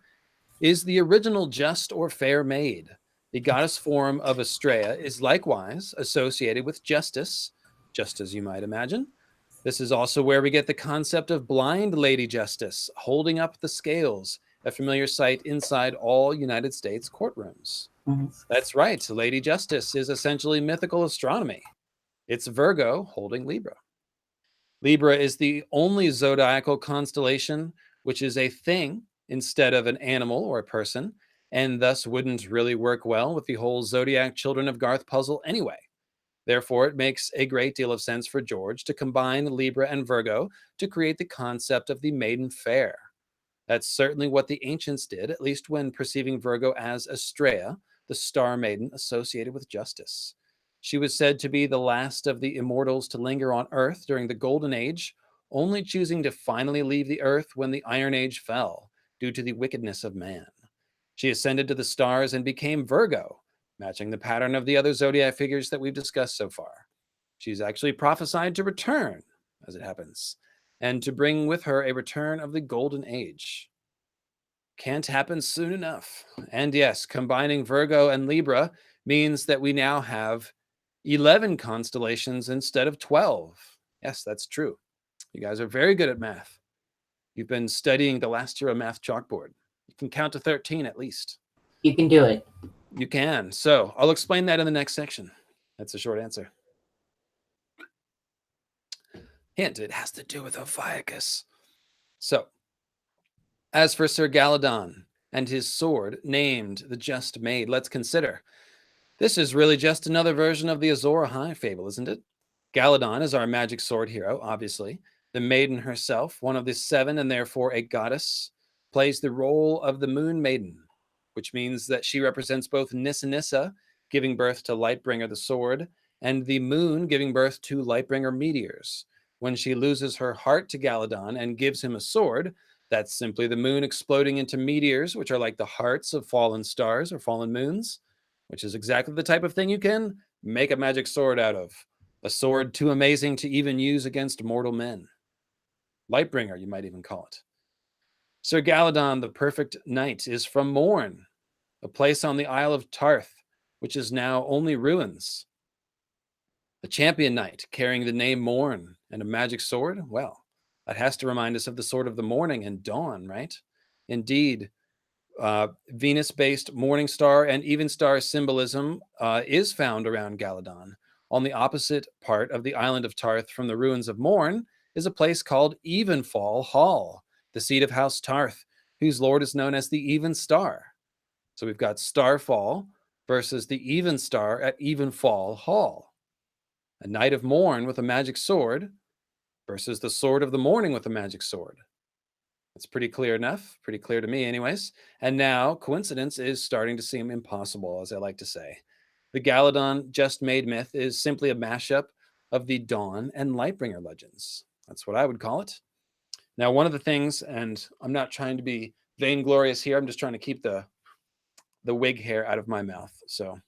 is the original just or fair maid. The goddess form of Astrea is likewise associated with justice, just as you might imagine. This is also where we get the concept of blind Lady Justice, holding up the scales, a familiar sight inside all United States courtrooms. That's right, Lady Justice is essentially mythical astronomy. It's Virgo holding Libra. Libra is the only zodiacal constellation which is a thing instead of an animal or a person, and thus wouldn't really work well with the whole Zodiac Children of Garth puzzle anyway. Therefore, it makes a great deal of sense for George to combine Libra and Virgo to create the concept of the maiden fair. That's certainly what the ancients did, at least when perceiving Virgo as Astrea, the star maiden associated with justice. She was said to be the last of the immortals to linger on Earth during the Golden Age, only choosing to finally leave the Earth when the Iron Age fell, due to the wickedness of man. She ascended to the stars and became Virgo, matching the pattern of the other zodiac figures that we've discussed so far. She's actually prophesied to return, as it happens, and to bring with her a return of the Golden Age. Can't happen soon enough. And yes, combining Virgo and Libra means that we now have 11 constellations instead of 12. Yes, that's true. You guys are very good at math. You've been studying the last year of math chalkboard. You can count to 13 at least. You can do it. You can. So I'll explain that in the next section. That's a short answer. Hint, it has to do with Ophiuchus. So, as for Sir Galadon and his sword named the Just Maid, let's consider. This is really just another version of the Azor Ahai fable, isn't it? Galadon is our magic sword hero, obviously. The maiden herself, one of the seven and therefore a goddess, plays the role of the Moon Maiden. which means that she represents both Nissa, giving birth to Lightbringer the sword, and the moon, giving birth to Lightbringer meteors. When she loses her heart to Galadon and gives him a sword, that's simply the moon exploding into meteors, which are like the hearts of fallen stars or fallen moons, which is exactly the type of thing you can make a magic sword out of. A sword too amazing to even use against mortal men. Lightbringer, you might even call it. Sir Galadon, the perfect knight, is from Morn, a place on the Isle of Tarth, which is now only ruins. A champion knight carrying the name Morn and a magic sword? Well, that has to remind us of the sword of the morning and dawn, right? Indeed, Venus-based morning star and even star symbolism is found around Galadon. On the opposite part of the island of Tarth from the ruins of Morn is a place called Evenfall Hall, the seat of House Tarth, whose lord is known as the Even Star. So we've got Starfall versus the Even Star at Evenfall Hall. A knight of morn with a magic sword versus the sword of the morning with a magic sword. It's pretty clear enough, pretty clear to me anyways. And now coincidence is starting to seem impossible, as I like to say. The Galadon Just Made myth is simply a mashup of the Dawn and Lightbringer legends. That's what I would call it. Now, one of the things, and I'm not trying to be vainglorious here, I'm just trying to keep the wig hair out of my mouth. So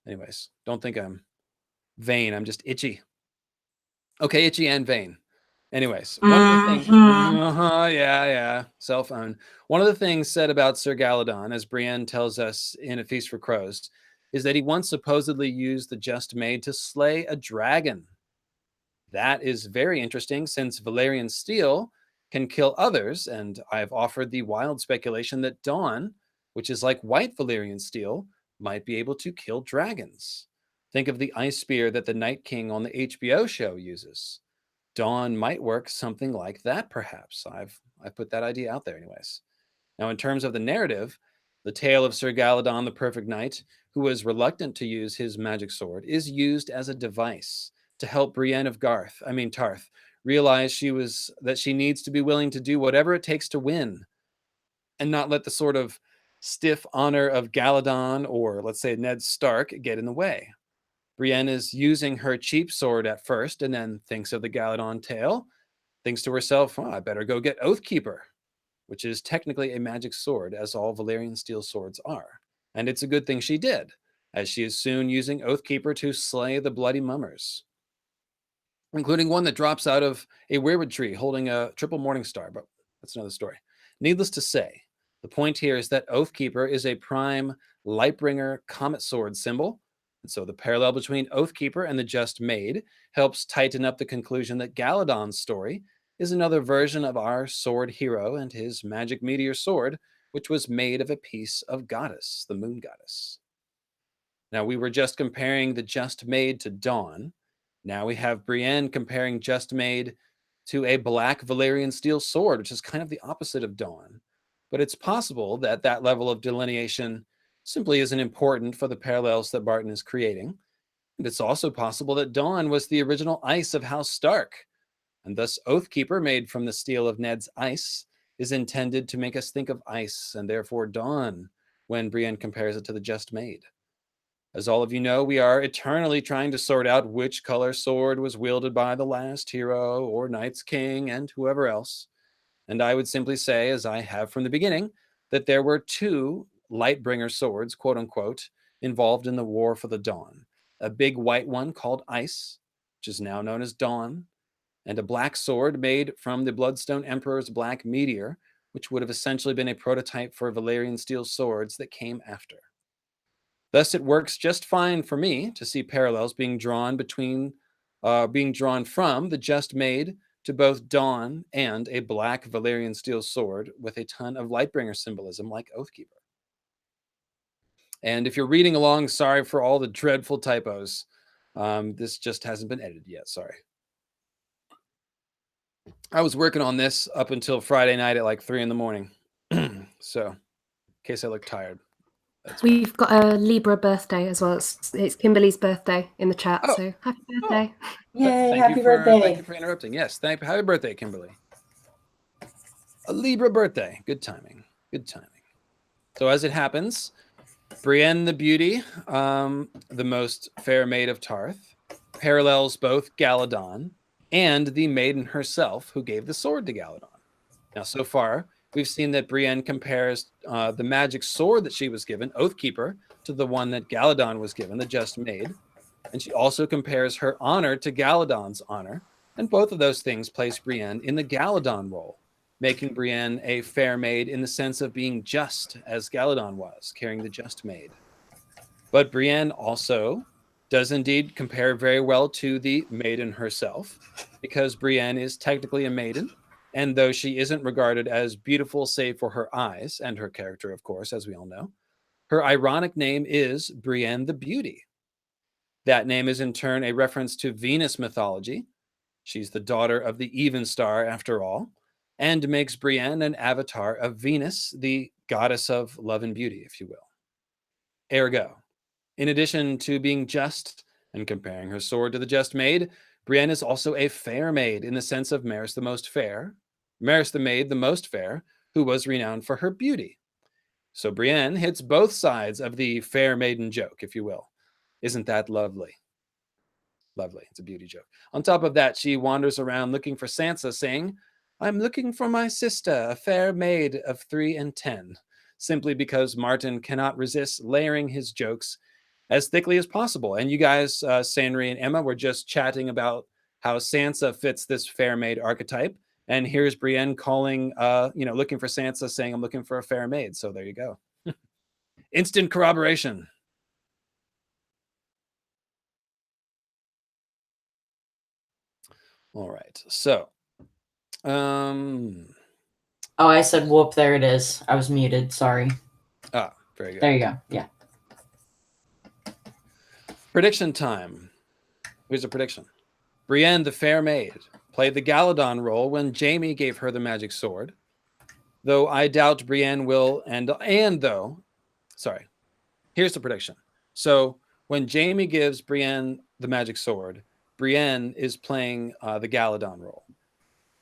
anyways, don't think I'm vain. I'm just itchy. Okay, itchy and vain. Anyways, one of the things, yeah, cell phone. One of the things said about Sir Galadon, as Brienne tells us in A Feast for Crows, is that he once supposedly used the Just Made to slay a dragon. That is very interesting, since Valyrian steel can kill others, and I've offered the wild speculation that Dawn, which is like white Valyrian steel, might be able to kill dragons. Think of the ice spear that the Night King on the HBO show uses. Dawn might work something like that, perhaps. I've put that idea out there anyways. Now, in terms of the narrative, the tale of Sir Galadon, the perfect knight, who was reluctant to use his magic sword, is used as a device to help Brienne of Tarth, realize that she needs to be willing to do whatever it takes to win and not let the sort of stiff honor of Galadon or, let's say, Ned Stark get in the way. Brienne is using her cheap sword at first and then thinks of the Galadon tale, thinks to herself, I better go get Oathkeeper, which is technically a magic sword, as all Valyrian steel swords are. And it's a good thing she did, as she is soon using Oathkeeper to slay the bloody mummers, including one that drops out of a weirwood tree holding a triple morning star, but that's another story. Needless to say, the point here is that Oathkeeper is a prime Lightbringer comet sword symbol, and so the parallel between Oathkeeper and the Just Made helps tighten up the conclusion that Galadon's story is another version of our sword hero and his magic meteor sword, which was made of a piece of Goddess, the moon goddess. Now, we were just comparing the Just Made to Dawn. Now we have Brienne comparing Just Made to a black Valyrian steel sword, which is kind of the opposite of Dawn. But it's possible that that level of delineation simply isn't important for the parallels that Barton is creating. And it's also possible that Dawn was the original ice of House Stark, and thus Oathkeeper, made from the steel of Ned's ice, is intended to make us think of ice, and therefore Dawn, when Brienne compares it to the Just Made. As all of you know, we are eternally trying to sort out which color sword was wielded by the last hero, or Night's King, and whoever else. And I would simply say, as I have from the beginning, that there were two Lightbringer swords, quote unquote, involved in the War for the Dawn. A big white one called Ice, which is now known as Dawn, and a black sword made from the Bloodstone Emperor's black meteor, which would have essentially been a prototype for Valyrian steel swords that came after. Thus, it works just fine for me to see parallels being drawn from the Just Made to both Dawn and a black Valyrian steel sword with a ton of Lightbringer symbolism like Oathkeeper. And if you're reading along, sorry for all the dreadful typos. This just hasn't been edited yet, sorry. I was working on this up until Friday night at like 3 a.m. So, in case I look tired. We've got a Libra birthday as well. It's Kimberly's birthday in the chat, so happy birthday. Yay, happy birthday. Thank you for interrupting. Yes, happy birthday, Kimberly. A Libra birthday. Good timing. Good timing. So as it happens, Brienne the Beauty, the most fair maid of Tarth, parallels both Galadon and the maiden herself who gave the sword to Galadon. Now, so far, we've seen that Brienne compares the magic sword that she was given, Oathkeeper, to the one that Galadon was given, the Just Maid. And she also compares her honor to Galadon's honor. And both of those things place Brienne in the Galadon role, making Brienne a fair maid in the sense of being just as Galadon was, carrying the Just Maid. But Brienne also does indeed compare very well to the maiden herself, because Brienne is technically a maiden, and though she isn't regarded as beautiful save for her eyes and her character, of course, as we all know, her ironic name is Brienne the Beauty. That name is in turn a reference to Venus mythology. She's the daughter of the even star, after all, and makes Brienne an avatar of Venus, the goddess of love and beauty, if you will. Ergo, in addition to being just and comparing her sword to the Just Maid, Brienne is also a fair maid in the sense of Maris the Most Fair, Maris the Maid the Most Fair, who was renowned for her beauty. So Brienne hits both sides of the fair maiden joke, if you will. Isn't that lovely? Lovely. It's a beauty joke. On top of that, she wanders around looking for Sansa, saying, "I'm looking for my sister, a fair maid of 3 and 10, simply because Martin cannot resist layering his jokes as thickly as possible. And you guys, Sanri and Emma, were just chatting about how Sansa fits this fair maid archetype. And here's Brienne calling, looking for Sansa, saying, "I'm looking for a fair maid." So there you go. Instant corroboration. All right. So, Oh, I said whoop. There it is. I was muted. Sorry. Ah, very good. There you go. Yeah. Prediction time. Here's a prediction. Brienne, the fair maid, played the Galadon role when Jaime gave her the magic sword. Though I doubt Brienne will, here's the prediction. So when Jaime gives Brienne the magic sword, Brienne is playing the Galadon role.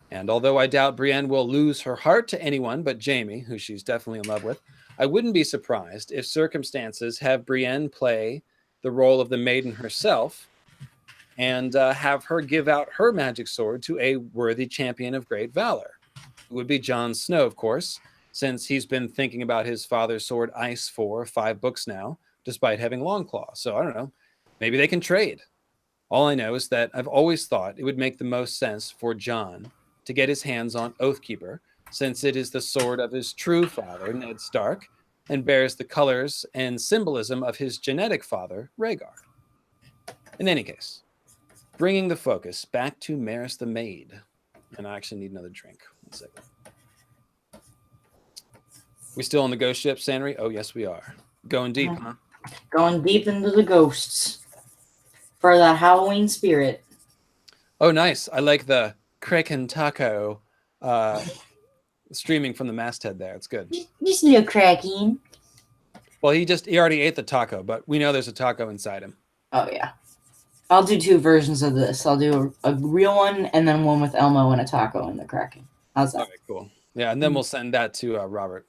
And although I doubt Brienne will lose her heart to anyone but Jaime, who she's definitely in love with, I wouldn't be surprised if circumstances have Brienne play the role of the maiden herself and have her give out her magic sword to a worthy champion of great valor. It would be Jon Snow, of course, since he's been thinking about his father's sword Ice for 5 books now, despite having Longclaw. So I don't know. Maybe they can trade. All I know is that I've always thought it would make the most sense for Jon to get his hands on Oathkeeper, since it is the sword of his true father, Ned Stark, and bears the colors and symbolism of his genetic father, Rhaegar. In any case, bringing the focus back to Maris the Maid. And I actually need another drink. 1 second. We still on the ghost ship, Sanri? Oh, yes, we are. Going deep, huh? Going deep into the ghosts for that Halloween spirit. Oh, nice. I like the Kraken taco streaming from the masthead there. It's good. Just a little cracking. Well, he already ate the taco, but we know there's a taco inside him. Oh, yeah. I'll do 2 versions of this. I'll do a real one and then one with Elmo and a taco in the Kraken. How's that? All right, cool. Yeah, and then we'll send that to Robert.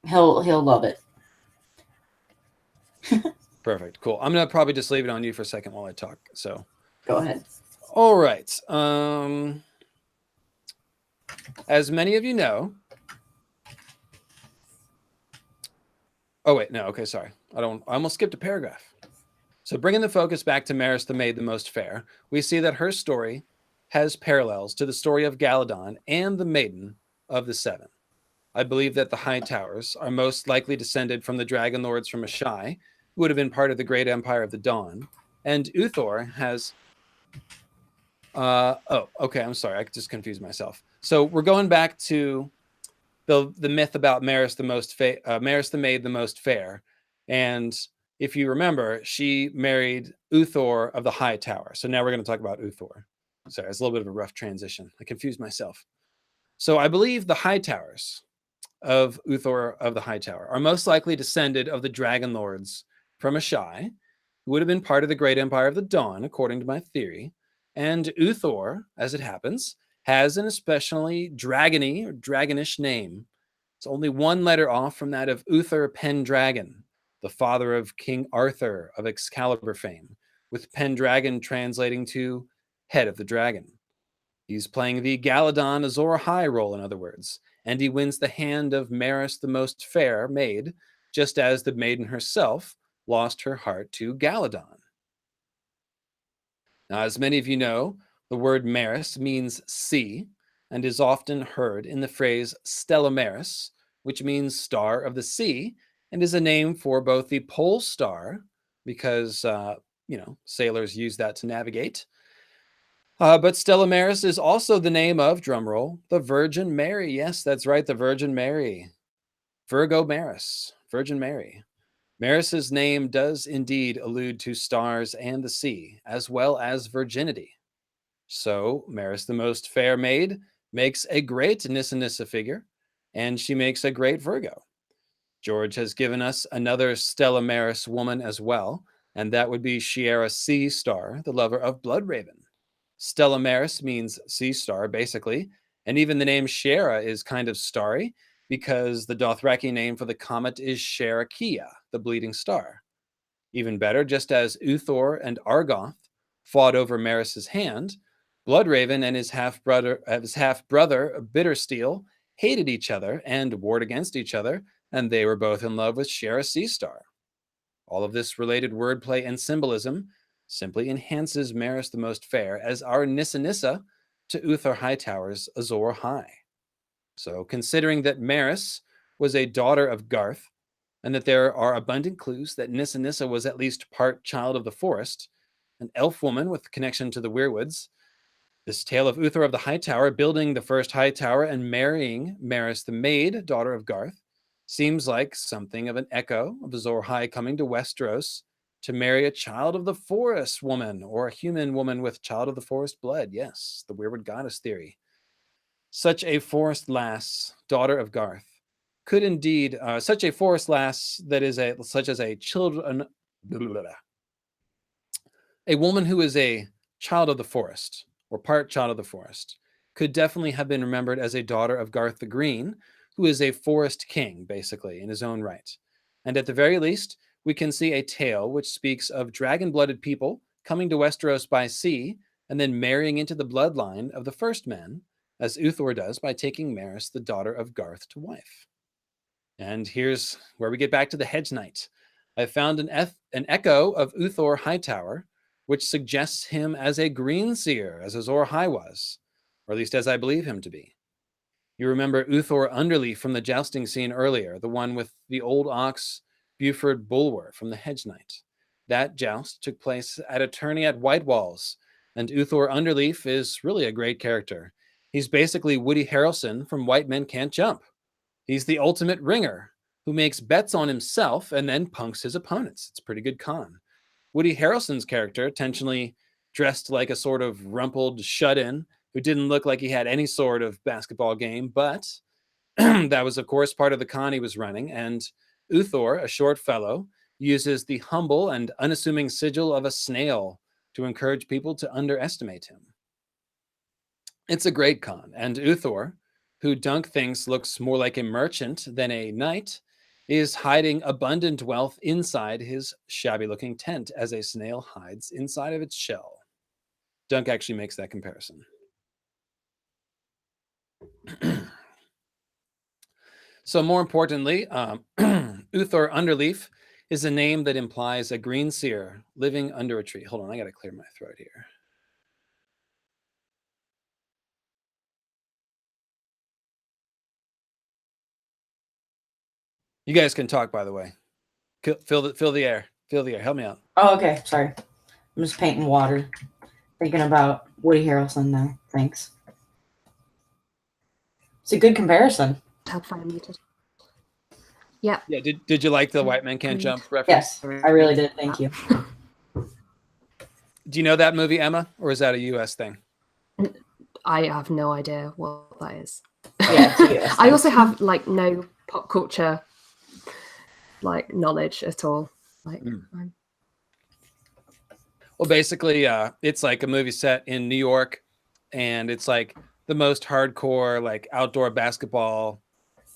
He'll love it. Perfect. Cool. I'm going to probably just leave it on you for a second while I talk. So Go ahead. All right. As many of you know. Oh, wait. No. Okay. Sorry. I almost skipped a paragraph. So bringing the focus back to Maris the Maid the Most Fair, we see that her story has parallels to the story of Galadon and the Maiden of the Seven. I believe that the High Towers are most likely descended from the Dragon Lords from Ashai, who would have been part of the Great Empire of the Dawn. And Uthor has... okay, I'm sorry. I just confused myself. So we're going back to the myth about Maris the Maid the Most Fair. And if you remember, she married Uthor of the High Tower. So now we're going to talk about Uthor. Sorry, it's a little bit of a rough transition. I confused myself. So I believe the High Towers of Uthor of the High Tower are most likely descended of the Dragon Lords from Ashai, who would have been part of the Great Empire of the Dawn, according to my theory. And Uthor, as it happens, has an especially dragony or dragonish name. It's only one letter off from that of Uther Pendragon, the father of King Arthur of Excalibur fame, with Pendragon translating to head of the dragon. He's playing the Galadon Azor Ahai role, in other words, and he wins the hand of Maris the Most Fair Maid, just as the maiden herself lost her heart to Galadon. Now, as many of you know, the word Maris means sea and is often heard in the phrase Stella Maris, which means star of the sea, and is a name for both the pole star, because, sailors use that to navigate. But Stella Maris is also the name of, drumroll, the Virgin Mary. Yes, that's right, the Virgin Mary. Virgo Maris, Virgin Mary. Maris's name does indeed allude to stars and the sea, as well as virginity. So Maris the Most Fair Maid makes a great Nissa Nissa figure, and she makes a great Virgo. George has given us another Stella Maris woman as well, and that would be Shiera Sea Star, the lover of Bloodraven. Stella Maris means sea star, basically, and even the name Shiera is kind of starry, because the Dothraki name for the comet is Sherakia, the bleeding star. Even better, just as Uthor and Argoth fought over Maris's hand, Bloodraven and his half-brother Bittersteel hated each other and warred against each other, and they were both in love with Shiera Seastar. All of this related wordplay and symbolism simply enhances Maris the Most Fair as our Nissa Nissa to Uthor Hightower's Azor Ahai. So, considering that Maris was a daughter of Garth, and that there are abundant clues that Nissa Nissa was at least part child of the forest, an elf woman with connection to the Weirwoods, this tale of Uthor of the Hightower building the first Hightower and marrying Maris the Maid, daughter of Garth, seems like something of an echo of Azor Ahai coming to Westeros to marry a child of the forest woman, or a human woman with child of the forest blood. Yes, the Weirwood goddess theory. Such a forest lass, daughter of Garth, could indeed, such a forest lass that is such as a children, a woman who is a child of the forest, or part child of the forest, could definitely have been remembered as a daughter of Garth the Green, who is a forest king, basically, in his own right. And at the very least, we can see a tale which speaks of dragon-blooded people coming to Westeros by sea and then marrying into the bloodline of the first men, as Uthor does by taking Maris, the daughter of Garth, to wife. And here's where we get back to the Hedge Knight. I found an echo of Uthor Hightower, which suggests him as a green seer, as Azor Ahai was, or at least as I believe him to be. You remember Uthor Underleaf from the jousting scene earlier, the one with the old ox Buford Bulwer from the Hedge Knight. That joust took place at a tourney at White Walls, and Uthor Underleaf is really a great character. He's basically Woody Harrelson from White Men Can't Jump. He's the ultimate ringer who makes bets on himself and then punks his opponents. It's a pretty good con. Woody Harrelson's character, intentionally dressed like a sort of rumpled shut-in who didn't look like he had any sort of basketball game, but that was, of course, part of the con he was running. And Uthor, a short fellow, uses the humble and unassuming sigil of a snail to encourage people to underestimate him. It's a great con, and Uthor, who Dunk thinks looks more like a merchant than a knight, is hiding abundant wealth inside his shabby-looking tent as a snail hides inside of its shell. Dunk actually makes that comparison. So more importantly, Uthor Underleaf is a name that implies a green seer living under a tree. Hold on, I got to clear my throat here. You guys can talk, by the way. Fill the air. Fill the air. Help me out. Oh, okay. Sorry. I'm just painting water. Thinking about Woody Harrelson now. Thanks. It's a good comparison. Tab fire muted. Yeah. Yeah. Did you like the White Men Can't Jump reference? Yes, I really did. Thank you. Do you know that movie, Emma, or is that a U.S. thing? I have no idea what that is. Yeah, it's a US I thing. also have no pop culture knowledge at all. Well, basically, it's like a movie set in New York, and it's like the most hardcore outdoor basketball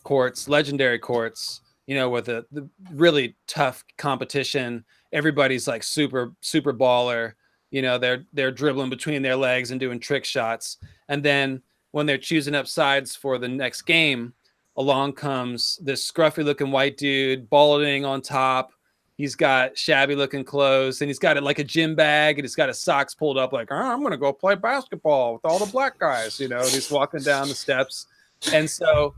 courts, legendary courts, you know, with the really tough competition. Everybody's like super baller. You know, they're dribbling between their legs and doing trick shots. And then when they're choosing up sides for the next game, along comes this scruffy looking white dude, balding on top. He's got shabby looking clothes, and he's got it like a gym bag, and he's got his socks pulled up like, oh, I'm going to go play basketball with all the black guys, you know, and he's walking down the steps. And so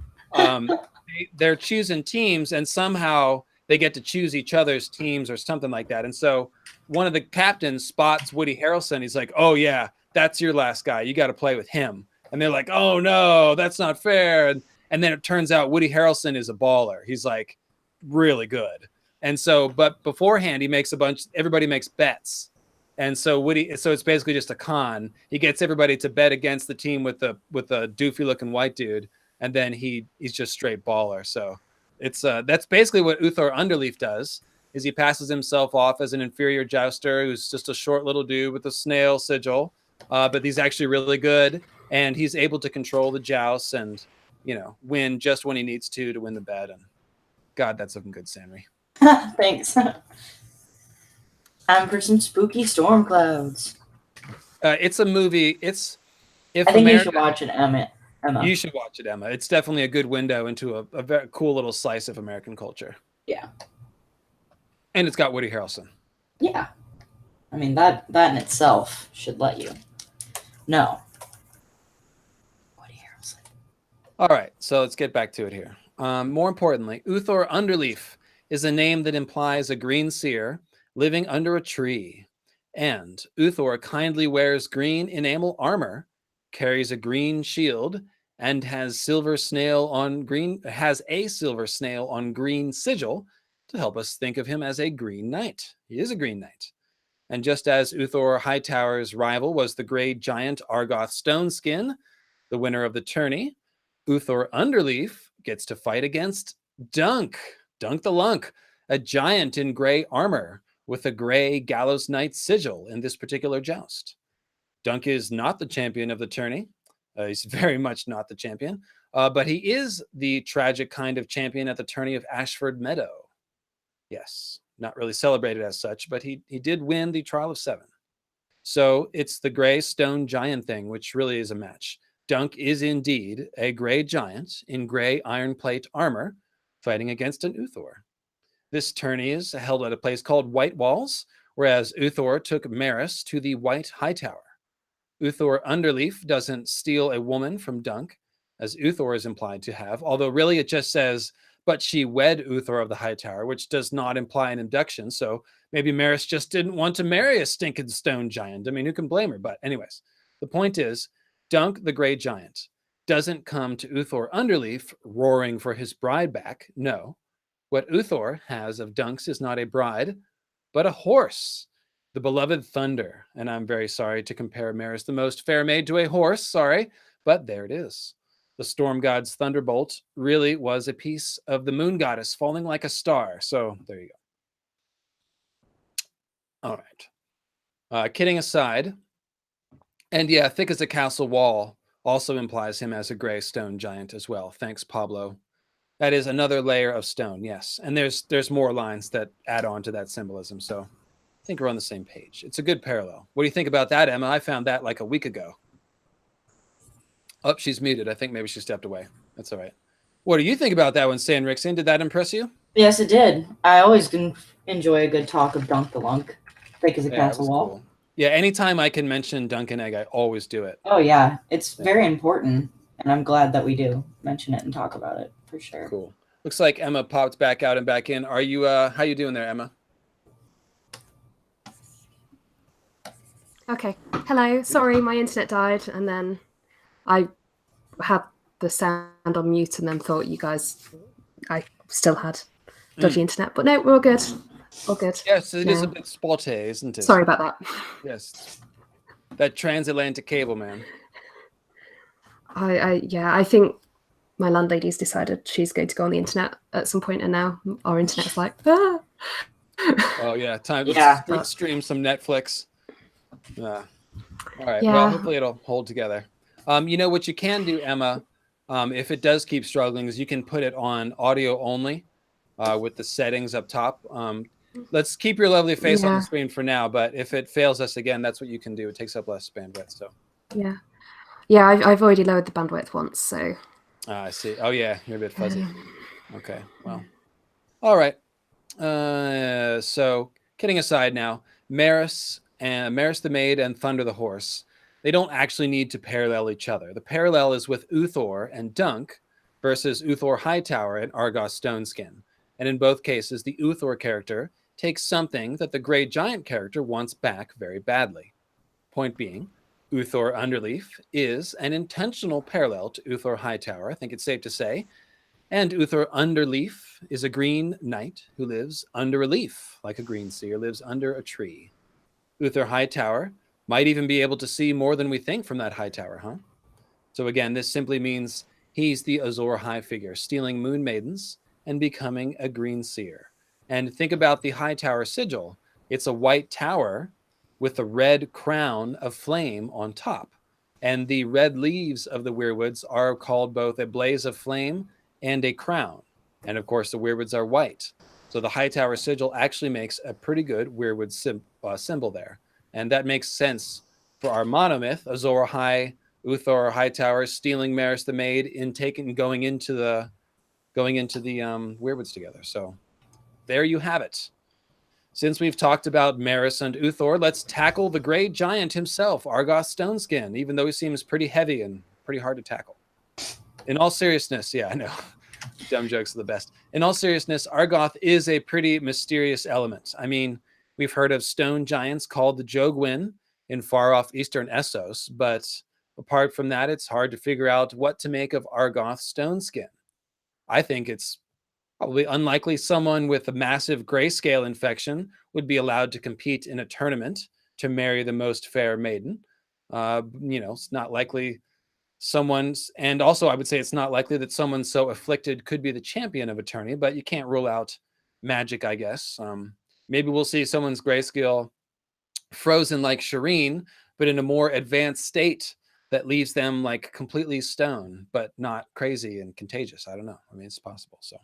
they're choosing teams, and somehow they get to choose each other's teams or something like that. And so one of the captains spots Woody Harrelson. He's like, oh, yeah, that's your last guy. You got to play with him. And they're like, oh, no, that's not fair. And then it turns out Woody Harrelson is a baller. He's like really good. And so, but beforehand, he makes everybody makes bets. And so so it's basically just a con. He gets everybody to bet against the team with the doofy looking white dude. And then he's just straight baller. So it's that's basically what Uthor Underleaf does, is he passes himself off as an inferior jouster who's just a short little dude with a snail sigil. But he's actually really good. And he's able to control the jousts and, you know, win just when he needs to win the bet. And God, that's looking good, Sanri. Thanks. I'm for some spooky storm clouds. It's a movie. I think you should watch it, Emma. You should watch it, Emma. It's definitely a good window into a very cool little slice of American culture. Yeah. And it's got Woody Harrelson. Yeah. I mean, that in itself should let you know. Woody Harrelson. All right, so let's get back to it here. More importantly, Uthor Underleaf is a name that implies a green seer living under a tree. And Uthor kindly wears green enamel armor, carries a green shield, and has a silver snail on green sigil to help us think of him as a green knight. He is a green knight. And just as Uthor Hightower's rival was the gray giant Argoth Stoneskin, the winner of the tourney, Uthor Underleaf gets to fight against Dunk the Lunk, a giant in gray armor with a gray Gallows Knight sigil in this particular joust. Dunk is not the champion of the tourney. He's very much not the champion, but he is the tragic kind of champion at the tourney of Ashford Meadow. Yes, not really celebrated as such, but he did win the Trial of Seven. So it's the gray stone giant thing, which really is a match. Dunk is indeed a gray giant in gray iron plate armor fighting against an Uthor. This tourney is held at a place called White Walls, whereas Uthor took Maris to the White Hightower. Uthor Underleaf doesn't steal a woman from Dunk, as Uthor is implied to have, although really it just says, but she wed Uthor of the Hightower, which does not imply an abduction, so maybe Maris just didn't want to marry a stinking stone giant. I mean, who can blame her? But anyways, the point is, Dunk the Grey Giant doesn't come to Uthor Underleaf roaring for his bride back. No. What Uthor has of Dunks is not a bride, but a horse, the beloved Thunder. And I'm very sorry to compare Maris the Most Fair Maid to a horse, sorry, but there it is. The storm god's thunderbolt really was a piece of the moon goddess falling like a star. So there you go. All right. Kidding aside, and yeah, thick as a castle wall also implies him as a gray stone giant as well. Thanks, Pablo. That is another layer of stone, yes. And there's more lines that add on to that symbolism. So I think we're on the same page. It's a good parallel. What do you think about that, Emma? I found that like a week ago. Oh, she's muted. I think maybe she stepped away. That's all right. What do you think about that one, San Rixon? Did that impress you? Yes, it did. I always enjoy a good talk of Dunk the Lunk. Thick as a castle wall. Cool. Yeah, anytime I can mention Dunk and Egg, I always do it. Oh, yeah. It's very important, and I'm glad that we do mention it and talk about it, for sure. Cool. Looks like Emma popped back out and back in. Are you, how you doing there, Emma? Okay. Hello. Sorry, my internet died, and then I had the sound on mute and then thought I still had dodgy internet. But no, we're all good. All good. Yes, it is a bit spotty, isn't it? Sorry about that. Yes. That transatlantic cable, man. I think my landlady's decided she's going to go on the internet at some point, and now our internet's like, ah. Oh, yeah. Time to stream some Netflix. All right. Yeah. Well, hopefully it'll hold together. You know what you can do, Emma? If it does keep struggling, you can put it on audio only with the settings up top. Let's keep your lovely face on the screen for now, but if it fails us again, that's what you can do. It takes up less bandwidth. So yeah, I've already lowered the bandwidth once, so I see. Oh yeah, you're a bit fuzzy. Okay, well, all right. So kidding aside now, Maris the Maid and Thunder the Horse, they don't actually need to parallel each other. The parallel is with Uthor and Dunk versus Uthor Hightower and Argos Stoneskin. And in both cases, the Uthor character takes something that the Grey Giant character wants back very badly. Point being, Uthor Underleaf is an intentional parallel to Uthor Hightower, I think it's safe to say. And Uthor Underleaf is a green knight who lives under a leaf, like a green seer lives under a tree. Uthor Hightower might even be able to see more than we think from that Hightower, huh? So again, this simply means he's the Azor High figure, stealing moon maidens and becoming a green seer. And think about the Hightower sigil. It's a white tower with a red crown of flame on top. And the red leaves of the weirwoods are called both a blaze of flame and a crown. And of course, the weirwoods are white. So the Hightower sigil actually makes a pretty good weirwood symbol there. And that makes sense for our monomyth, Azor High, Uthor Hightower stealing Maris the Maid in going into the weirwoods together. So there you have it. Since we've talked about Maris and Uthor, let's tackle the Grey Giant himself, Argos Stoneskin, even though he seems pretty heavy and pretty hard to tackle. In all seriousness, yeah, I know. Dumb jokes are the best. In all seriousness, Argoth is a pretty mysterious element. I mean, we've heard of stone giants called the Jogwin in far-off eastern Essos, but apart from that, it's hard to figure out what to make of Argoth Stoneskin. I think it's probably unlikely someone with a massive grayscale infection would be allowed to compete in a tournament to marry the most fair maiden. It's not likely and also I would say it's not likely that someone so afflicted could be the champion of a tourney, but you can't rule out magic, I guess. Maybe we'll see someone's grayscale frozen like Shireen, but in a more advanced state that leaves them like completely stone, but not crazy and contagious. I don't know. I mean, it's possible. So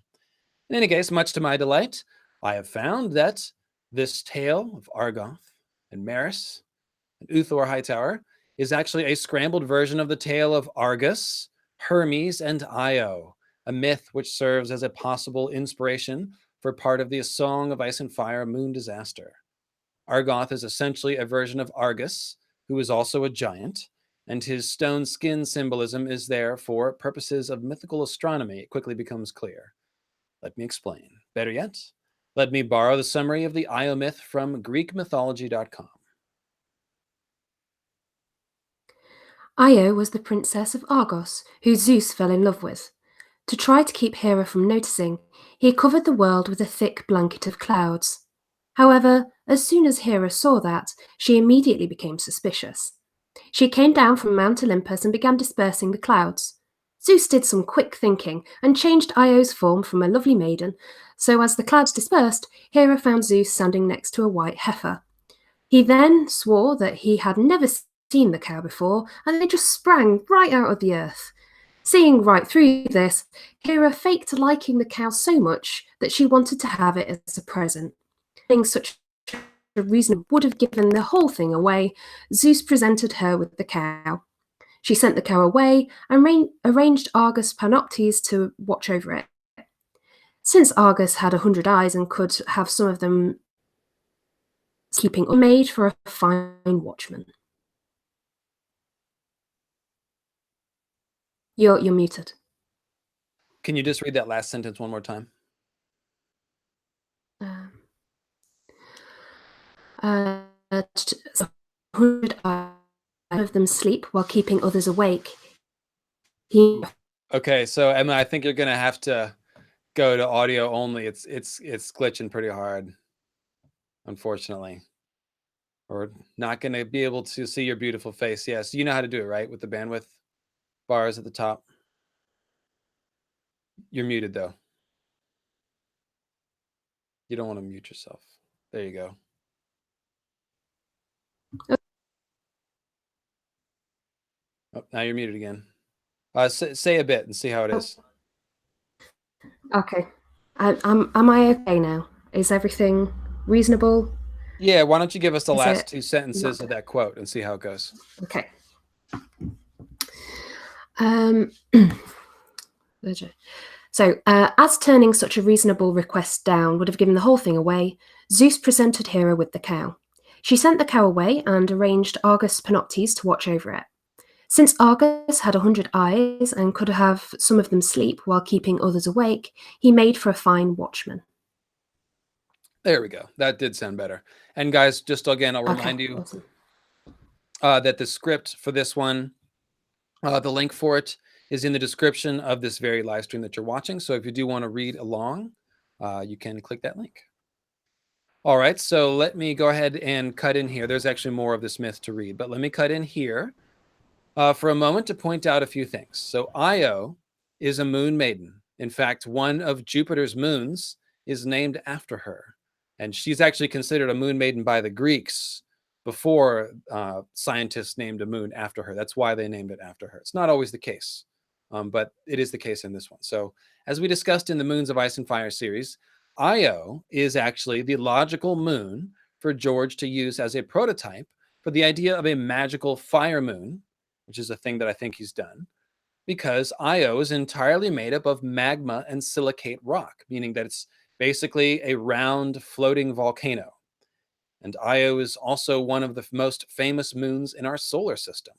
in any case, much to my delight, I have found that this tale of Argoth and Maris and Uthor Hightower is actually a scrambled version of the tale of Argus, Hermes, and Io, a myth which serves as a possible inspiration for part of the Song of Ice and Fire moon disaster. Argoth is essentially a version of Argus, who is also a giant, and his stone skin symbolism is there for purposes of mythical astronomy. It quickly becomes clear. Let me explain. Better yet, let me borrow the summary of the Io myth from GreekMythology.com. Io was the princess of Argos, who Zeus fell in love with. To try to keep Hera from noticing, he covered the world with a thick blanket of clouds. However, as soon as Hera saw that, she immediately became suspicious. She came down from Mount Olympus and began dispersing the clouds. Zeus did some quick thinking and changed Io's form from a lovely maiden, so as the clouds dispersed, Hera found Zeus standing next to a white heifer. He then swore that he had never seen the cow before, and they just sprang right out of the earth. Seeing right through this, Hera faked liking the cow so much that she wanted to have it as a present. Being such a reason would have given the whole thing away, Zeus presented her with the cow. She sent the cow away and arranged Argus Panoptes to watch over it. Since Argus had 100 eyes and could have some of them keeping made for a fine watchman. You're muted. Can you just read that last sentence one more time? 100 of them sleep while keeping others awake. Okay, so Emma, I think you're gonna have to go to audio only. It's glitching pretty hard, unfortunately. Or not gonna be able to see your beautiful face. Yes, you know how to do it, right? With the bandwidth bars at the top. You're muted though. You don't want to mute yourself. There you go. Oh, now you're muted again. Say a bit and see how it is. Okay. Am I okay now? Is everything reasonable? Yeah, why don't you give us the Is last it 2 sentences not- of that quote and see how it goes. Okay. So, as turning such a reasonable request down would have given the whole thing away, Zeus presented Hera with the cow. She sent the cow away and arranged Argus Panoptes to watch over it. Since Argus had 100 eyes and could have some of them sleep while keeping others awake, he made for a fine watchman. There we go. That did sound better. And guys, just again, I'll remind you Awesome. that the script for this one, the link for it is in the description of this very live stream that you're watching. So if you do want to read along, you can click that link. All right, so let me go ahead and cut in here. There's actually more of this myth to read, but let me cut in here for a moment to point out a few things. So Io is a moon maiden. In fact, one of Jupiter's moons is named after her. And she's actually considered a moon maiden by the Greeks before scientists named a moon after her. That's why they named it after her. It's not always the case, but it is the case in this one. So as we discussed in the Moons of Ice and Fire series, Io is actually the logical moon for George to use as a prototype for the idea of a magical fire moon, which is a thing that I think he's done, because Io is entirely made up of magma and silicate rock, meaning that it's basically a round floating volcano. And Io is also one of the most famous moons in our solar system.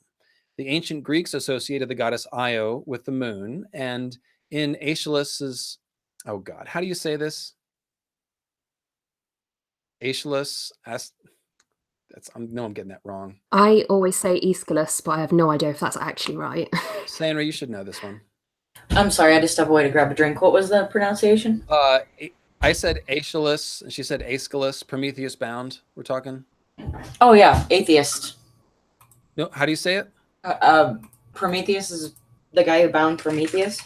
The ancient Greeks associated the goddess Io with the moon, and in Aeschylus's, oh God, how do you say this? Aeschylus, I know I'm getting that wrong. I always say Aeschylus, but I have no idea if that's actually right. Sandra, you should know this one. I'm sorry, I had to step away to grab a drink. What was the pronunciation? I said Aeschylus, and she said Aeschylus, Prometheus bound. We're talking. Oh yeah, atheist. No, how do you say it? Prometheus is the guy who bound Prometheus.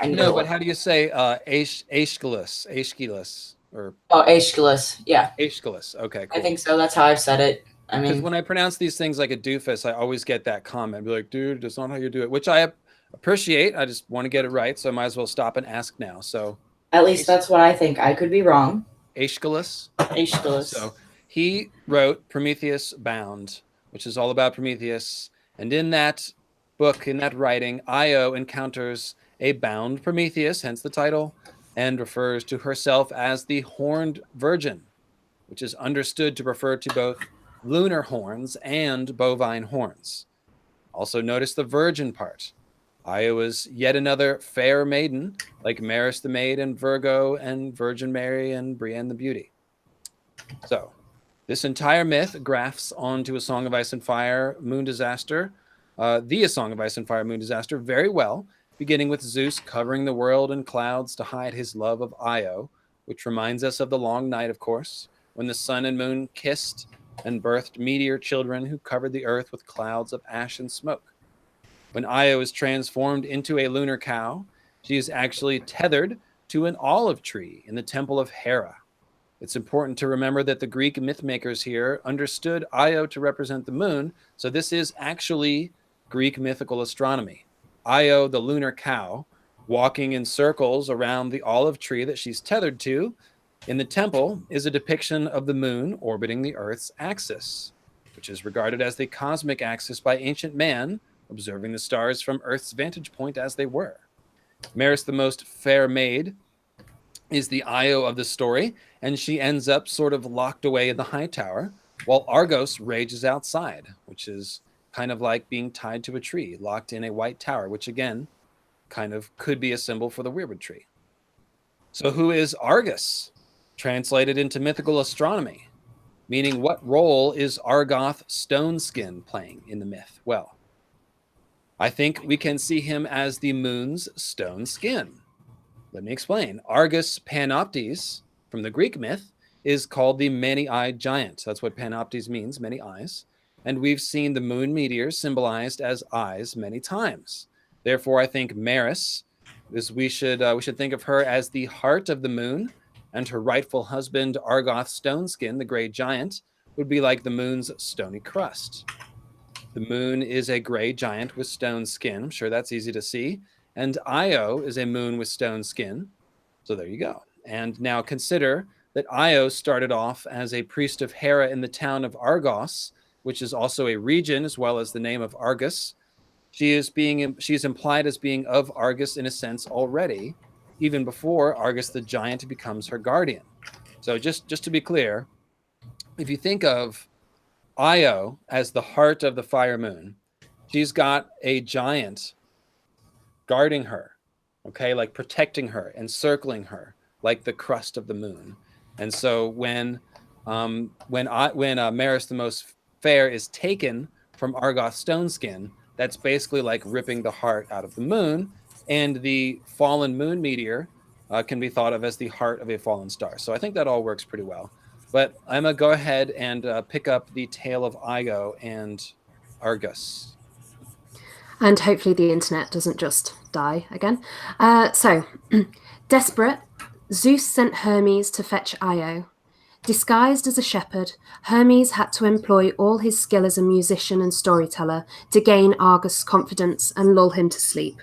No, but how do you say Aeschylus? Aeschylus or Aeschylus? Yeah, Aeschylus. Okay, cool. I think so. That's how I've said it. I Because mean, when I pronounce these things like a doofus, I always get that comment. Be like, dude, that's not how you do it, which I appreciate. I just want to get it right, so I might as well stop and ask now. So at least that's what I think. I could be wrong. Aeschylus. Aeschylus. So he wrote Prometheus Bound, which is all about Prometheus. And in that book, in that writing, Io encounters a bound Prometheus, hence the title, and refers to herself as the Horned Virgin, which is understood to refer to both lunar horns and bovine horns. Also notice the virgin part. Io is yet another fair maiden, like Maris the Maid and Virgo and Virgin Mary and Brienne the Beauty. So this entire myth graphs onto A Song of Ice and Fire, Moon Disaster, A Song of Ice and Fire, Moon Disaster very well, beginning with Zeus covering the world in clouds to hide his love of Io, which reminds us of the long night, of course, when the sun and moon kissed and birthed meteor children who covered the earth with clouds of ash and smoke. When Io is transformed into a lunar cow, she is actually tethered to an olive tree in the temple of Hera. It's important to remember that the Greek mythmakers here understood Io to represent the moon, so this is actually Greek mythical astronomy. Io, the lunar cow, walking in circles around the olive tree that she's tethered to in the temple is a depiction of the moon orbiting the Earth's axis, which is regarded as the cosmic axis by ancient man, observing the stars from Earth's vantage point as they were. Maris, the most fair maid, is the Io of the story, and she ends up sort of locked away in the high tower, while Argos rages outside, which is kind of like being tied to a tree, locked in a white tower, which again, kind of could be a symbol for the weirwood tree. So who is Argus? Translated into mythical astronomy, meaning what role is Argoth Stoneskin playing in the myth? Well, I think we can see him as the moon's stone skin. Let me explain. Argus Panoptes, from the Greek myth, is called the many-eyed giant. That's what Panoptes means, many eyes. And we've seen the moon meteors symbolized as eyes many times. Therefore, I think Maris, we should think of her as the heart of the moon, and her rightful husband, Argoth Stoneskin, the gray giant, would be like the moon's stony crust. The moon is a gray giant with stone skin. I'm sure that's easy to see. And Io is a moon with stone skin. So there you go. And now consider that Io started off as a priest of Hera in the town of Argos, which is also a region as well as the name of Argus. She is implied as being of Argus in a sense already, even before Argus the giant becomes her guardian. So just to be clear, if you think of Io as the heart of the fire moon, she's got a giant guarding her, okay, like protecting her, encircling her, like the crust of the moon. And so when Maris the Most Fair is taken from Argoth Stoneskin, that's basically like ripping the heart out of the moon, and the fallen moon meteor can be thought of as the heart of a fallen star. So I think that all works pretty well. But I'm going to go ahead and pick up the tale of Io and Argus. And hopefully the internet doesn't just die again. Desperate, Zeus sent Hermes to fetch Io. Disguised as a shepherd, Hermes had to employ all his skill as a musician and storyteller to gain Argus' confidence and lull him to sleep.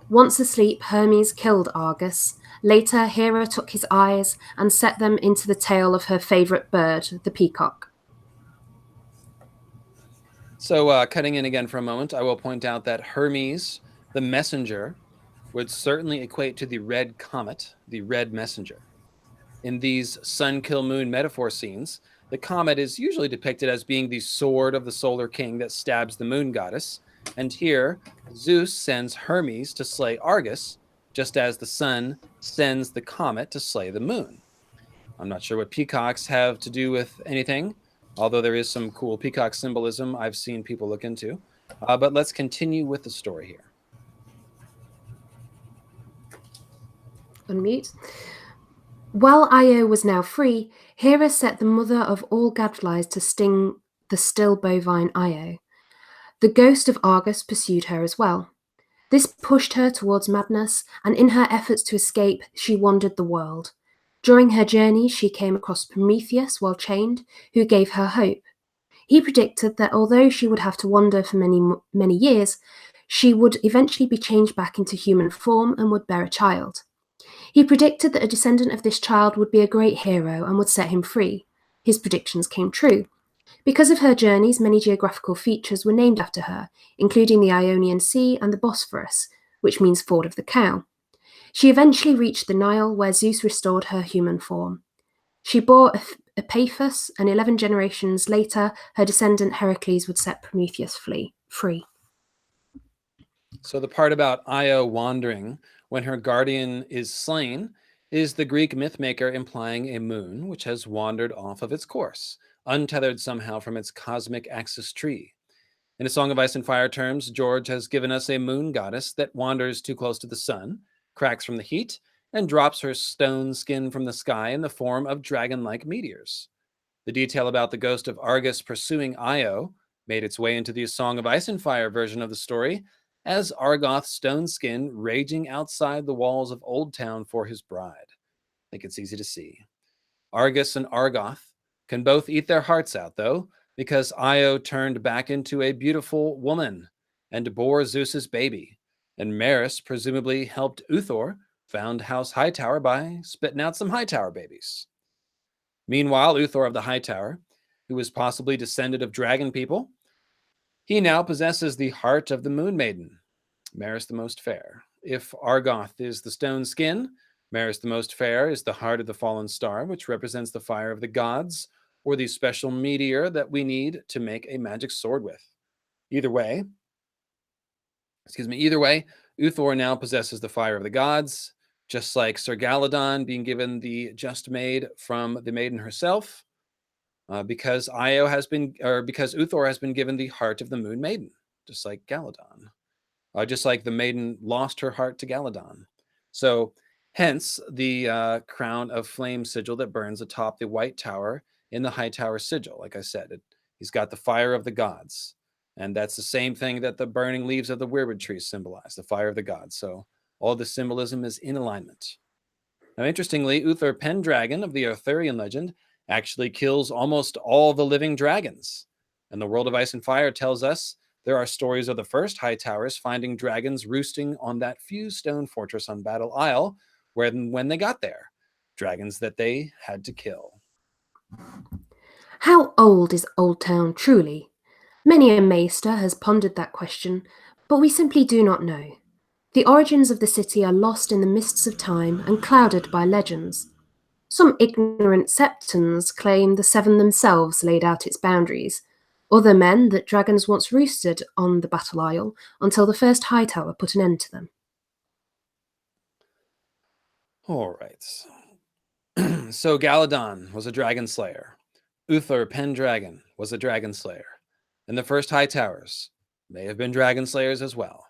Once asleep, Hermes killed Argus. Later, Hera took his eyes and set them into the tail of her favourite bird, the peacock. So cutting in again for a moment, I will point out that Hermes, the messenger, would certainly equate to the red comet, the red messenger. In these sun kill moon metaphor scenes, the comet is usually depicted as being the sword of the solar king that stabs the moon goddess. And here, Zeus sends Hermes to slay Argus, just as the sun sends the comet to slay the moon. I'm not sure what peacocks have to do with anything, although there is some cool peacock symbolism I've seen people look into. But let's continue with the story here. Unmute. While Io was now free, Hera set the mother of all gadflies to sting the still bovine Io. The ghost of Argus pursued her as well. This pushed her towards madness, and in her efforts to escape, she wandered the world. During her journey, she came across Prometheus while chained, who gave her hope. He predicted that although she would have to wander for many years, she would eventually be changed back into human form and would bear a child. He predicted that a descendant of this child would be a great hero and would set him free. His predictions came true. Because of her journeys, many geographical features were named after her, including the Ionian Sea and the Bosphorus, which means Ford of the Cow. She eventually reached the Nile, where Zeus restored her human form. She bore Epaphus, and 11 generations later, her descendant Heracles would set Prometheus free. So the part about Io wandering when her guardian is slain is the Greek mythmaker implying a moon which has wandered off of its course, untethered somehow from its cosmic axis tree. In A Song of Ice and Fire terms, George has given us a moon goddess that wanders too close to the sun, cracks from the heat, and drops her stone skin from the sky in the form of dragon-like meteors. The detail about the ghost of Argus pursuing Io made its way into the A Song of Ice and Fire version of the story as Argoth's stone skin raging outside the walls of Old Town for his bride. I think it's easy to see. Argus and Argoth can both eat their hearts out, though, because Io turned back into a beautiful woman and bore Zeus's baby, and Maris presumably helped Uthor found House Hightower by spitting out some Hightower babies. Meanwhile, Uthor of the Hightower, who was possibly descended of dragon people, he now possesses the heart of the Moon Maiden, Maris the Most Fair. If Argoth is the stone skin, Maris the Most Fair is the heart of the fallen star, which represents the fire of the gods, or the special meteor that we need to make a magic sword with. Either way, Uthor now possesses the fire of the gods, just like Sir Galladon being given the just maid from the maiden herself, because Uthor has been given the heart of the Moon Maiden, just like Galladon, just like the maiden lost her heart to Galladon. So, hence the crown of flame sigil that burns atop the White Tower in the High Tower sigil. Like I said, he's got the fire of the gods. And that's the same thing that the burning leaves of the weirwood trees symbolize, the fire of the gods. So all the symbolism is in alignment. Now, interestingly, Uthor Pendragon of the Arthurian legend actually kills almost all the living dragons. And the World of Ice and Fire tells us there are stories of the first High Towers finding dragons roosting on that fused stone fortress on Battle Isle when they got there. Dragons that they had to kill. How old is Old Town truly? Many a maester has pondered that question, but we simply do not know. The origins of the city are lost in the mists of time and clouded by legends. Some ignorant septons claim the Seven themselves laid out its boundaries. Other men that dragons once roosted on the Battle Isle until the first High Tower put an end to them. All right. So Galadon was a dragon slayer. Uther Pendragon was a dragon slayer. And the first High Towers may have been dragon slayers as well.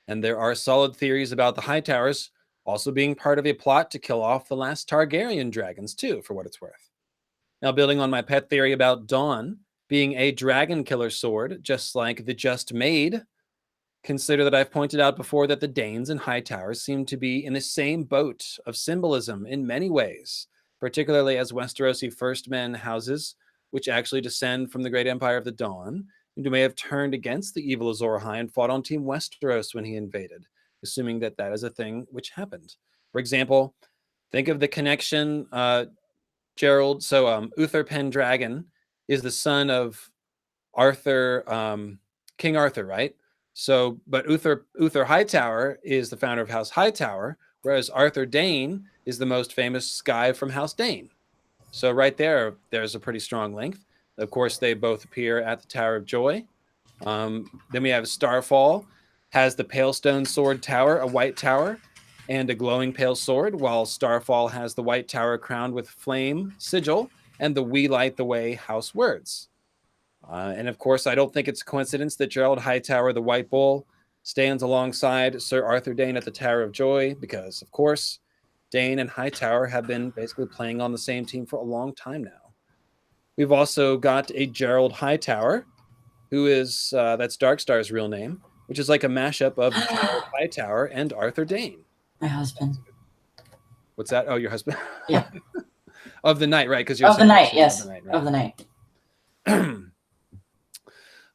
And there are solid theories about the High Towers also being part of a plot to kill off the last Targaryen dragons too, for what it's worth. Now, building on my pet theory about Dawn being a dragon killer sword, just like the Just Maid, consider that I've pointed out before that the Danes and High Towers seem to be in the same boat of symbolism in many ways, particularly as Westerosi First Men houses, which actually descend from the great empire of the Dawn, and who may have turned against the evil Azor Ahai and fought on Team Westeros when he invaded, assuming that that is a thing which happened. For example, think of the connection, Gerald. So Uther Pendragon is the son of Arthur, King Arthur, right? So, but Uther Hightower is the founder of House Hightower, whereas Arthur Dane is the most famous guy from House Dane. So right there, there's a pretty strong link. Of course, they both appear at the Tower of Joy. Then we have Starfall, has the Pale Stone Sword Tower, a white tower, and a glowing pale sword, while Starfall has the white tower crowned with flame sigil and the We Light the Way house words. And of course, I don't think it's a coincidence that Gerald Hightower, the White Bull, stands alongside Sir Arthur Dane at the Tower of Joy, because, of course, Dane and Hightower have been basically playing on the same team for a long time now. We've also got a Gerald Hightower, who is, that's Darkstar's real name, which is like a mashup of Gerald Hightower and Arthur Dane. My husband. What's that? Oh, your husband? Yeah. Of the night, right? Because you're of the night, yes. Of the night, right? Of the night.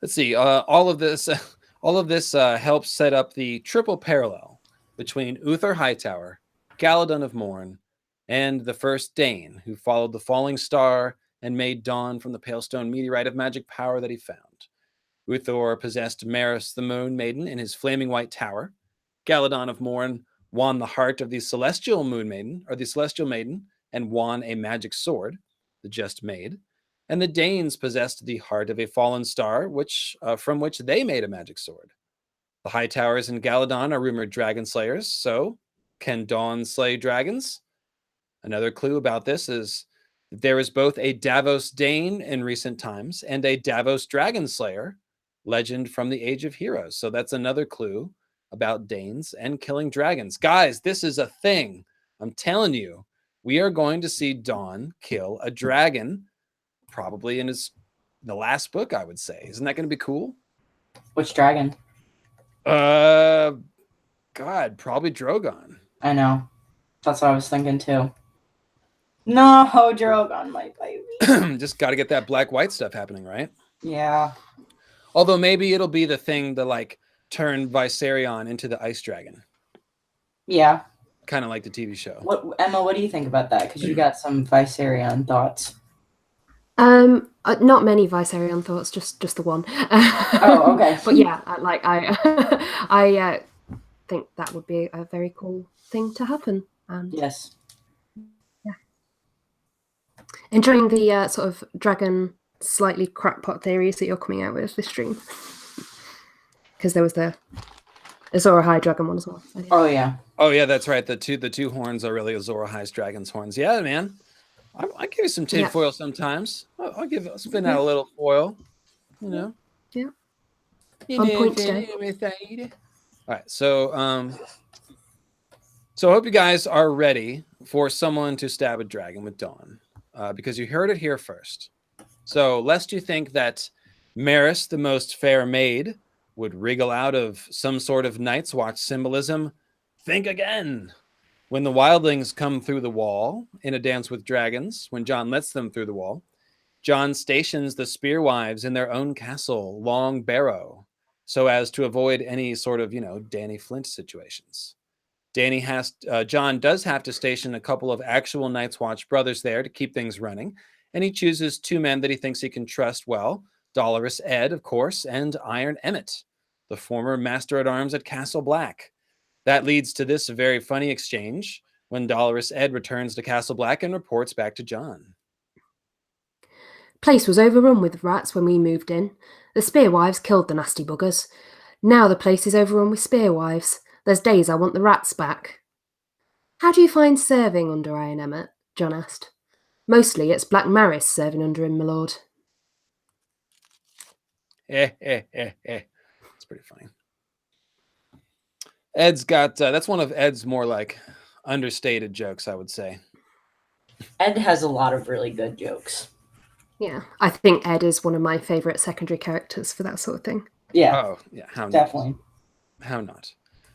Let's see. All of this helps set up the triple parallel between Uther Hightower, Galadon of Morn, and the first Dane, who followed the falling star and made dawn from the Palestone meteorite of magic power that he found. Uther possessed Maris the Moon Maiden in his flaming white tower. Galadon of Morn won the heart of the Celestial Moon Maiden, or the Celestial Maiden, and won a magic sword, the Just Maid. And the Danes possessed the heart of a fallen star, from which they made a magic sword. The High Towers and Galadon are rumored dragon slayers, so can Dawn slay dragons? Another clue about this is that there is both a Davos Dane in recent times and a Davos dragon slayer, legend from the Age of Heroes. So that's another clue about Danes and killing dragons. Guys, this is a thing. I'm telling you, we are going to see Dawn kill a dragon, probably in the last book, I would say. Isn't that going to be cool? Which dragon? God, probably Drogon. I know. That's what I was thinking too. No, Drogon, my baby. Just got to get that black-white stuff happening, right? Yeah. Although maybe it'll be the thing to like turn Viserion into the ice dragon. Yeah. Kind of like the TV show. Emma, what do you think about that? Because you got some Viserion thoughts. Not many Viserion thoughts, just the one. Oh, okay. But yeah, I think that would be a very cool thing to happen. Yes. Yeah. Enjoying the sort of dragon, slightly crackpot theories that you're coming out with this stream. Because there was the Azor Ahai dragon one as well. So, yeah. Oh yeah. Oh yeah, that's right. The two horns are really Azor Ahai's dragon's horns. Yeah, man. I give you some tin foil sometimes. I'll spin out a little foil. You know. Yeah. On point today. All right, so I hope you guys are ready for someone to stab a dragon with Dawn, because you heard it here first. So lest you think that Maris, the most fair maid, would wriggle out of some sort of Night's Watch symbolism, think again. When the wildlings come through the wall in A Dance with Dragons, when Jon lets them through the wall, John stations the Spearwives in their own castle, Long Barrow, so as to avoid any sort of, Danny Flint situations. John does have to station a couple of actual Night's Watch brothers there to keep things running, and he chooses 2 men that he thinks he can trust well, Dolorous Ed, of course, and Iron Emmett, the former Master-at-Arms at Castle Black. That leads to this very funny exchange when Dolorous Ed returns to Castle Black and reports back to John. Place was overrun with rats when we moved in. The Spearwives killed the nasty buggers. Now the place is overrun with Spearwives. There's days I want the rats back. How do you find serving under Iron Emmett? John asked. Mostly it's Black Maris serving under him, my lord. It's pretty funny. Ed's got, that's one of Ed's more like understated jokes, I would say. Ed has a lot of really good jokes. Yeah, I think Ed is one of my favourite secondary characters for that sort of thing. Yeah. Oh, yeah. How definitely. Not? How not?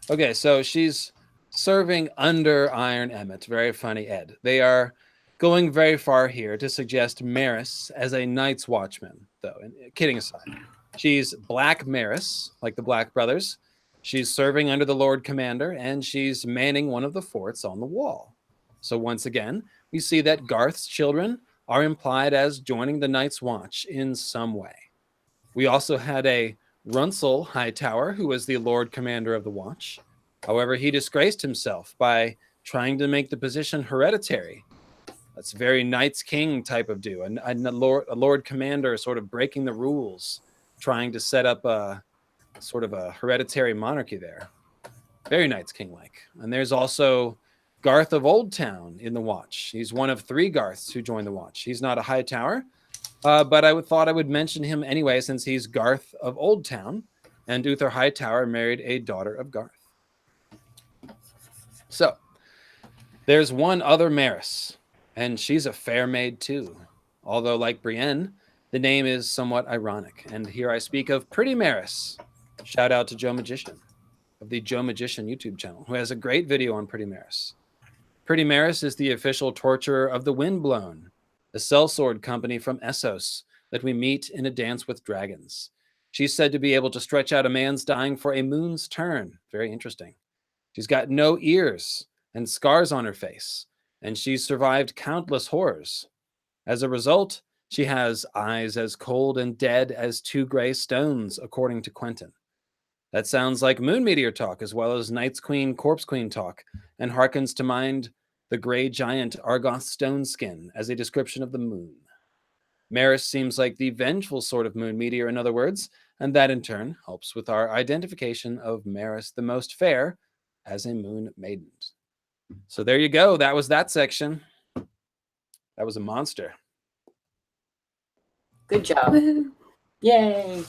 Okay, so she's serving under Iron Emmett. Very funny, Ed. They are going very far here to suggest Maris as a Night's Watchman, though. And kidding aside, she's Black Maris, like the Black Brothers. She's serving under the Lord Commander, and she's manning one of the forts on the wall. So once again, we see that Garth's children are implied as joining the Night's Watch in some way. We also had a Runsel Hightower, who was the Lord Commander of the Watch. However, he disgraced himself by trying to make the position hereditary. That's very Knights King type of do. A Lord Commander sort of breaking the rules, trying to set up a sort of a hereditary monarchy there. Very Knights King-like. And there's also Garth of Old Town in the Watch. He's one of 3 Garths who joined the Watch. He's not a Hightower, but I thought I would mention him anyway, since he's Garth of Old Town, and Uther Hightower married a daughter of Garth. So, there's one other Maris, and she's a fair maid too. Although, like Brienne, the name is somewhat ironic. And here I speak of Pretty Maris. Shout out to Joe Magician of the Joe Magician YouTube channel, who has a great video on Pretty Maris. Pretty Maris is the official torturer of the Windblown, a sellsword company from Essos that we meet in A Dance with Dragons. She's said to be able to stretch out a man's dying for a moon's turn. Very interesting. She's got no ears and scars on her face, and she's survived countless horrors. As a result, she has eyes as cold and dead as 2 gray stones, according to Quentin. That sounds like Moon Meteor talk, as well as Night's Queen, Corpse Queen talk, and harkens to mind the gray giant Argoth Stoneskin as a description of the moon. Maris seems like the vengeful sort of Moon Meteor, in other words, and that in turn helps with our identification of Maris the Most Fair as a Moon Maiden. So there you go. That was that section. That was a monster. Good job. Woo. Yay.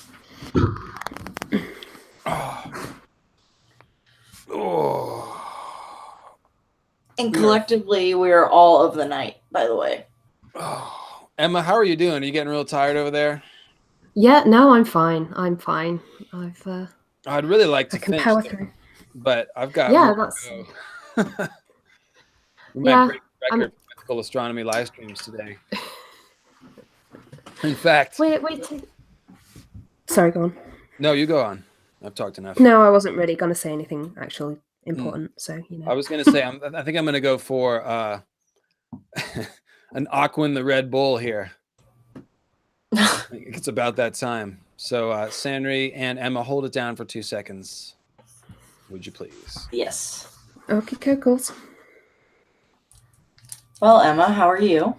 And collectively, we're all of the night, by the way. Emma, how are you doing? Are you getting real tired over there? Yeah, no, I'm fine. I'm fine. I'd really like to I can finish, power through. but I've got Yeah, more that's. to go. We Yeah, might break the record for mythical astronomy live streams today. In fact, Wait. Sorry, go on. no, you go on. I've talked enough. No, I wasn't really going to say anything actually important. So I was going to say, I think I'm going to go for an Aquin the Red Bull here. I think it's about that time. So, Sandri and Emma, hold it down for 2 seconds. Would you please? Yes. Okay, Kokos. Well, Emma, how are you?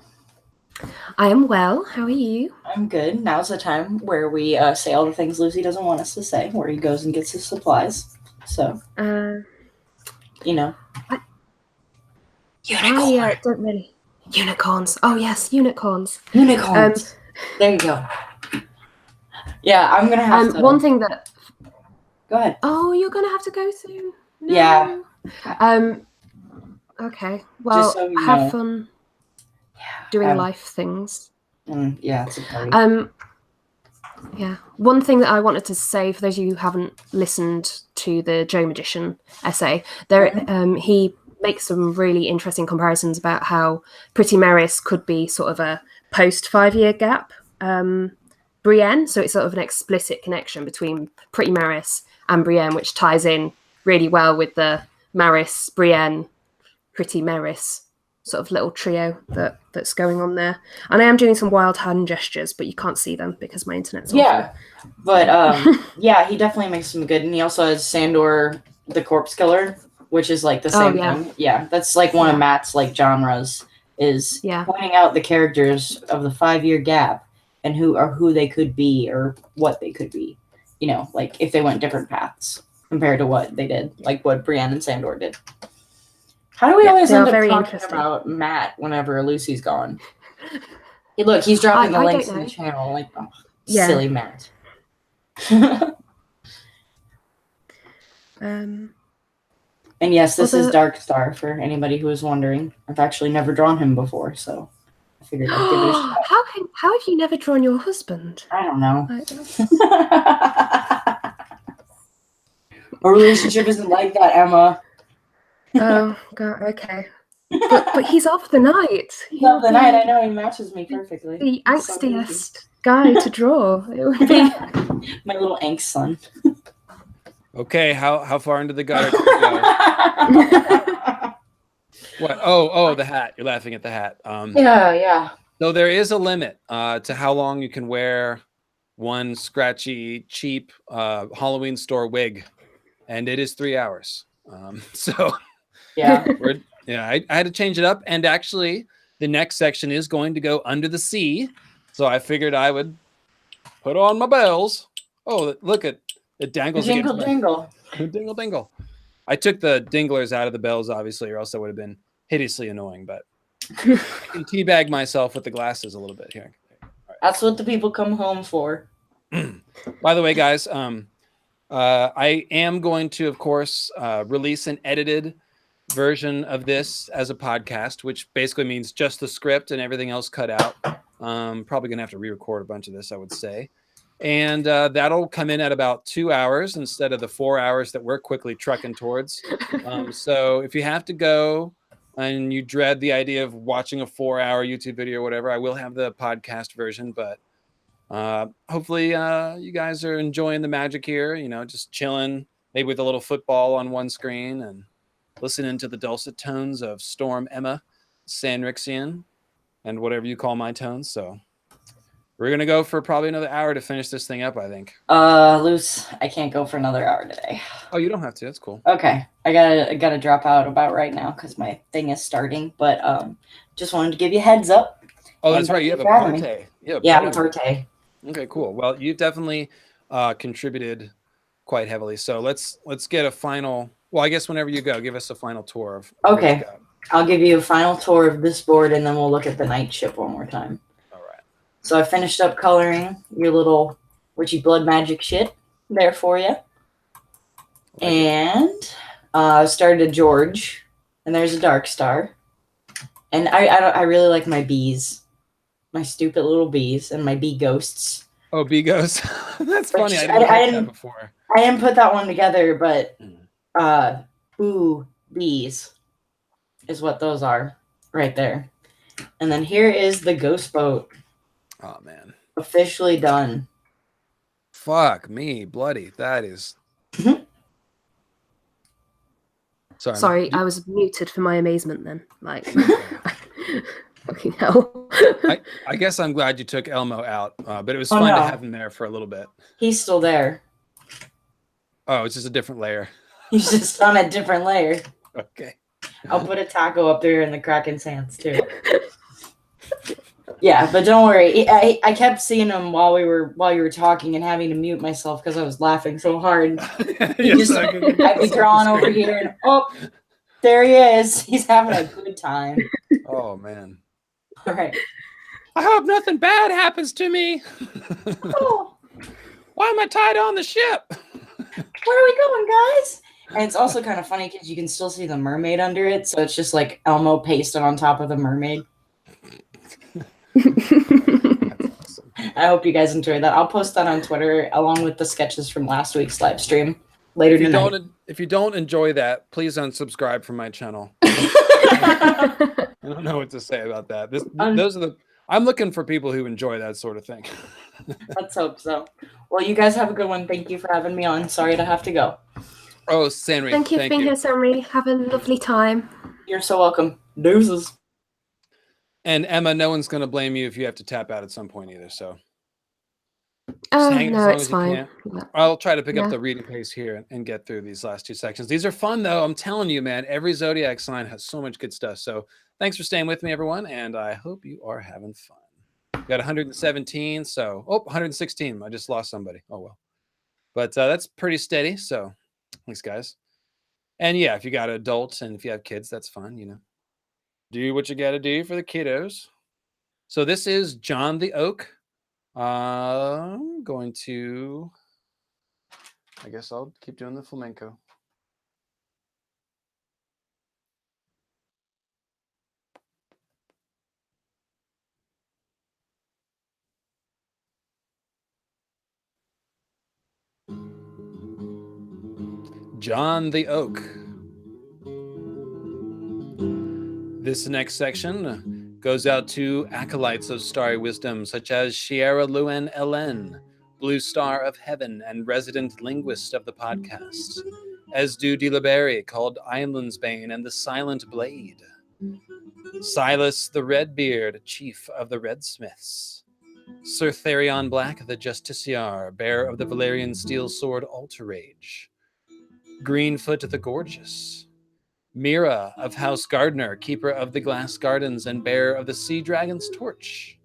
I am well. How are you? I'm good. Now's the time where we say all the things Lucy doesn't want us to say, where he goes and gets his supplies. So, you know. I don't really. Unicorns. Oh, yes, unicorns. Unicorns. There you go. Yeah, I'm going to have to. One thing that. Go ahead. Oh, you're going to have to go soon? No. Yeah. Okay. Well, so you have know. fun doing life things. Yeah, it's a party. Yeah. One thing that I wanted to say for those of you who haven't listened to the Joe Magician essay, he makes some really interesting comparisons about how Pretty Maris could be sort of a post 5-year gap. Brienne, so it's sort of an explicit connection between Pretty Maris and Brienne, which ties in really well with the Maris, Brienne, Pretty Maris sort of little trio that's going on there. And I am doing some wild hand gestures, but you can't see them because my internet's Yeah, but yeah, he definitely makes some good. And he also has Sandor, the Corpse Killer, which is like the same thing. Yeah, that's like one of Matt's like genres, is pointing out the characters of the 5-year gap and who they could be or what they could be. You know, like if they went different paths compared to what they did, like what Brienne and Sandor did. How do we always end up talking about Matt whenever Lucy's gone? Hey, look, he's dropping the links in the channel. Like, oh, silly Matt. And yes, this is Dark Star, for anybody who is wondering. I've actually never drawn him before, so I figured I'd give it a shot. How have you never drawn your husband? I don't know. Our relationship isn't like that, Emma. Oh God, okay. But he's of the night. He's of the night. I know, he matches me perfectly. The angstiest guy to draw. It would be my little angst son. Okay, how far into the gutter can we go? What? Oh, the hat. You're laughing at the hat. Yeah. So there is a limit to how long you can wear one scratchy, cheap Halloween store wig, and it is 3 hours. So yeah, I had to change it up, and actually, the next section is going to go under the sea. So I figured I would put on my bells. Oh, look at it dangles. Jingle, jingle. Dingle, dingle. I took the dinglers out of the bells, obviously, or else that would have been hideously annoying. But I can teabag myself with the glasses a little bit here. Right. That's what the people come home for. By the way, guys, I am going to, of course, release an edited version of this as a podcast, which basically means just the script and everything else cut out. Probably going to have to re-record a bunch of this, I would say. And that'll come in at about 2 hours instead of the 4 hours that we're quickly trucking towards. So if you have to go and you dread the idea of watching a 4-hour YouTube video or whatever, I will have the podcast version. But hopefully you guys are enjoying the magic here, you know, just chilling, maybe with a little football on one screen and listening to the dulcet tones of Storm Emma, Sanrixian, and whatever you call my tones. So we're going to go for probably another hour to finish this thing up, I think. Luce, I can't go for another hour today. Oh, you don't have to. That's cool. Okay. I gotta drop out about right now because my thing is starting. But just wanted to give you a heads up. Oh, that's right. You have a party. Yeah, a party. Okay, cool. Well, you've definitely contributed quite heavily. So let's get a final. Well, I guess whenever you go, give us a final tour of. Okay. I'll give you a final tour of this board, and then we'll look at the night ship one more time. So I finished up coloring your little witchy blood magic shit there for you. And I started a George, and there's a Dark Star. And I really like my bees. My stupid little bees and my bee ghosts. Oh, bee ghosts. That's funny. I didn't that before. I didn't put that one together, but bees is what those are right there. And then here is the ghost boat. Oh, man. Officially done. Fuck me, bloody. That is... Sorry, I was muted for my amazement then. Like, fucking hell. I guess I'm glad you took Elmo out, but it was fun to have him there for a little bit. He's still there. Oh, it's just a different layer. He's just on a different layer. Okay. I'll put a taco up there in the Kraken's hands, too. Yeah, but don't worry. I kept seeing him while you were talking and having to mute myself because I was laughing so hard. I'd be drawing over here and there he is. He's having a good time. Oh man. All right. I hope nothing bad happens to me. Oh. Why am I tied on the ship? Where are we going, guys? And it's also kind of funny because you can still see the mermaid under it, so it's just like Elmo pasted on top of the mermaid. Awesome. I hope you guys enjoyed that. I'll post that on Twitter along with the sketches from last week's live stream later tonight. If you don't enjoy that, please unsubscribe from my channel. I don't know what to say about that. Those are I'm looking for people who enjoy that sort of thing. Let's hope so. Well, you guys have a good one. Thank you for having me on. Sorry to have to go. Oh, Sanri, Thank you for being here, Sanri. Have a lovely time. You're so welcome. Deuces. And Emma, no one's going to blame you if you have to tap out at some point either. So Oh, hang no, as long it's as you fine. can. I'll try to pick up Yeah. the reading pace here and get through these last 2 sections. These are fun, though. I'm telling you, man. Every zodiac sign has so much good stuff. So thanks for staying with me, everyone. And I hope you are having fun. Got 117. So, 116. I just lost somebody. Oh, well. But that's pretty steady. So thanks, guys. And yeah, if you got adults and if you have kids, that's fine. You know, do what you got to do for the kiddos. So this is John the Oak. I'm going to, I guess I'll keep doing the flamenco. John the Oak. This next section goes out to acolytes of starry wisdom, such as Sierra Luen Ellen, Blue Star of Heaven, and resident linguist of the podcast, Esdu de la Berry, called Island's Bane and the Silent Blade, Silas the Redbeard, chief of the Redsmiths, Sir Therion Black, the Justiciar, bearer of the Valerian steel sword Alterage, Greenfoot the Gorgeous, Mira of House Gardner, keeper of the Glass Gardens and bearer of the Sea Dragon's torch,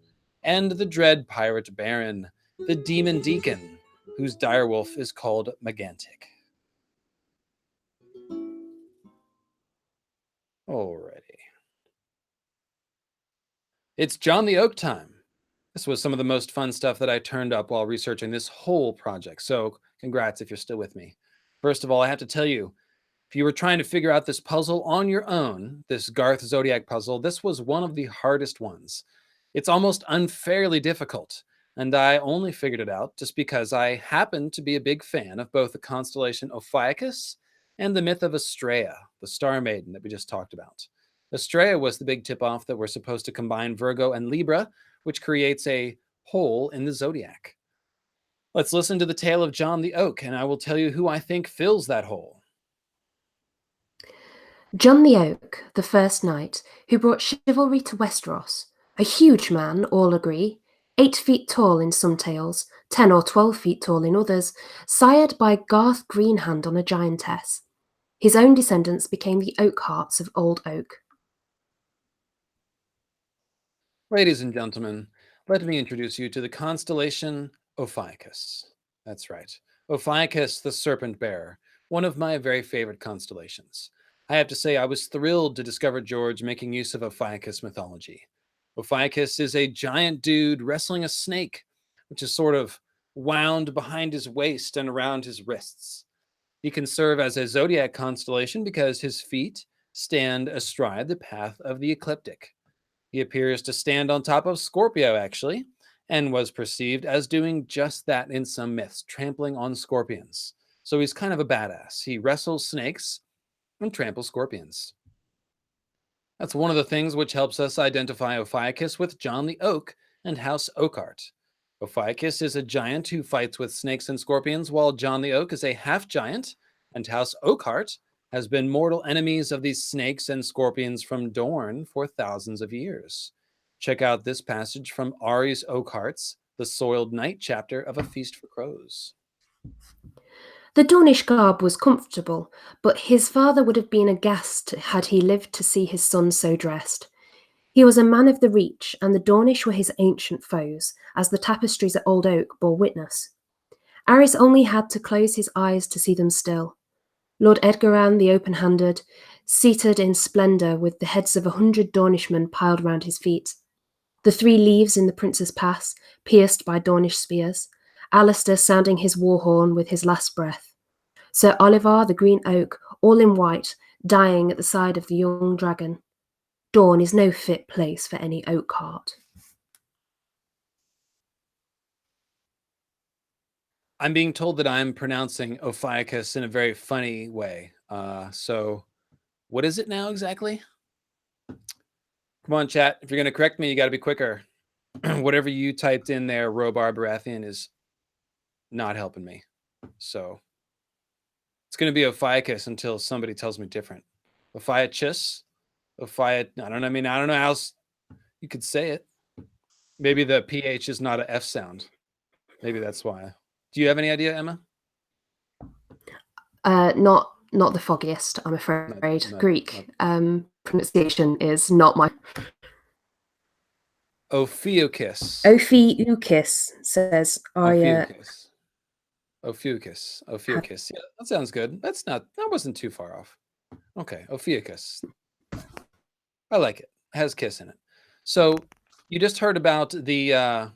and the dread pirate Baron, the Demon Deacon, whose direwolf is called Megantic. Alrighty. It's John the Oak time. This was some of the most fun stuff that I turned up while researching this whole project, so congrats if you're still with me. First of all, I have to tell you, if you were trying to figure out this puzzle on your own, this Garth Zodiac puzzle, this was one of the hardest ones. It's almost unfairly difficult, and I only figured it out just because I happen to be a big fan of both the constellation Ophiuchus and the myth of Astraea, the star maiden that we just talked about. Astraea was the big tip-off that we're supposed to combine Virgo and Libra, which creates a hole in the zodiac. Let's listen to the tale of John the Oak, and I will tell you who I think fills that hole. John the Oak, the first knight, who brought chivalry to Westeros. A huge man, all agree, 8 feet tall in some tales, 10 or 12 feet tall in others, sired by Garth Greenhand on a giantess. His own descendants became the Oakhearts of Old Oak. Ladies and gentlemen, let me introduce you to the constellation Ophiuchus. That's right, Ophiuchus the Serpent Bearer, one of my very favorite constellations. I have to say I was thrilled to discover George making use of Ophiuchus mythology. Ophiuchus is a giant dude wrestling a snake, which is sort of wound behind his waist and around his wrists. He can serve as a zodiac constellation because his feet stand astride the path of the ecliptic. He appears to stand on top of Scorpio, actually, and was perceived as doing just that in some myths, trampling on scorpions. So he's kind of a badass. He wrestles snakes and tramples scorpions. That's one of the things which helps us identify Ophiuchus with John the Oak and House Oakheart. Ophiuchus is a giant who fights with snakes and scorpions, while John the Oak is a half-giant, and House Oakheart has been mortal enemies of these snakes and scorpions from Dorne for thousands of years. Check out this passage from Ari's Oakheart's The Soiled Knight chapter of A Feast for Crows. The Dornish garb was comfortable, but his father would have been aghast had he lived to see his son so dressed. He was a man of the Reach, and the Dornish were his ancient foes, as the tapestries at Old Oak bore witness. Aris only had to close his eyes to see them still. Lord Edgaran the Open-Handed, seated in splendour with the heads of 100 Dornishmen piled round his feet. The 3 leaves in the Prince's Pass, pierced by Dornish spears. Alistair sounding his war horn with his last breath. Sir Oliver the Green Oak, all in white, dying at the side of the young dragon. Dorne is no fit place for any Oakheart. I'm being told that I'm pronouncing Ophiuchus in a very funny way. So what is it now exactly? Come on, chat. If you're going to correct me, you got to be quicker. whatever you typed in there, Robar Baratheon, is not helping me. So it's going to be Ophiuchus until somebody tells me different. Ophiuchus, I don't know. I mean, I don't know how else you could say it. Maybe the PH is not an F sound. Maybe that's why. Do you have any idea, Emma? Not the foggiest, I'm afraid. Greek pronunciation is not my. Ophiuchus. Ophiuchus says Ophiuchus. Ophiuchus. Yeah, that sounds good. That wasn't too far off. Okay, Ophiuchus. I like it. It has kiss in it. So you just heard about the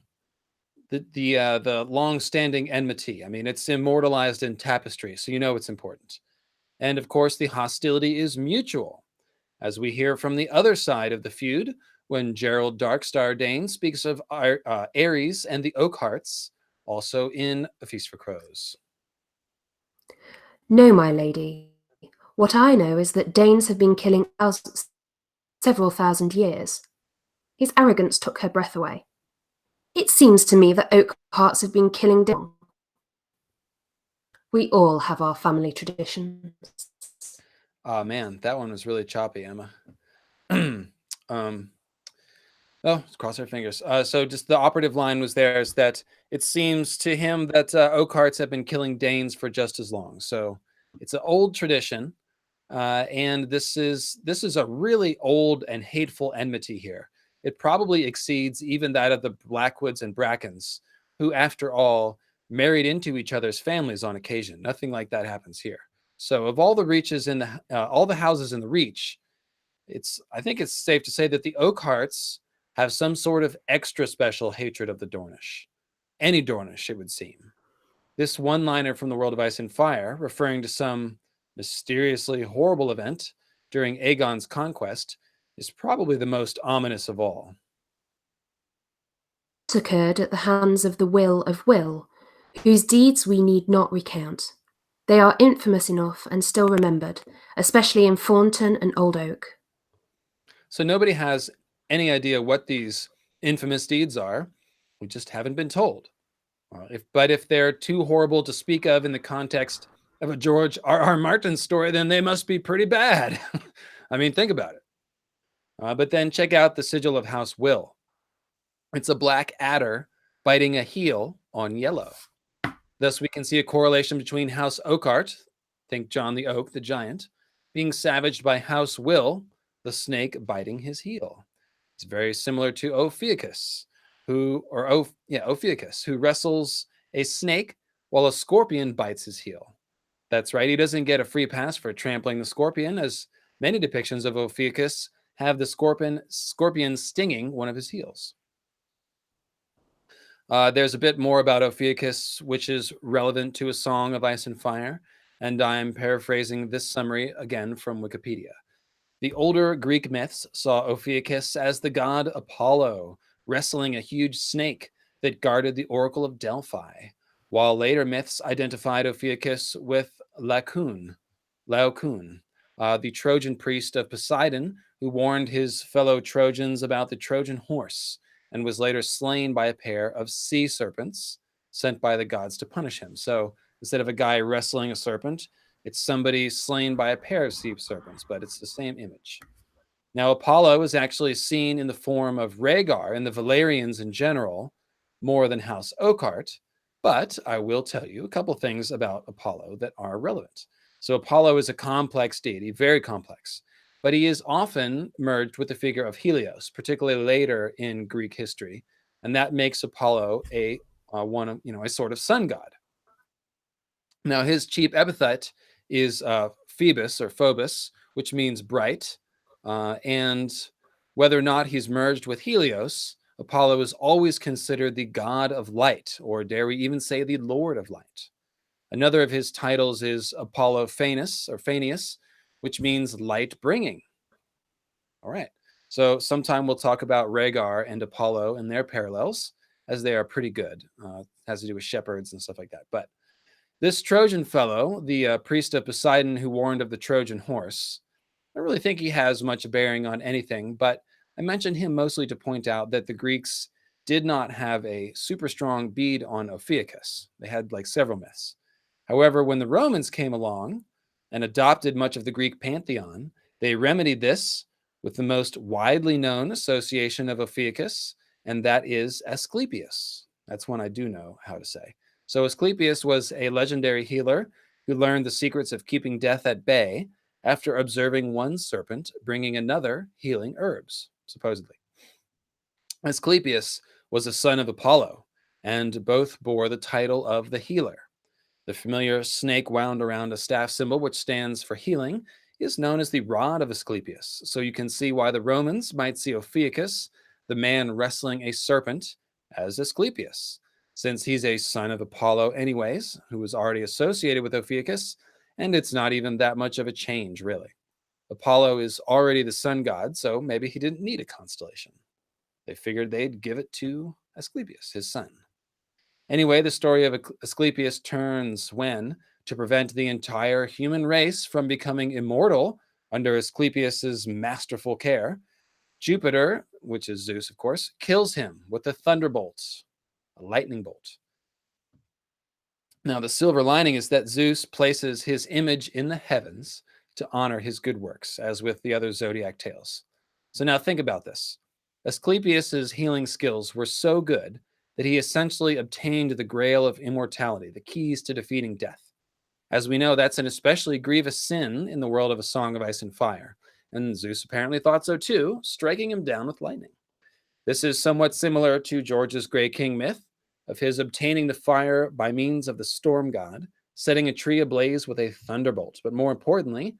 long-standing enmity. I mean, it's immortalized in tapestry, so you know it's important. And of course, the hostility is mutual, as we hear from the other side of the feud when Gerald Darkstar Dane speaks of Ares and the Oakhearts, also in A Feast for Crows. No, my lady. What I know is that Danes have been killing several thousand years. His arrogance took her breath away. It seems to me that Oakhearts have been killing down. We all have our family traditions. Oh man, that one was really choppy, Emma. Oh, cross our fingers. So just the operative line was there is that it seems to him that Oakhearts have been killing Danes for just as long. So it's an old tradition, and this is a really old and hateful enmity here. It probably exceeds even that of the Blackwoods and Brackens, who, after all, married into each other's families on occasion. Nothing like that happens here. So, of all the reaches in all the houses in the Reach, I think it's safe to say that the Oakhearts have some sort of extra special hatred of the Dornish. Any Dornish, it would seem. This one-liner from the World of Ice and Fire, referring to some mysteriously horrible event during Aegon's conquest, is probably the most ominous of all. It occurred at the hands of the Will of Will, whose deeds we need not recount. They are infamous enough and still remembered, especially in Thornton and Old Oak. So nobody has any idea what these infamous deeds are. We just haven't been told. But if they're too horrible to speak of in the context of a George R.R. Martin story, then they must be pretty bad. I mean, think about it. But then check out the sigil of House Will. It's a black adder biting a heel on yellow. Thus, we can see a correlation between House Oakheart, think John the Oak, the giant, being savaged by House Will, the snake biting his heel. It's very similar to Ophiuchus, Ophiuchus, who wrestles a snake while a scorpion bites his heel. That's right, he doesn't get a free pass for trampling the scorpion, as many depictions of Ophiuchus have the scorpion stinging one of his heels. There's a bit more about Ophiuchus, which is relevant to A Song of Ice and Fire, and I'm paraphrasing this summary again from Wikipedia. The older Greek myths saw Ophiuchus as the god Apollo, wrestling a huge snake that guarded the Oracle of Delphi, while later myths identified Ophiuchus with Laocoon, the Trojan priest of Poseidon, who warned his fellow Trojans about the Trojan horse, and was later slain by a pair of sea serpents sent by the gods to punish him. So instead of a guy wrestling a serpent, it's somebody slain by a pair of sea serpents, but it's the same image. Now, Apollo is actually seen in the form of Rhaegar and the Valerians in general, more than House Oakheart, but I will tell you a couple things about Apollo that are relevant. So Apollo is a complex deity, very complex, but he is often merged with the figure of Helios, particularly later in Greek history, and that makes Apollo a sort of sun god. Now, his cheap epithet is Phoebus or Phobos, which means bright, and whether or not he's merged with Helios, Apollo is always considered the god of light, or dare we even say the lord of light. Another of his titles is Apollo Phanius, which means light bringing. All right. So sometime we'll talk about Rhaegar and Apollo and their parallels, as they are pretty good. It has to do with shepherds and stuff like that. But this Trojan fellow, the priest of Poseidon who warned of the Trojan horse, I don't really think he has much bearing on anything, but I mentioned him mostly to point out that the Greeks did not have a super strong bead on Ophiuchus. They had like several myths. However, when the Romans came along and adopted much of the Greek pantheon, they remedied this with the most widely known association of Ophiuchus, and that is Asclepius. That's one I do know how to say. So Asclepius was a legendary healer who learned the secrets of keeping death at bay after observing one serpent bringing another healing herbs, supposedly. Asclepius was a son of Apollo, and both bore the title of the healer. The familiar snake wound around a staff symbol, which stands for healing, is known as the rod of Asclepius. So you can see why the Romans might see Ophiuchus, the man wrestling a serpent, as Asclepius, since he's a son of Apollo anyways, who was already associated with Ophiuchus, and it's not even that much of a change, really. Apollo is already the sun god, so maybe he didn't need a constellation. They figured they'd give it to Asclepius, his son. Anyway, the story of Asclepius turns when, to prevent the entire human race from becoming immortal under Asclepius's masterful care, Jupiter, which is Zeus, of course, kills him with a thunderbolt, a lightning bolt. Now, the silver lining is that Zeus places his image in the heavens to honor his good works, as with the other Zodiac tales. So now think about this. Asclepius's healing skills were so good that he essentially obtained the grail of immortality, the keys to defeating death. As we know, that's an especially grievous sin in the world of A Song of Ice and Fire, and Zeus apparently thought so too, striking him down with lightning. This is somewhat similar to George's Grey King myth of his obtaining the fire by means of the storm god, setting a tree ablaze with a thunderbolt. But more importantly,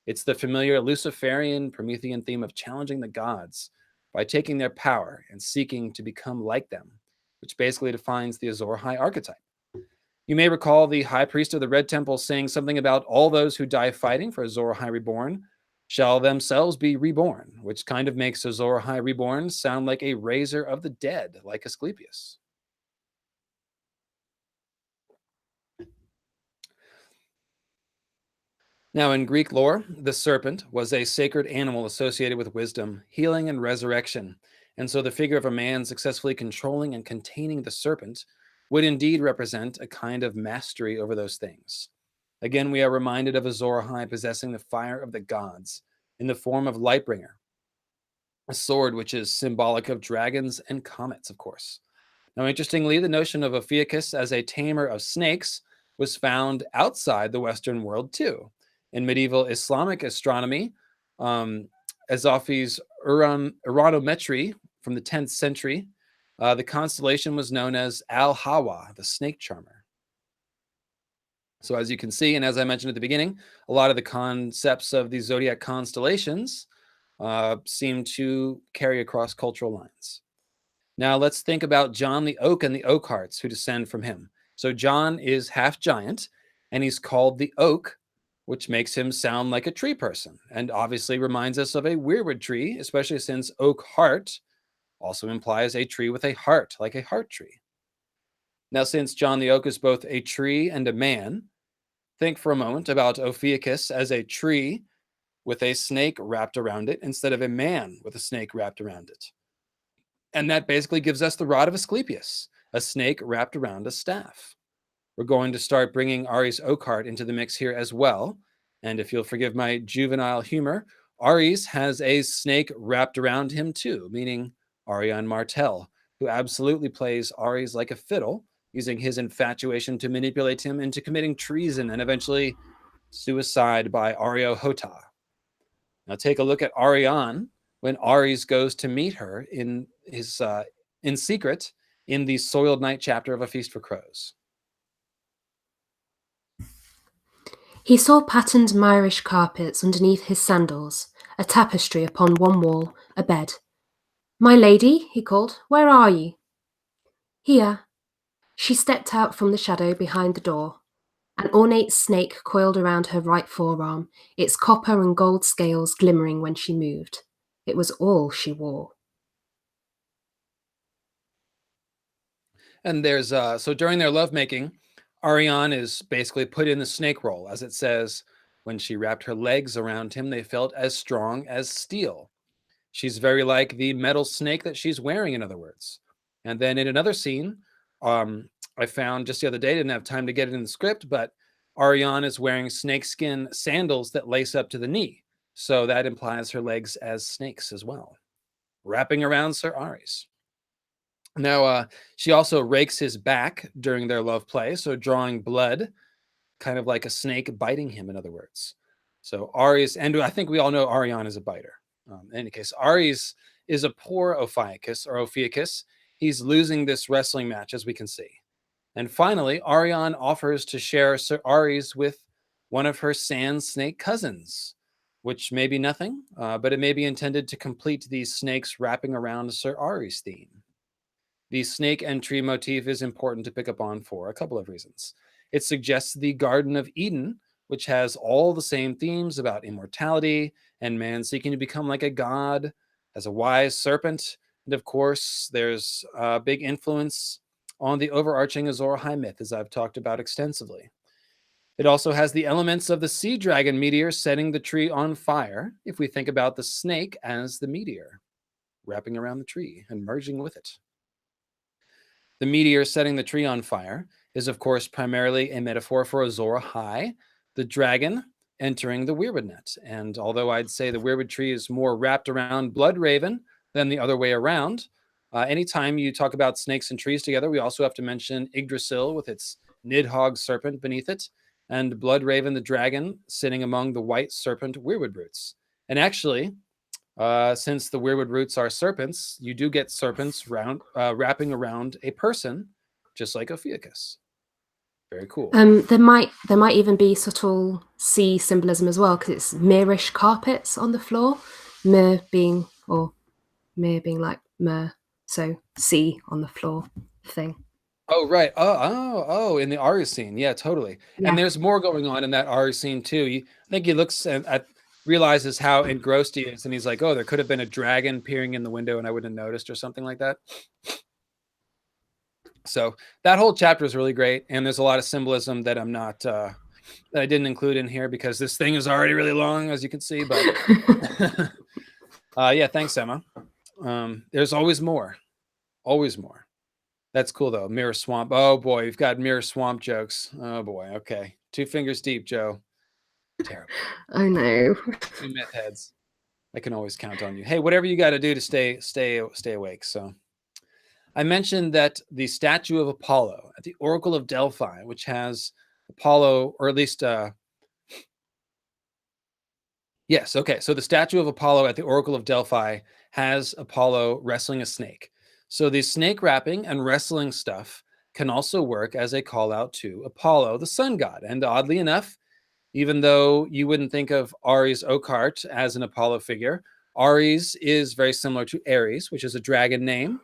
it's the familiar Luciferian Promethean theme of challenging the gods by taking their power and seeking to become like them, which basically defines the Azor Ahai archetype. You may recall the High Priest of the Red Temple saying something about all those who die fighting for Azor Ahai Reborn shall themselves be reborn, which kind of makes Azor Ahai Reborn sound like a raiser of the dead, like Asclepius. Now, in Greek lore, the serpent was a sacred animal associated with wisdom, healing, and resurrection. And so the figure of a man successfully controlling and containing the serpent would indeed represent a kind of mastery over those things. Again, we are reminded of Azor Ahai possessing the fire of the gods in the form of Lightbringer, a sword which is symbolic of dragons and comets, of course. Now, interestingly, the notion of Ophiuchus as a tamer of snakes was found outside the Western world too. In medieval Islamic astronomy, Azofi's Uranometry from the 10th century, the constellation was known as Al-Hawa, the snake charmer. So as you can see, and as I mentioned at the beginning, a lot of the concepts of the zodiac constellations seem to carry across cultural lines. Now let's think about John the Oak and the Oakhearts who descend from him. So John is half giant, and he's called the Oak, which makes him sound like a tree person, and obviously reminds us of a weirwood tree, especially since Oakheart also implies a tree with a heart, like a heart tree. Now, since John the Oak is both a tree and a man, think for a moment about Ophiuchus as a tree with a snake wrapped around it instead of a man with a snake wrapped around it. And that basically gives us the rod of Asclepius, a snake wrapped around a staff. We're going to start bringing Ari's Oakheart into the mix here as well. And if you'll forgive my juvenile humor, Ari's has a snake wrapped around him too, meaning Arion Martel, who absolutely plays Ari's like a fiddle, using his infatuation to manipulate him into committing treason and eventually suicide by Ario Hota. Now take a look at Arion when Ares goes to meet her in secret in the Soiled Night chapter of A Feast for Crows. He saw patterned Myrish carpets underneath his sandals, a tapestry upon one wall, a bed. "My lady," he called, "where are you?" "Here." She stepped out from the shadow behind the door. An ornate snake coiled around her right forearm, its copper and gold scales glimmering when she moved. It was all she wore. And there's so during their lovemaking, Arion is basically put in the snake role, as it says, when she wrapped her legs around him, they felt as strong as steel. She's very like the metal snake that she's wearing, in other words. And then in another scene, I found just the other day, didn't have time to get it in the script, but Ariane is wearing snakeskin sandals that lace up to the knee. So that implies her legs as snakes as well, wrapping around Sir Ares. Now, she also rakes his back during their love play, so drawing blood, kind of like a snake biting him, in other words. So Ares, and I think we all know Ariane is a biter. In any case, Ares is a poor Ophiuchus, or Ophiuchus. He's losing this wrestling match, as we can see. And finally, Ariane offers to share Sir Ares with one of her sand snake cousins, which may be nothing, but it may be intended to complete the snakes wrapping around Sir Ares theme. The snake and tree motif is important to pick up on for a couple of reasons. It suggests the Garden of Eden, which has all the same themes about immortality and man seeking to become like a god, as a wise serpent. And of course, there's a big influence on the overarching Azor Ahai myth, as I've talked about extensively. It also has the elements of the sea dragon meteor setting the tree on fire, if we think about the snake as the meteor, wrapping around the tree and merging with it. The meteor setting the tree on fire is, of course, primarily a metaphor for Azor Ahai, the dragon entering the weirwood net. And although I'd say the weirwood tree is more wrapped around Bloodraven than the other way around, anytime you talk about snakes and trees together, we also have to mention Yggdrasil with its Nidhogg serpent beneath it, and Bloodraven the dragon sitting among the white serpent weirwood roots. And actually, since the weirwood roots are serpents, you do get serpents wrapping around a person, just like Ophiuchus. Very cool. There might even be subtle sea symbolism as well, because it's mirrorish carpets on the floor. Mir being like myrrh, so sea on the floor thing. Oh, right. Oh, in the Ares scene. Yeah, totally. Yeah. And there's more going on in that Ares scene too. I think he looks at realizes how engrossed he is, and he's like, oh, there could have been a dragon peering in the window and I wouldn't have noticed, or something like that. So that whole chapter is really great, and there's a lot of symbolism that I'm not that I didn't include in here because this thing is already really long, as you can see. But yeah, thanks, Emma. There's always more. That's cool though. Mirror Swamp. Oh boy, we've got Mirror Swamp jokes. Oh boy. Okay, 2 fingers deep, Joe. Terrible. I know. 2 myth heads. I can always count on you. Hey, whatever you got to do to stay awake. So I mentioned that the statue of Apollo at the Oracle of Delphi, which has Apollo, or at least yes, okay. So the statue of Apollo at the Oracle of Delphi has Apollo wrestling a snake. So the snake wrapping and wrestling stuff can also work as a call out to Apollo, the sun god. And oddly enough, even though you wouldn't think of Ares Oakheart as an Apollo figure, Ares is very similar to Ares, which is a dragon name.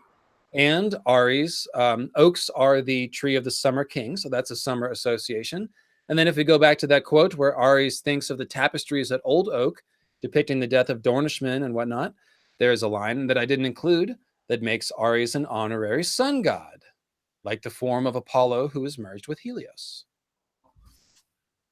And Ares, oaks are the tree of the summer king. So that's a summer association. And then if we go back to that quote where Ares thinks of the tapestries at Old Oak, depicting the death of Dornishmen and whatnot, there's a line that I didn't include that makes Ares an honorary sun god, like the form of Apollo who is merged with Helios.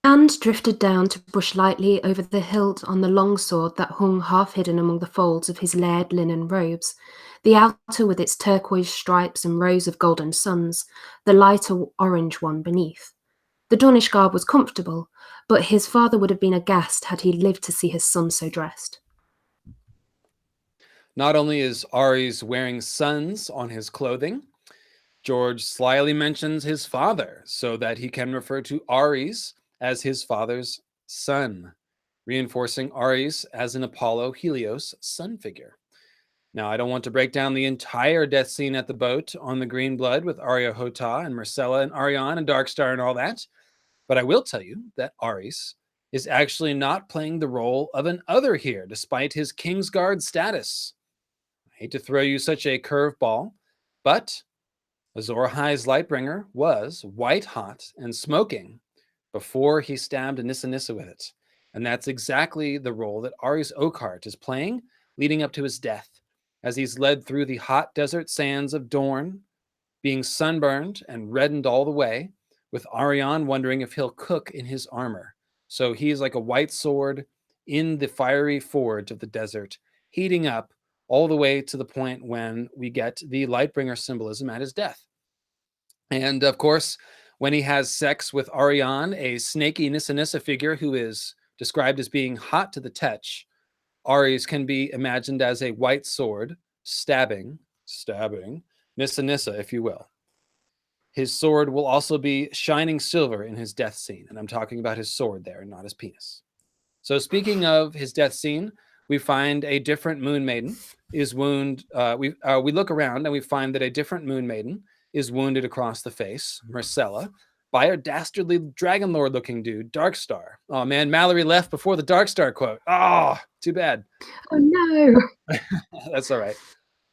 And drifted down to brush lightly over the hilt on the long sword that hung half hidden among the folds of his layered linen robes, the outer with its turquoise stripes and rows of golden suns, the lighter orange one beneath. The Dornish garb was comfortable, but his father would have been aghast had he lived to see his son so dressed. Not only is Ares wearing suns on his clothing, George slyly mentions his father so that he can refer to Ares as his father's son, reinforcing Ares as an Apollo Helios sun figure. Now, I don't want to break down the entire death scene at the boat on the Green Blood with Arya Hota and Marcella and Ariane and Darkstar and all that, but I will tell you that Ares is actually not playing the role of an other here, despite his Kingsguard status. I hate to throw you such a curveball, but Azor Ahai's Lightbringer was white hot and smoking before he stabbed Nissa Nissa with it. And that's exactly the role that Ares Oakheart is playing leading up to his death, as he's led through the hot desert sands of Dorne, being sunburned and reddened all the way, with Ariane wondering if he'll cook in his armor. So he's like a white sword in the fiery forge of the desert, heating up all the way to the point when we get the Lightbringer symbolism at his death. And of course, when he has sex with Ariane, a snaky Nissa Nissa figure who is described as being hot to the touch, Ares can be imagined as a white sword stabbing Nissa Nissa, if you will. His sword will also be shining silver in his death scene. And I'm talking about his sword there, not his penis. So speaking of his death scene, we find a different moon maiden is wounded. We look around and we find that a different moon maiden is wounded across the face, Marcella, by a dastardly dragon lord looking dude, Darkstar. Oh man, Mallory left before the Darkstar quote. Oh, too bad. Oh no. That's all right.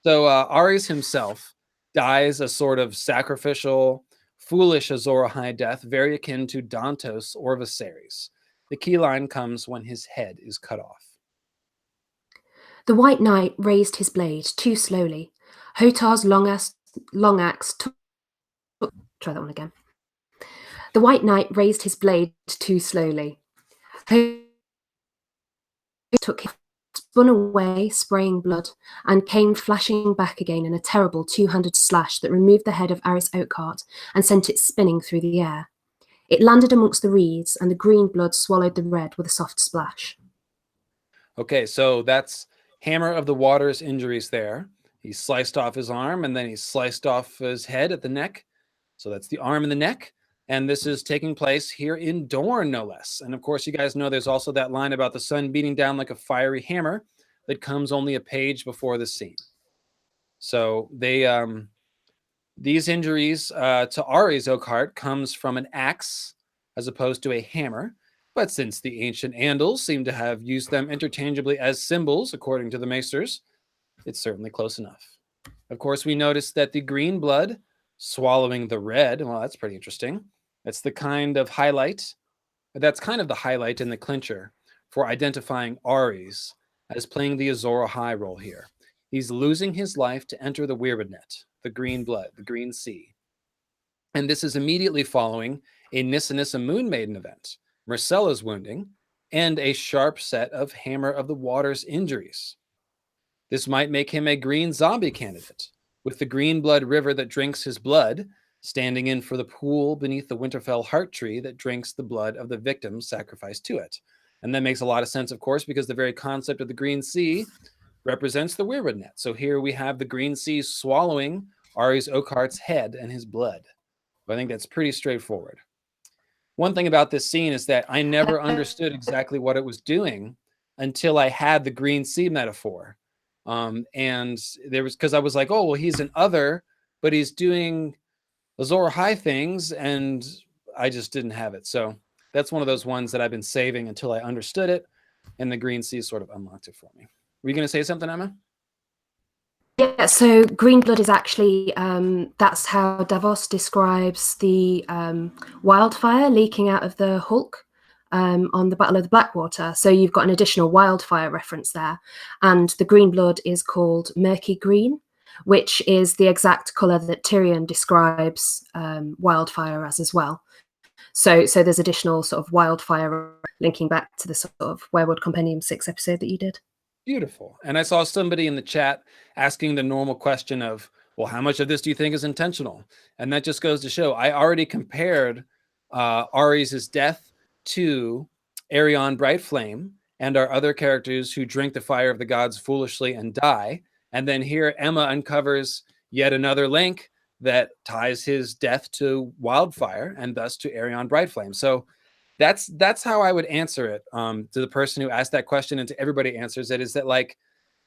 So Ares himself dies a sort of sacrificial, foolish Azor Ahai death, very akin to Dantos or Viserys. The key line comes when his head is cut off. The White Knight raised his blade too slowly. Hotar's long axe took... Try that one again. The White Knight raised his blade too slowly. Hotar took him, spun away, spraying blood, and came flashing back again in a terrible two-handed slash that removed the head of Aris Oakheart and sent it spinning through the air. It landed amongst the reeds, and the green blood swallowed the red with a soft splash. Okay, so that's Hammer of the Water's injuries there. He sliced off his arm, and then he sliced off his head at the neck. So that's the arm and the neck. And this is taking place here in Dorne, no less. And of course, you guys know there's also that line about the sun beating down like a fiery hammer that comes only a page before the scene. So they these injuries to Ares Oakheart comes from an axe as opposed to a hammer. But since the ancient Andals seem to have used them interchangeably as symbols, according to the Maesters, it's certainly close enough. Of course, we notice that the green blood swallowing the red, well, that's pretty interesting. That's the kind of highlight, that's kind of the highlight in the clincher for identifying Ares as playing the Azor Ahai role here. He's losing his life to enter the Weirwood, the green blood, the green sea. And this is immediately following a Nissa Nissa Moon Maiden event, Marcella's wounding, and a sharp set of Hammer of the Water's injuries. This might make him a green zombie candidate, with the green blood river that drinks his blood standing in for the pool beneath the Winterfell heart tree that drinks the blood of the victims sacrificed to it. And that makes a lot of sense, of course, because the very concept of the green sea represents the Weirwood net. So here we have the green sea swallowing Ares Oakheart's head and his blood. I think that's pretty straightforward. One thing about this scene is that I never understood exactly what it was doing until I had the green sea metaphor. And there was, because I was like, oh, well, he's an other, but he's doing Azor Ahai things, and I just didn't have it. So that's one of those ones that I've been saving until I understood it, and the green sea sort of unlocked it for me. Were you going to say something, Emma? Yeah, so green blood is actually, that's how Davos describes the wildfire leaking out of the Hulk on the Battle of the Blackwater. So you've got an additional wildfire reference there. And the green blood is called murky green, which is the exact colour that Tyrion describes wildfire as well. So there's additional sort of wildfire linking back to the sort of Werewood Compendium 6 episode that you did. Beautiful. And I saw somebody in the chat asking the normal question of, well, how much of this do you think is intentional? And that just goes to show I already compared Ares' death to Aerion Brightflame and our other characters who drink the fire of the gods foolishly and die. And then here Emma uncovers yet another link that ties his death to wildfire and thus to Aerion Brightflame. So that's how I would answer it to the person who asked that question, and to everybody answers it, is that like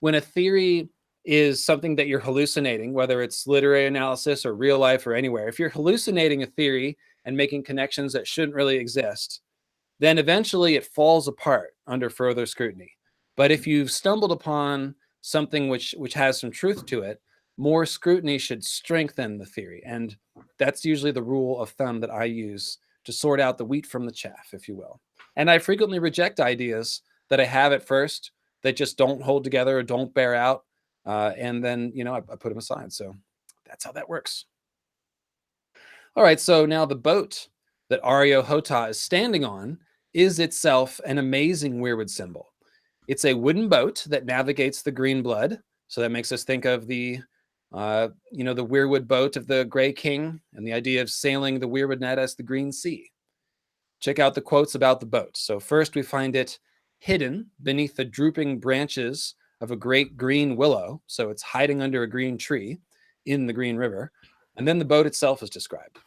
when a theory is something that you're hallucinating, whether it's literary analysis or real life or anywhere, if you're hallucinating a theory and making connections that shouldn't really exist, then eventually it falls apart under further scrutiny. But if you've stumbled upon something which has some truth to it, more scrutiny should strengthen the theory. And that's usually the rule of thumb that I use to sort out the wheat from the chaff, if you will. And I frequently reject ideas that I have at first that just don't hold together or don't bear out. And then, you know, I put them aside. So that's how that works. All right, so now the boat that Ario Hota is standing on is itself an amazing Weirwood symbol. It's a wooden boat that navigates the green blood So that makes us think of the weirwood boat of the Grey King and the idea of sailing the weirwood net as the Green Sea. Check out the quotes about the boat. So first we find it hidden beneath the drooping branches of a great green willow. So it's hiding under a green tree in the Green River. And then the boat itself is described.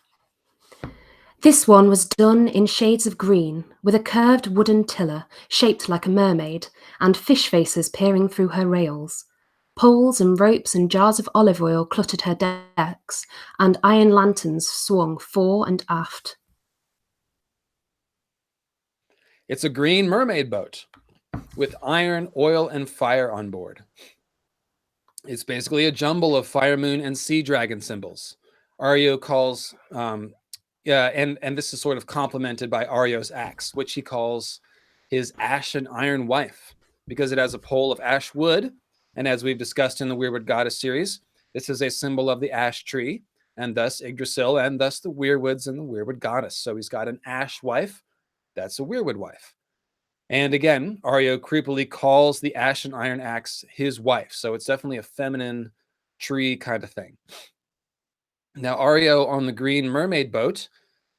This one was done in shades of green, with a curved wooden tiller shaped like a mermaid, and fish faces peering through her rails. Poles and ropes and jars of olive oil cluttered her decks, and iron lanterns swung fore and aft. It's a green mermaid boat with iron, oil, and fire on board. It's basically a jumble of fire, moon, and sea dragon symbols. Ario calls, and this is sort of complemented by Ario's axe, which he calls his ash and iron wife, because it has a pole of ash wood. And as we've discussed in the Weirwood Goddess series, this is a symbol of the ash tree, and thus Yggdrasil, and thus the Weirwoods and the Weirwood Goddess. So he's got an ash wife. That's a Weirwood wife. And again, Ario creepily calls the ash and iron axe his wife. So it's definitely a feminine tree kind of thing. Now, Ario on the green mermaid boat,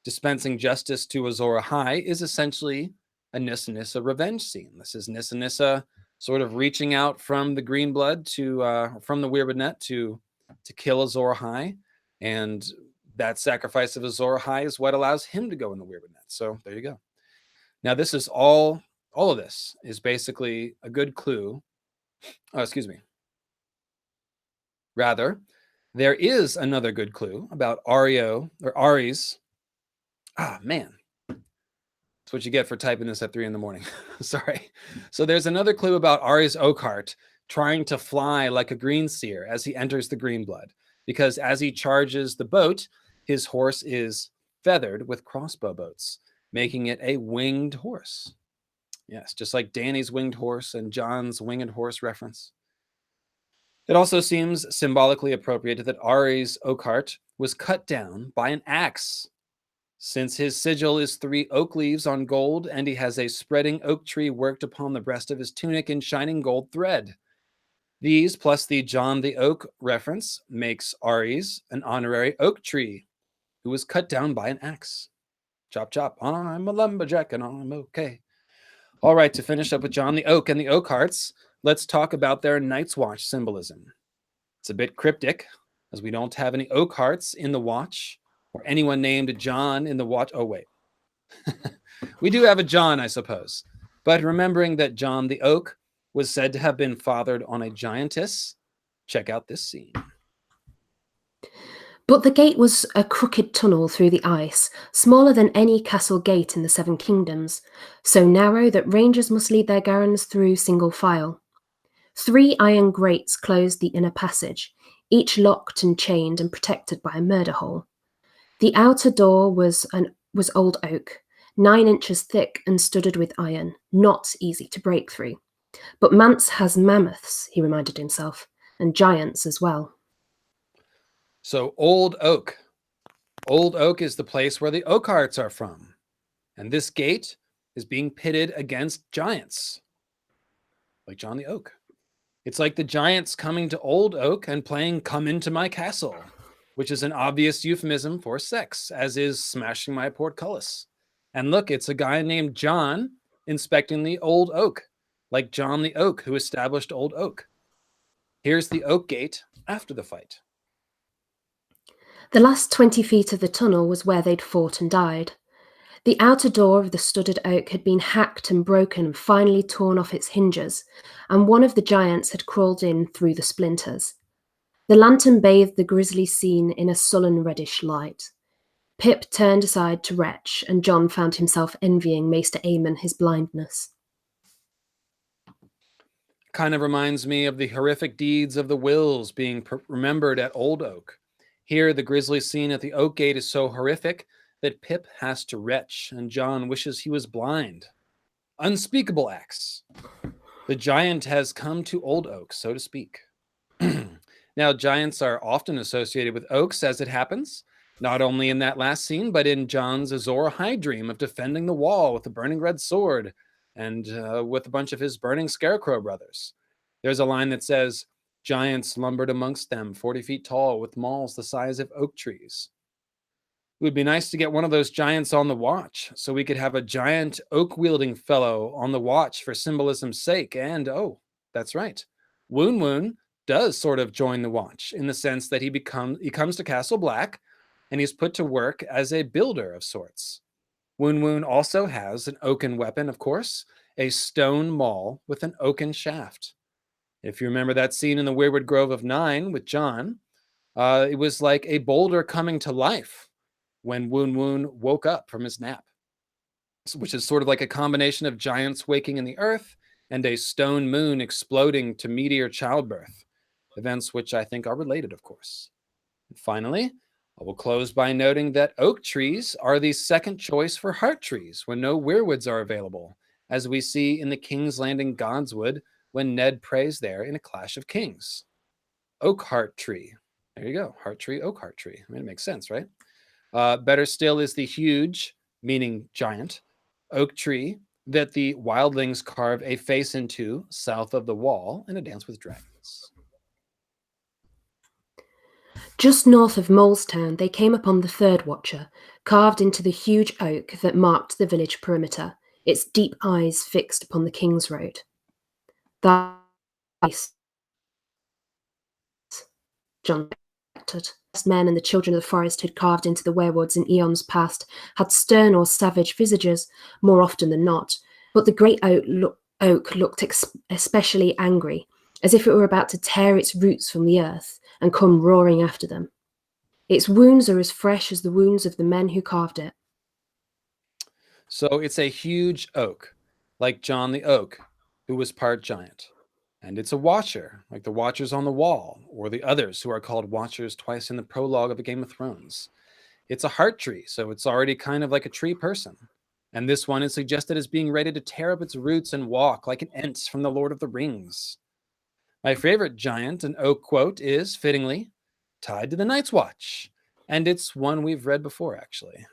dispensing justice to Azor Ahai, is essentially a Nissa Nissa revenge scene. This is Nissa Nissa sort of reaching out from the green blood to from the Weirwood net to kill Azor Ahai. And that sacrifice of Azor Ahai is what allows him to go in the Weirwood net. So there you go. Now, this is all of this is basically a good clue. Oh, excuse me. Rather, there is another good clue about Ario or Aries. Ah, man. That's what you get for typing this at 3 a.m. Sorry. So there's another clue about Aries Oakheart trying to fly like a green seer as he enters the green blood, because as he charges the boat, his horse is feathered with crossbow bolts, making it a winged horse. Yes, just like Danny's winged horse and John's winged horse reference. It also seems symbolically appropriate that Aries Oakheart was cut down by an axe, since his sigil is 3 oak leaves on gold, and he has a spreading oak tree worked upon the breast of his tunic in shining gold thread. These, plus the John the Oak reference, makes Aries an honorary oak tree who was cut down by an axe. Chop, chop. I'm a lumberjack and I'm okay. All right, to finish up with John the Oak and the Oakhearts, let's talk about their Night's Watch symbolism. It's a bit cryptic, as we don't have any Oakhearts in the watch, or anyone named John in the watch. Oh, wait. We do have a John, I suppose. But remembering that John the Oak was said to have been fathered on a giantess, check out this scene. But the gate was a crooked tunnel through the ice, smaller than any castle gate in the 7 kingdoms, so narrow that rangers must lead their garrons through single file. 3 iron grates closed the inner passage, each locked and chained and protected by a murder hole. The outer door was old oak, 9 inches thick and studded with iron, not easy to break through. But Mance has mammoths, he reminded himself, and giants as well. So Old Oak. Old Oak is the place where the Oakhearts are from. And this gate is being pitted against giants, like John the Oak. It's like the giants coming to Old Oak and playing Come Into My Castle, which is an obvious euphemism for sex, as is smashing my portcullis. And look, it's a guy named John inspecting the Old Oak, like John the Oak, who established Old Oak. Here's the Oak Gate after the fight. The last 20 feet of the tunnel was where they'd fought and died. The outer door of the studded oak had been hacked and broken and finally torn off its hinges, and one of the giants had crawled in through the splinters. The lantern bathed the grisly scene in a sullen reddish light. Pip turned aside to retch, and John found himself envying Maester Aemon his blindness. Kind of reminds me of the horrific deeds of the Wills being remembered at Old Oak. Here, the grisly scene at the Oak Gate is so horrific that Pip has to retch, and John wishes he was blind. Unspeakable acts. The giant has come to Old Oak, so to speak. Now, giants are often associated with oaks, as it happens, not only in that last scene, but in John's Azor Ahai dream of defending the wall with the burning red sword and with a bunch of his burning scarecrow brothers. There's a line that says, Giants lumbered amongst them, 40 feet tall, with mauls the size of oak trees. It would be nice to get one of those giants on the watch, so we could have a giant oak-wielding fellow on the watch for symbolism's sake. And, oh, that's right, Woon Woon does sort of join the watch, in the sense that he comes to Castle Black, and he's put to work as a builder of sorts. Woon Woon also has an oaken weapon, of course, a stone maul with an oaken shaft. If you remember that scene in the Weirwood Grove of Nine with John, it was like a boulder coming to life when Woon Woon woke up from his nap, which is sort of like a combination of giants waking in the earth and a stone moon exploding to meteor childbirth, events which I think are related, of course. And finally, I will close by noting that oak trees are the second choice for heart trees when no weirwoods are available, as we see in the King's Landing Godswood when Ned prays there in A Clash of Kings. Oakheart tree. There you go. Heart tree, Oakheart tree. I mean, it makes sense, right? Better still is the huge, meaning giant, oak tree that the wildlings carve a face into south of the wall in A Dance with Dragons. Just north of Molestown, they came upon the third watcher, carved into the huge oak that marked the village perimeter, its deep eyes fixed upon the King's Road. That John expected. The men and the children of the forest who'd carved into the werewoods in eons past had stern or savage visages, more often than not, but the great oak looked especially angry, as if it were about to tear its roots from the earth and come roaring after them. Its wounds are as fresh as the wounds of the men who carved it. So it's a huge oak, like John the Oak, who was part giant. And it's a watcher, like the Watchers on the Wall, or the others who are called Watchers twice in the prologue of A Game of Thrones. It's a heart tree, so it's already kind of like a tree person. And this one is suggested as being ready to tear up ents roots and walk like an Ent from the Lord of the Rings. My favorite giant and oak quote is, fittingly, tied to the Night's Watch. And it's one we've read before, actually.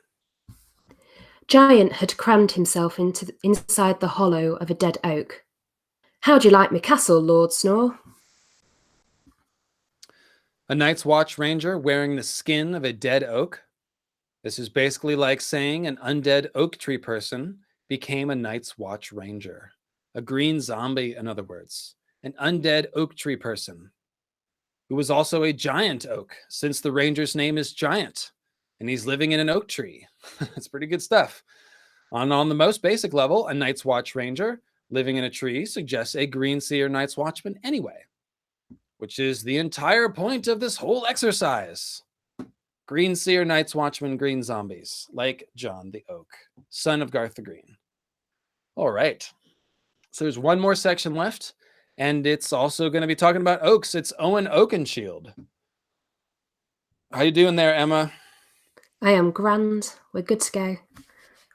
Giant had crammed himself inside the hollow of a dead oak. How'd you like me castle, Lord Snore? A Night's Watch ranger wearing the skin of a dead oak? This is basically like saying an undead oak tree person became a Night's Watch ranger. A green zombie, in other words. An undead oak tree person who was also a giant oak, since the ranger's name is Giant, and he's living in an oak tree. That's pretty good stuff. On the most basic level, a Night's Watch ranger living in a tree suggests a Green Seer Night's Watchman anyway, which is the entire point of this whole exercise. Green Seer Night's Watchman, green zombies, like John the Oak, son of Garth the Green. All right. So there's one more section left, and it's also going to be talking about oaks. It's Owen Oakenshield. How you doing there, Emma? I am grand. We're good to go.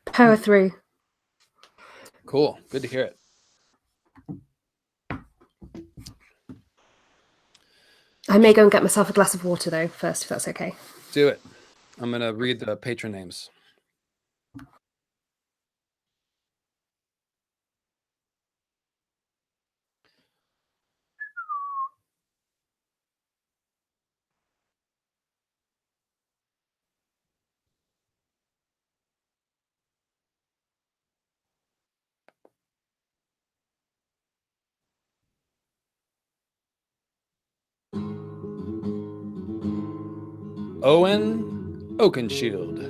Power through. Cool. Good to hear it. I may go and get myself a glass of water, though, first, if that's okay. Do it. I'm going to read the patron names. Owen Oakenshield.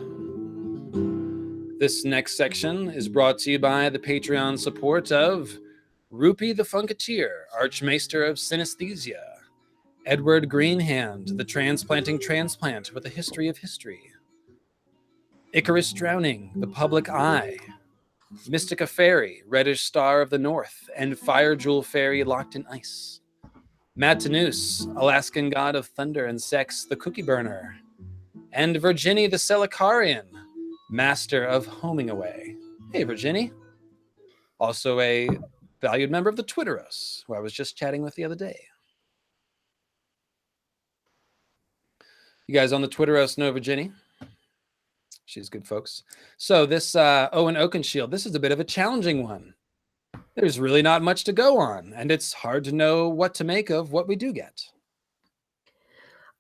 This next section is brought to you by the Patreon support of Rupee the Funketeer, Archmaester of Synesthesia, Edward Greenhand, the transplanting transplant with a history of history, Icarus Drowning, the Public Eye, Mystica Fairy, Reddish Star of the North, and Fire Jewel Fairy Locked in Ice, Matanus, Alaskan god of thunder and sex, the Cookie Burner, and Virginie the Selicarian, master of homing away. Hey, Virginie. Also a valued member of the Twitteros, who I was just chatting with the other day. You guys on the Twitteros know Virginie? She's good, folks. So this Owen Oakenshield, this is a bit of a challenging one. There's really not much to go on, and it's hard to know what to make of what we do get.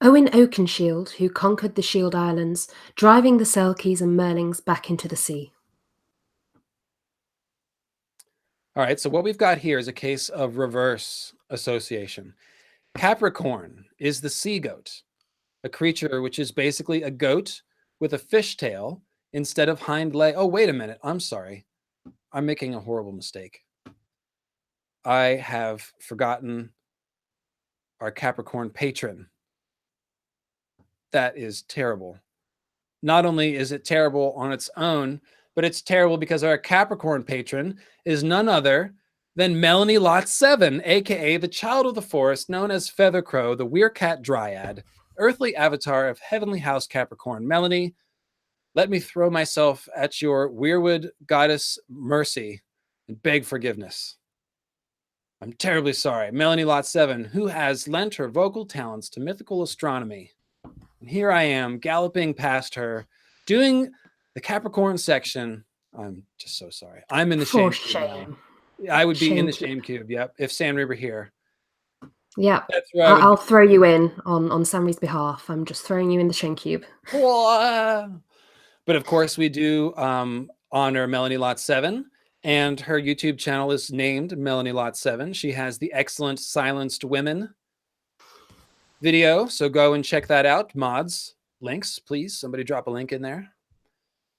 Owen Oakenshield, who conquered the Shield Islands, driving the Selkies and Merlings back into the sea. All right, so what we've got here is a case of reverse association. Capricorn is the sea goat, a creature which is basically a goat with a fishtail instead of hind leg. Oh, wait a minute. I'm sorry. I'm making a horrible mistake. I have forgotten our Capricorn patron. That is terrible. Not only is it terrible on its own, but it's terrible because our Capricorn patron is none other than Melanie Lot 7, aka the Child of the Forest, known as Feathercrow, the Weircat Dryad, earthly avatar of Heavenly House Capricorn. Melanie, let me throw myself at your weirwood goddess mercy and beg forgiveness. I'm terribly sorry. Melanie Lot 7, who has lent her vocal talents to mythical astronomy. And here I am galloping past her, doing the Capricorn section. I'm just so sorry. I'm in the For shame cube shame. now. I would be in the Shame shame cube, yep, if Sanri were here. Yeah, That's where I would I'll throw you in on Samri's behalf. I'm just throwing you in the shame cube. But of course, we do honor Melanie Lot 7, and her YouTube channel is named Melanie Lot 7. She has the excellent Silenced Women video, so go and check that out. Mods, links, please. Somebody drop a link in there.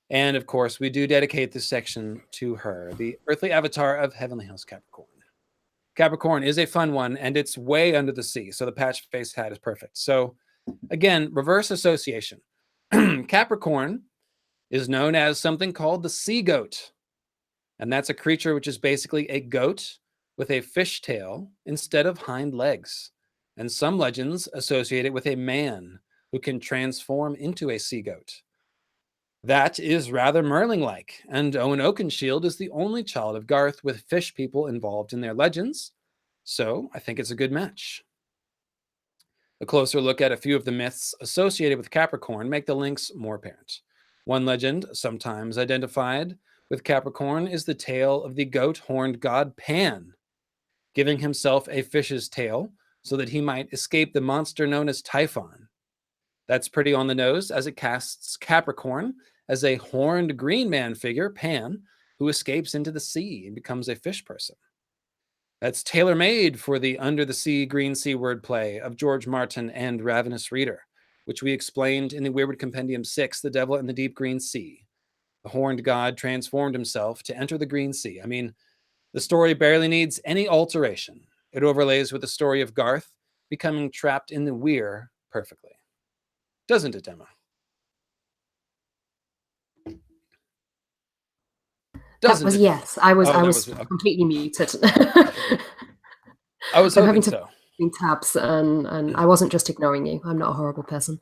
And of course, we do dedicate this section to her, the earthly avatar of Heavenly House Capricorn. Capricorn is a fun one, and it's way under the sea, so the patch face hat is perfect. So again, reverse association. Capricorn is known as something called the sea goat, and that's a creature which is basically a goat with a fishtail instead of hind legs. And some legends associate it with a man who can transform into a sea goat. That is rather Merling-like, and Owen Oakenshield is the only child of Garth with fish people involved in their legends, so I think it's a good match. A closer look at a few of the myths associated with Capricorn make the links more apparent. One legend, sometimes identified with Capricorn, is the tale of the goat-horned god Pan, giving himself a fish's tail so that he might escape the monster known as Typhon. That's pretty on the nose, as it casts Capricorn as a horned green man figure, Pan, who escapes into the sea and becomes a fish person. That's tailor-made for the Under the Sea Green Sea wordplay of George Martin and Ravenous Reader, which we explained in the Weirwood Compendium 6, The Devil in the Deep Green Sea. The horned god transformed himself to enter the Green Sea. I mean, the story barely needs any alteration. It overlays with the story of Garth becoming trapped in the weir perfectly. Doesn't it, Emma? That was yes. I was okay. completely muted. I was I'm hoping having to so. tabs, and I wasn't just ignoring you. I'm not a horrible person.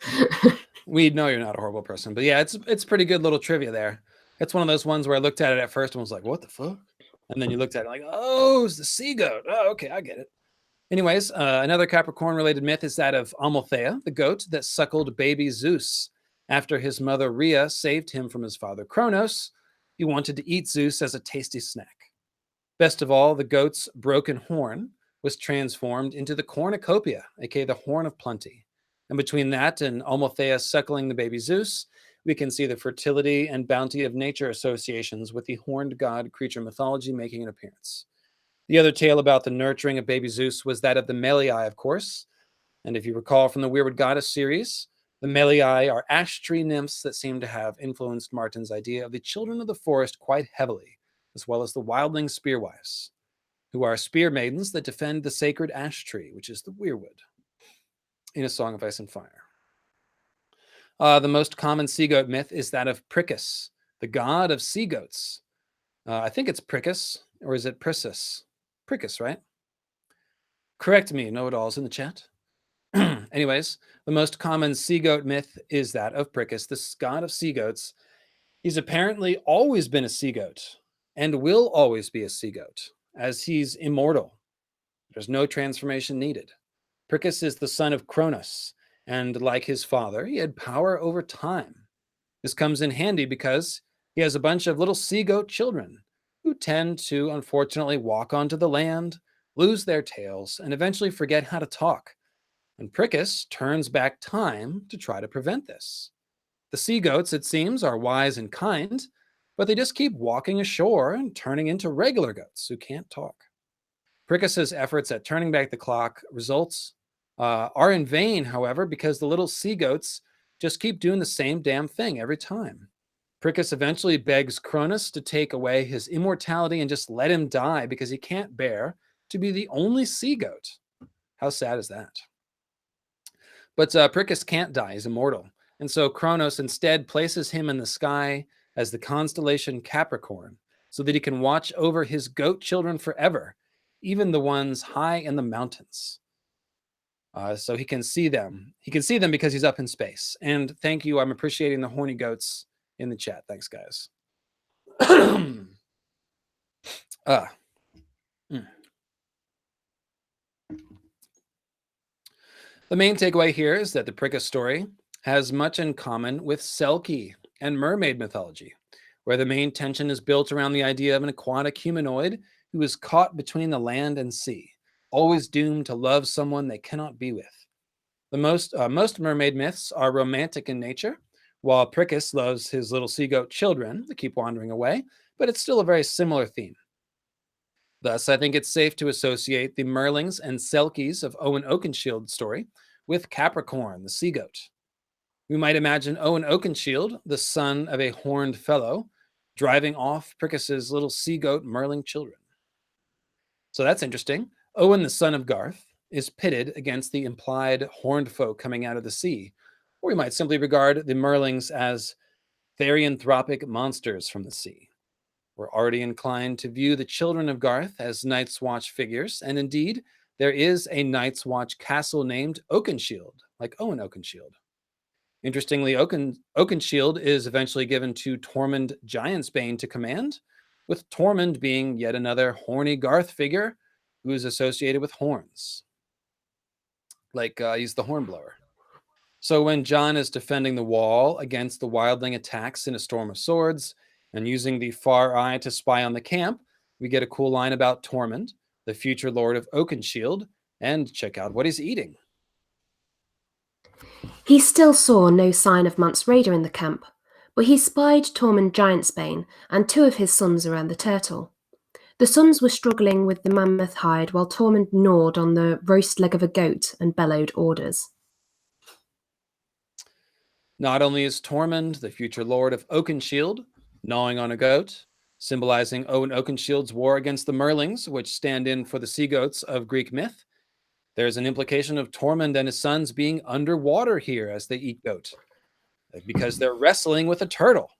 We know you're not a horrible person, but yeah, it's pretty good little trivia there. It's one of those ones where I looked at it at first and was like, "What the fuck?" And then you looked at it like, "Oh, it's the sea goat." Oh, okay, I get it. Anyways, another Capricorn-related myth is that of Amalthea, the goat that suckled baby Zeus. After his mother Rhea saved him from his father Kronos, he wanted to eat Zeus as a tasty snack. Best of all, the goat's broken horn was transformed into the cornucopia, aka the horn of plenty. And between that and Amalthea suckling the baby Zeus, we can see the fertility and bounty of nature associations with the horned god creature mythology making an appearance. The other tale about the nurturing of baby Zeus was that of the Melii, of course. And if you recall from the Weirwood Goddess series, the Melii are ash tree nymphs that seem to have influenced Martin's idea of the children of the forest quite heavily, as well as the wildling spearwives, who are spear maidens that defend the sacred ash tree, which is the Weirwood, in A Song of Ice and Fire. The most common sea goat myth is that of Pricus, the god of sea goats. I think it's Pricus, or is it Priscus? Pricus, right? Correct me, know-it-alls in the chat. Anyways, the most common sea goat myth is that of Pricus, the god of sea goats. He's apparently always been a sea goat and will always be a sea goat, as he's immortal. There's no transformation needed. Pricus is the son of Kronos, and like his father, he had power over time. This comes in handy because he has a bunch of little sea goat children who tend to unfortunately walk onto the land, lose their tails, and eventually forget how to talk. And Prickis turns back time to try to prevent this. The sea goats, it seems, are wise and kind, but they just keep walking ashore and turning into regular goats who can't talk. Prickis's efforts at turning back the clock results are in vain, however, because the little sea goats just keep doing the same damn thing every time. Prickis eventually begs Cronus to take away his immortality and just let him die because he can't bear to be the only sea goat. How sad is that? But Prickis can't die, he's immortal. And so Cronus instead places him in the sky as the constellation Capricorn so that he can watch over his goat children forever, even the ones high in the mountains. So he can see them. He can see them because he's up in space. And thank you. I'm appreciating the horny goats in the chat. Thanks, guys. The main takeaway here is that the Prickis story has much in common with Selkie and mermaid mythology, where the main tension is built around the idea of an aquatic humanoid who is caught between the land and sea, always doomed to love someone they cannot be with. The most mermaid myths are romantic in nature, while Prickis loves his little sea goat children that keep wandering away, but it's still a very similar theme. Thus, I think it's safe to associate the Merlings and Selkies of Owen Oakenshield story with Capricorn, the sea goat. We might imagine Owen Oakenshield, the son of a horned fellow, driving off Prickis's little sea goat Merling children. So that's interesting. Owen, the son of Garth, is pitted against the implied horned folk coming out of the sea, or we might simply regard the Merlings as therianthropic monsters from the sea. We're already inclined to view the children of Garth as Night's Watch figures, and indeed, there is a Night's Watch castle named Oakenshield, like Owen Oakenshield. Interestingly, Oakenshield is eventually given to Tormund Giantsbane to command, with Tormund being yet another horny Garth figure who is associated with horns. Like he's the hornblower. So when Jon is defending the wall against the wildling attacks in a storm of swords and using the far eye to spy on the camp, we get a cool line about Tormund, the future lord of Oakenshield, and check out what he's eating. He still saw no sign of Mance Rayder in the camp, but he spied Tormund Giantsbane and 2 of his sons around the turtle. The sons were struggling with the mammoth hide while Tormund gnawed on the roast leg of a goat and bellowed orders. Not only is Tormund, the future lord of Oakenshield, gnawing on a goat, symbolizing Owen Oakenshield's war against the Merlings, which stand in for the sea goats of Greek myth, there's an implication of Tormund and his sons being underwater here as they eat goat, because they're wrestling with a turtle.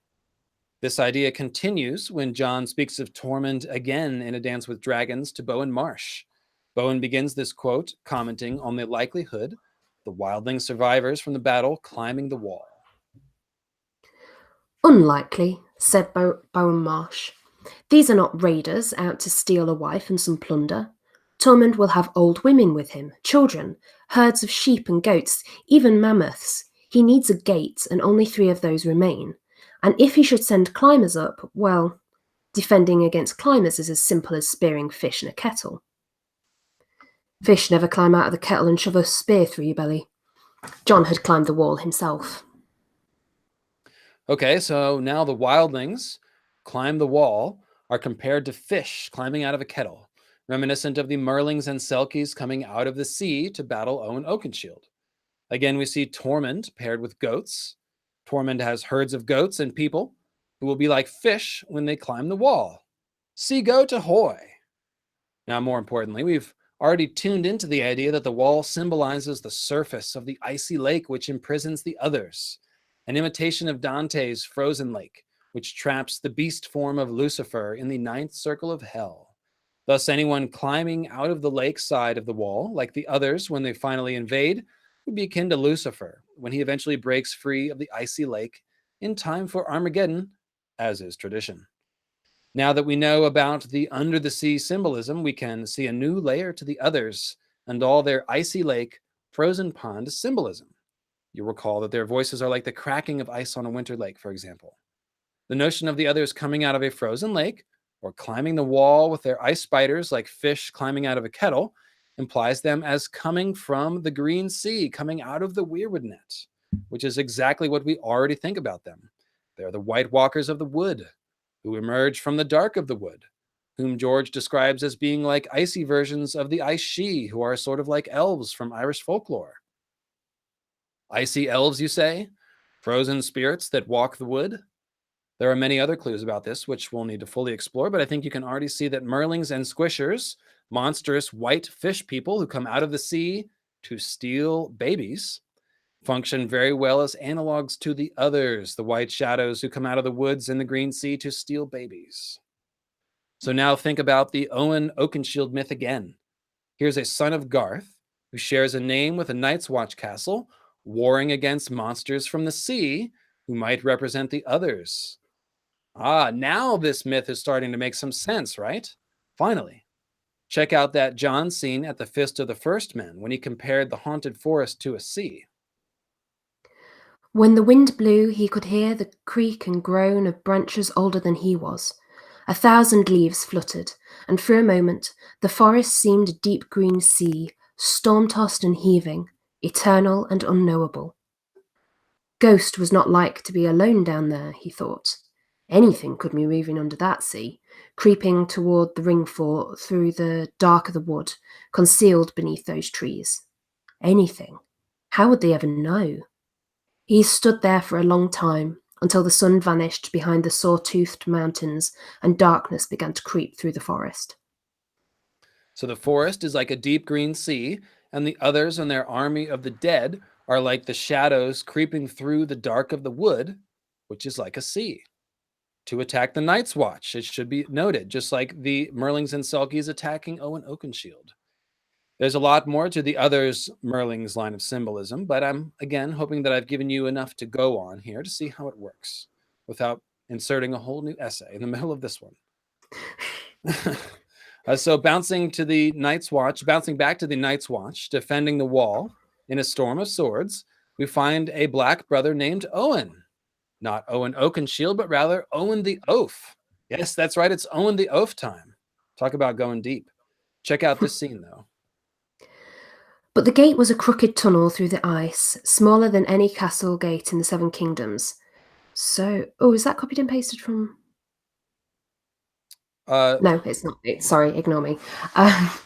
This idea continues when Jon speaks of Tormund again in A Dance with Dragons to Bowen Marsh. Bowen begins this quote commenting on the likelihood the wildling survivors from the battle climbing the wall. Unlikely, said Bowen Marsh. These are not raiders out to steal a wife and some plunder. Tormund will have old women with him, children, herds of sheep and goats, even mammoths. He needs a gate, and only 3 of those remain. And if he should send climbers up, well, defending against climbers is as simple as spearing fish in a kettle. Fish never climb out of the kettle and shove a spear through your belly. Jon had climbed the wall himself. Okay, so now the wildlings climb the wall are compared to fish climbing out of a kettle, reminiscent of the Merlings and Selkies coming out of the sea to battle Owen Oakenshield. Again, we see Tormund paired with goats. Tormund has herds of goats and people who will be like fish when they climb the wall. Sea goat ahoy! Now, more importantly, we've already tuned into the idea that the wall symbolizes the surface of the icy lake which imprisons the others, an imitation of Dante's frozen lake, which traps the beast form of Lucifer in the 9th circle of hell. Thus, anyone climbing out of the lake side of the wall, like the others when they finally invade, would be akin to Lucifer when he eventually breaks free of the icy lake in time for Armageddon, as is tradition. Now that we know about the under-the-sea symbolism, we can see a new layer to the others and all their icy lake, frozen pond symbolism. You'll recall that their voices are like the cracking of ice on a winter lake, for example. The notion of the others coming out of a frozen lake or climbing the wall with their ice spiders like fish climbing out of a kettle implies them as coming from the green sea, coming out of the weirwood net, which is exactly what we already think about them. They're the white walkers of the wood, who emerge from the dark of the wood, whom George describes as being like icy versions of the ice she, who are sort of like elves from Irish folklore. Icy elves, you say? Frozen spirits that walk the wood? There are many other clues about this, which we'll need to fully explore, but I think you can already see that Merlings and Squishers, monstrous white fish people who come out of the sea to steal babies, function very well as analogs to the others, the white shadows who come out of the woods in the green sea to steal babies. So now think about the Owen Oakenshield myth again. Here's a son of Garth who shares a name with a Night's Watch castle, warring against monsters from the sea who might represent the others. Now this myth is starting to make some sense, right? Finally. Check out that John scene at the Fist of the First Men when he compared the haunted forest to a sea. When the wind blew, he could hear the creak and groan of branches older than he was. 1,000 leaves fluttered, and for a moment the forest seemed a deep green sea, storm-tossed and heaving, eternal and unknowable. Ghost was not like to be alone down there, he thought. Anything could be moving under that sea, creeping toward the ring fort through the dark of the wood, concealed beneath those trees. Anything. How would they ever know? He stood there for a long time, until the sun vanished behind the saw-toothed mountains and darkness began to creep through the forest. So the forest is like a deep green sea, and the others and their army of the dead are like the shadows creeping through the dark of the wood, which is like a sea. To attack the Night's Watch, it should be noted, just like the Merlings and Selkies attacking Owen Oakenshield. There's a lot more to the others Merling's line of symbolism, but I'm, again, hoping that I've given you enough to go on here to see how it works without inserting a whole new essay in the middle of this one. So bouncing back to the Night's Watch, defending the wall in a storm of swords, we find a black brother named Owen. Not Owen Oakenshield, but rather Owen the Oaf. Yes, that's right. It's Owen the Oaf time. Talk about going deep. Check out this scene, though. But the gate was a crooked tunnel through the ice, smaller than any castle gate in the Seven Kingdoms. So, is that copied and pasted from... no, it's not. Sorry, ignore me.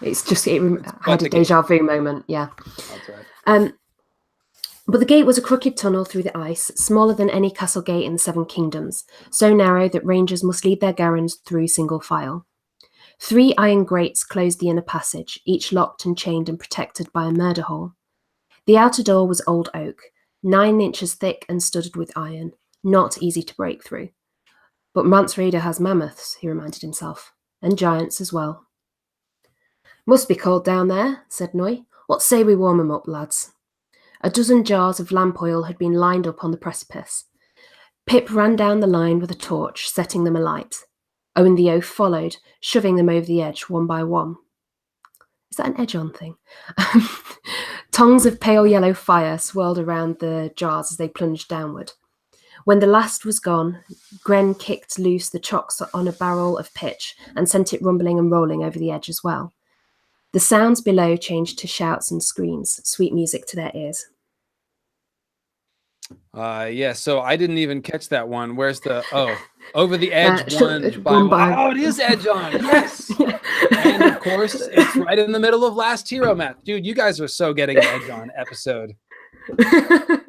It's just, it had a deja vu moment, yeah. That's right. But the gate was a crooked tunnel through the ice, smaller than any castle gate in the Seven Kingdoms, so narrow that rangers must lead their garrons through single file. 3 iron grates closed the inner passage, each locked and chained and protected by a murder hole. The outer door was old oak, 9 inches thick and studded with iron, not easy to break through. But Mance Rayder has mammoths, he reminded himself, and giants as well. Must be cold down there, said Noy. What say we warm 'em up, lads? A dozen jars of lamp oil had been lined up on the precipice. Pip ran down the line with a torch, setting them alight. Owen the Oaf followed, shoving them over the edge one by one. Is that an edge-on thing? Tongues of pale yellow fire swirled around the jars as they plunged downward. When the last was gone, Gren kicked loose the chocks on a barrel of pitch and sent it rumbling and rolling over the edge as well. The sounds below changed to shouts and screams, sweet music to their ears. So I didn't even catch that one. Where's the over the edge one by it is edge on. Yes. Yeah. And of course it's right in the middle of Last Hero Math. Dude, you guys are so getting an edge on episode.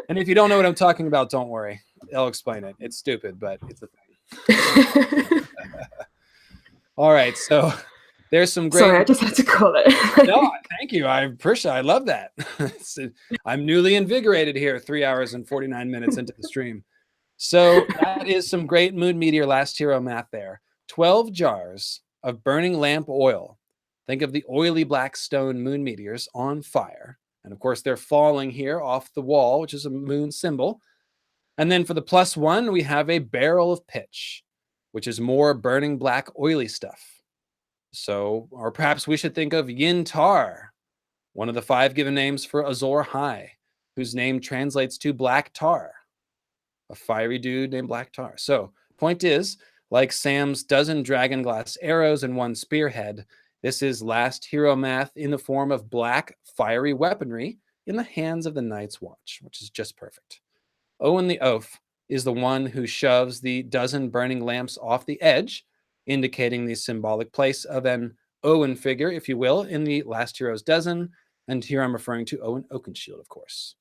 And if you don't know what I'm talking about, don't worry. I'll explain it. It's stupid, but it's a thing. All right, so there's some great... Sorry, I just had to call it. No, thank you. I appreciate it. I love that. I'm newly invigorated here, 3 hours and 49 minutes into the stream. So that is some great Moon Meteor Last Hero Math there. 12 jars of burning lamp oil. Think of the oily black stone moon meteors on fire. And of course, they're falling here off the wall, which is a moon symbol. And then for the +1, we have a barrel of pitch, which is more burning black oily stuff. So, or perhaps we should think of Yin Tar, one of the 5 given names for Azor High, whose name translates to Black Tar, a fiery dude named Black Tar. So, point is, Like Sam's dozen dragon glass arrows and one spearhead, this is last hero math in the form of black, fiery weaponry in the hands of the Night's Watch, which is just perfect. Owen the Oaf is the one who shoves the dozen burning lamps off the edge, indicating the symbolic place of an Owen figure, if you will, in the last hero's dozen. And here I'm referring to Owen Oakenshield, of course.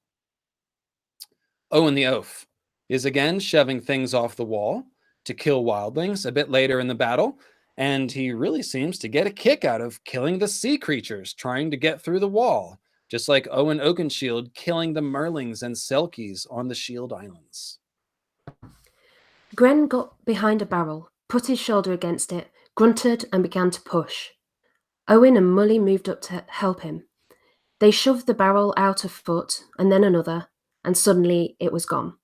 Owen the Oaf is again shoving things off the wall to kill wildlings a bit later in the battle, and he really seems to get a kick out of killing the sea creatures trying to get through the wall, just like Owen Oakenshield killing the merlings and selkies on the Shield Islands. Gren got behind a barrel, put his shoulder against it, grunted, and began to push. Owen and Mully moved up to help him. They shoved the barrel out a foot, and then another, and suddenly it was gone.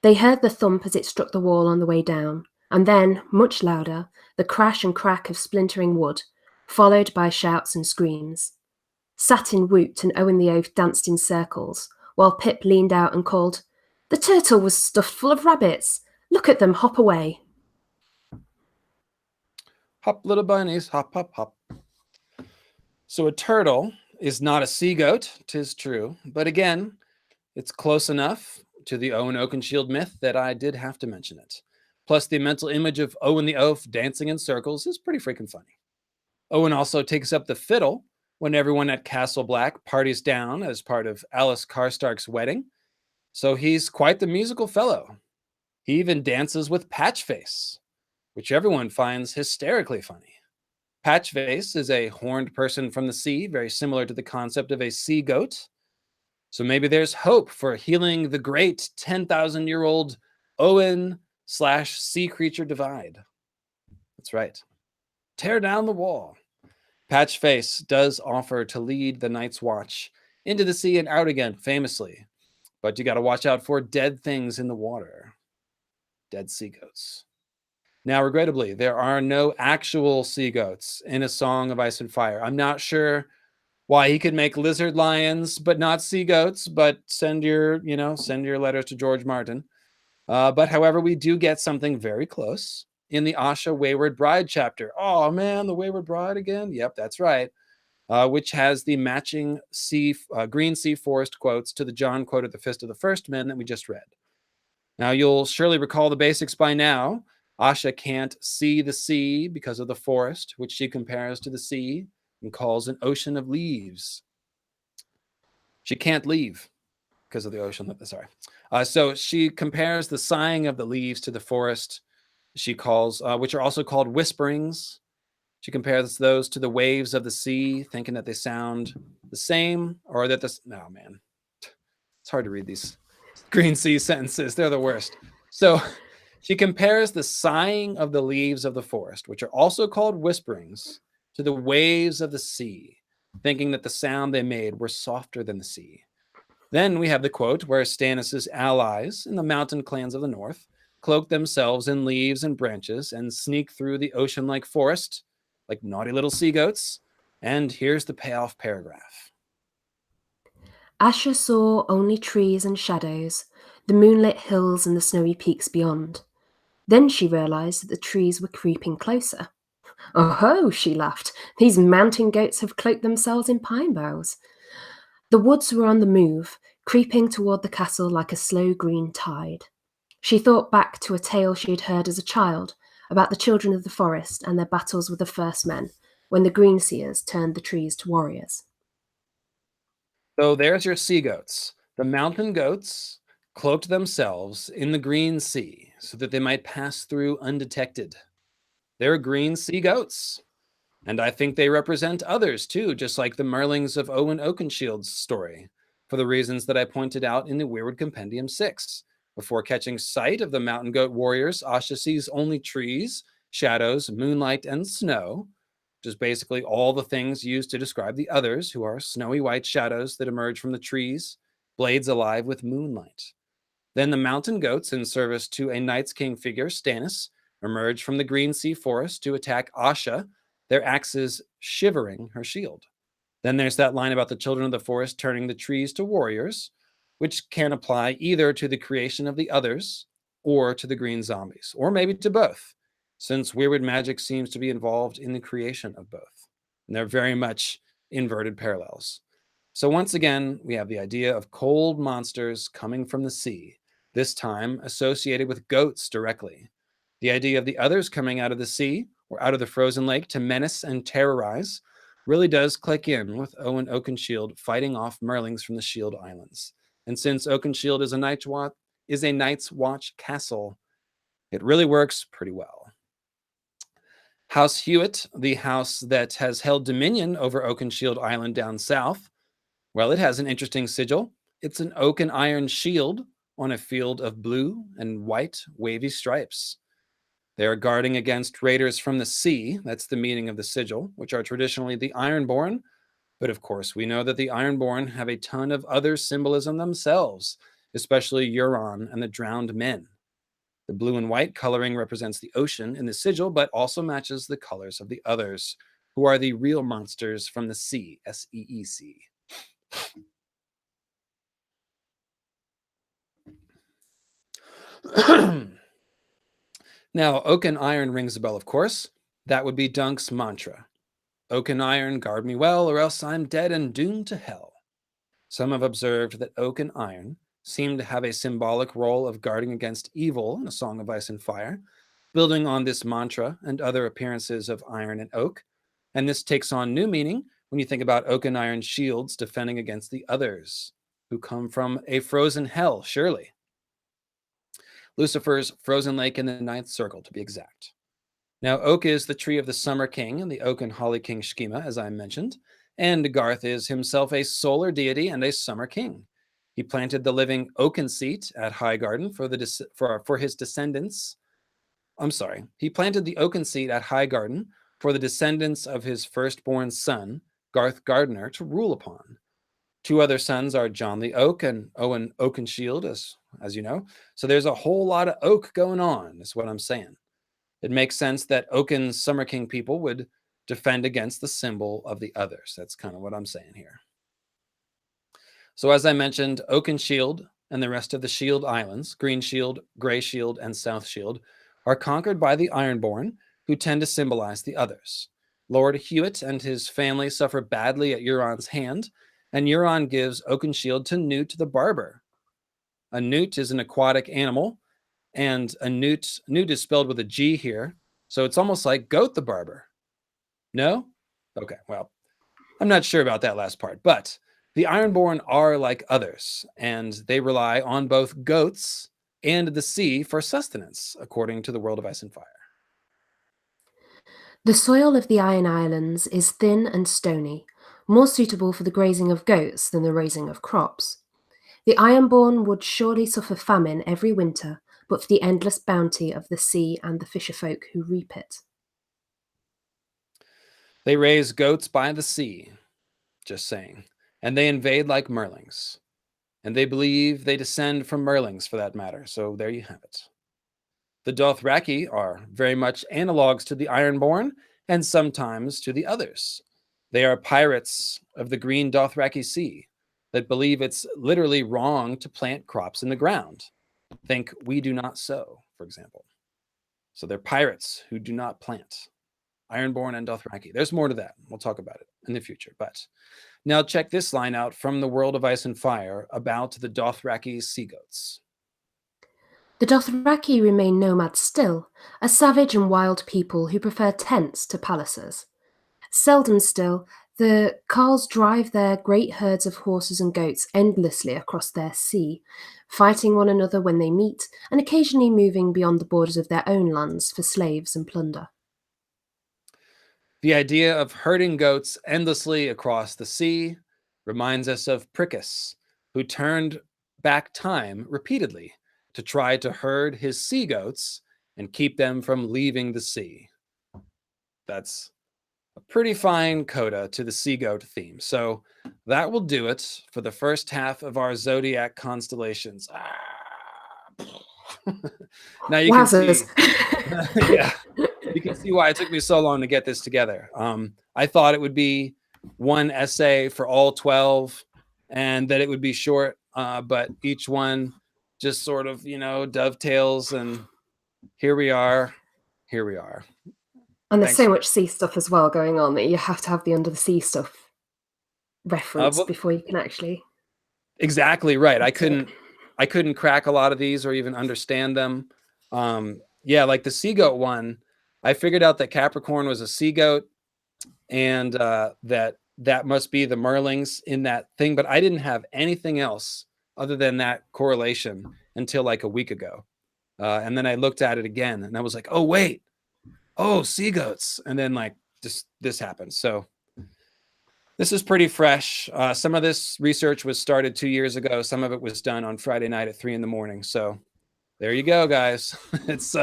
They heard the thump as it struck the wall on the way down, and then, much louder, the crash and crack of splintering wood, followed by shouts and screams. Satin whooped and Owen the Oaf danced in circles, while Pip leaned out and called, "The turtle was stuffed full of rabbits! Look at them hop away!" Hop, little bunnies, hop, hop, hop. So a turtle is not a sea goat, 'tis true, but again, it's close enough to the Owen Oakenshield myth that I did have to mention it. Plus, the mental image of Owen the Oaf dancing in circles is pretty freaking funny. Owen also takes up the fiddle when everyone at Castle Black parties down as part of Alice Karstark's wedding, so he's quite the musical fellow. He even dances with Patchface, which everyone finds hysterically funny. Patchface is a horned person from the sea, very similar to the concept of a sea goat. So maybe there's hope for healing the great 10,000-year-old Owen/sea creature divide. That's right. Tear down the wall. Patchface does offer to lead the Night's Watch into the sea and out again, famously. But you got to watch out for dead things in the water. Dead sea goats. Now, regrettably, there are no actual sea goats in A Song of Ice and Fire. I'm not sure why he could make lizard lions, but not sea goats, but send your letters to George Martin. But however, we do get something very close in the Asha Wayward Bride chapter. Oh man, the Wayward Bride again? Yep, that's right. Which has the matching green sea forest quotes to the John quote at the Fist of the First Men that we just read. Now, you'll surely recall the basics by now. Asha can't see the sea because of the forest, which she compares to the sea and calls an ocean of leaves. She can't leave because of the ocean. Sorry. So she compares the sighing of the leaves to the forest. She calls, which are also called whisperings. She compares those to the waves of the sea, thinking that they sound the same, or that this. No, man, it's hard to read these green sea sentences. They're the worst. So she compares the sighing of the leaves of the forest, which are also called whisperings, to the waves of the sea, thinking that the sound they made were softer than the sea. Then we have the quote where Stannis' allies in the mountain clans of the north cloak themselves in leaves and branches and sneak through the ocean-like forest like naughty little sea goats. And here's the payoff paragraph. Asha saw only trees and shadows, the moonlit hills and the snowy peaks beyond. Then she realized that the trees were creeping closer. "Oh ho," she laughed. "These mountain goats have cloaked themselves in pine boughs." The woods were on the move, creeping toward the castle like a slow green tide. She thought back to a tale she had heard as a child about the children of the forest and their battles with the first men, when the greenseers turned the trees to warriors. So there's your sea goats. The mountain goats cloaked themselves in the green sea so that they might pass through undetected. They're green sea goats. And I think they represent others too, just like the Merlings of Owen Oakenshield's story, for the reasons that I pointed out in the Weirwood Compendium 6. Before catching sight of the mountain goat warriors, Asha sees only trees, shadows, moonlight, and snow, which is basically all the things used to describe the others, who are snowy white shadows that emerge from the trees, blades alive with moonlight. Then the mountain goats, in service to a Night's King figure, Stannis, emerge from the green sea forest to attack Asha, their axes shivering her shield. Then there's that line about the children of the forest turning the trees to warriors, which can apply either to the creation of the others or to the green zombies, or maybe to both. since wayward magic seems to be involved in the creation of both. And they're very much inverted parallels. So once again, we have the idea of cold monsters coming from the sea, this time associated with goats directly. The idea of the others coming out of the sea or out of the frozen lake to menace and terrorize really does click in with Owen Oakenshield fighting off Merlings from the Shield Islands. And since Oakenshield is a Night's Watch castle, it really works pretty well. House Hewitt, the house that has held dominion over Oakenshield Island down south, well, it has an interesting sigil. It's an oak and iron shield on a field of blue and white wavy stripes. They are guarding against raiders from the sea. That's the meaning of the sigil, which are traditionally the Ironborn. But of course, we know that the Ironborn have a ton of other symbolism themselves, especially Euron and the drowned men. The blue and white coloring represents the ocean in the sigil, but also matches the colors of the others, who are the real monsters from the sea, S-E-E-C. Now, oak and iron rings a bell, of course. That would be Dunk's mantra. Oak and iron, guard me well, or else I'm dead and doomed to hell. Some have observed that oak and iron seem to have a symbolic role of guarding against evil in A Song of Ice and Fire, building on this mantra and other appearances of iron and oak. And this takes on new meaning when you think about oak and iron shields defending against the others, who come from a frozen hell, surely. Lucifer's frozen lake in the ninth circle, to be exact. Now, oak is the tree of the Summer King and the Oak and Holly King schema, as I mentioned, and Garth is himself a solar deity and a Summer King. He planted the living oaken seat at Highgarden for his descendants. He planted the oaken seat at Highgarden for the descendants of his firstborn son, Garth Gardner, to rule upon. Two other sons are John the Oak and Owen Oakenshield, as you know. So there's a whole lot of oak going on, is what I'm saying. It makes sense that Oaken's Summer King people would defend against the symbol of the others. That's kind of what I'm saying here. So as I mentioned, Oakenshield and the rest of the Shield Islands, Green Shield, Gray Shield, and South Shield, are conquered by the Ironborn, who tend to symbolize the others. Lord Hewitt and his family suffer badly at Euron's hand, and Euron gives Oakenshield to Newt the Barber. A newt is an aquatic animal, and a newt is spelled with a G here, so it's almost like Goat the Barber. No? Okay, well, I'm not sure about that last part, but the Ironborn are like others, and they rely on both goats and the sea for sustenance, according to the World of Ice and Fire. The soil of the Iron Islands is thin and stony, more suitable for the grazing of goats than the raising of crops. The Ironborn would surely suffer famine every winter, but for the endless bounty of the sea and the fisherfolk who reap it. They raise goats by the sea, just saying, and they invade like Merlings. And they believe they descend from Merlings, for that matter, so there you have it. The Dothraki are very much analogues to the Ironborn, and sometimes to the others. They are pirates of the green Dothraki Sea that believe it's literally wrong to plant crops in the ground. Think we do not sow, for example. So they're pirates who do not plant. Ironborn and Dothraki. There's more to that. We'll talk about it in the future. But now check this line out from the World of Ice and Fire about the Dothraki sea goats. The Dothraki remain nomads still, a savage and wild people who prefer tents to palaces. Seldom still, the Carls drive their great herds of horses and goats endlessly across their sea, fighting one another when they meet, and occasionally moving beyond the borders of their own lands for slaves and plunder. The idea of herding goats endlessly across the sea reminds us of Prickis, who turned back time repeatedly to try to herd his sea goats and keep them from leaving the sea. That's a pretty fine coda to the sea goat theme. So that will do it for the first half of our Zodiac constellations. Now you can see, yeah, you can see why it took me so long to get this together. I thought it would be one essay for all 12 and that it would be short, but each one just sort of, dovetails, and here we are here we are. And there's Thanks. so much sea stuff as well going on that you have to have the under the sea stuff reference before you can actually. Exactly right. I couldn't crack a lot of these or even understand them. Yeah, like the sea goat one, I figured out that Capricorn was a sea goat, and that must be the Merlings in that thing, but I didn't have anything else other than that correlation until like a week ago. And then I looked at it again and I was like, oh wait, oh, sea goats. And then like just this happened. So this is pretty fresh. Some of this research was started 2 years ago. Some of it was done on Friday night at 3 a.m. So there you go, guys. It's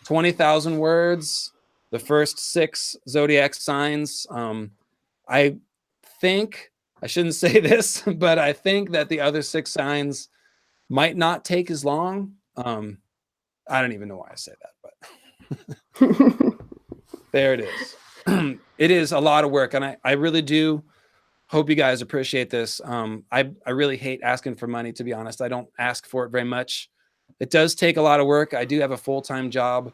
20,000 words. The first 6 zodiac signs. I think, I shouldn't say this, but I think that the other 6 signs might not take as long. I don't even know why I say that, but there it is. It is a lot of work, and I really do hope you guys appreciate this. I really hate asking for money, to be honest. I don't ask for it very much. It does take a lot of work. I do have a full-time job.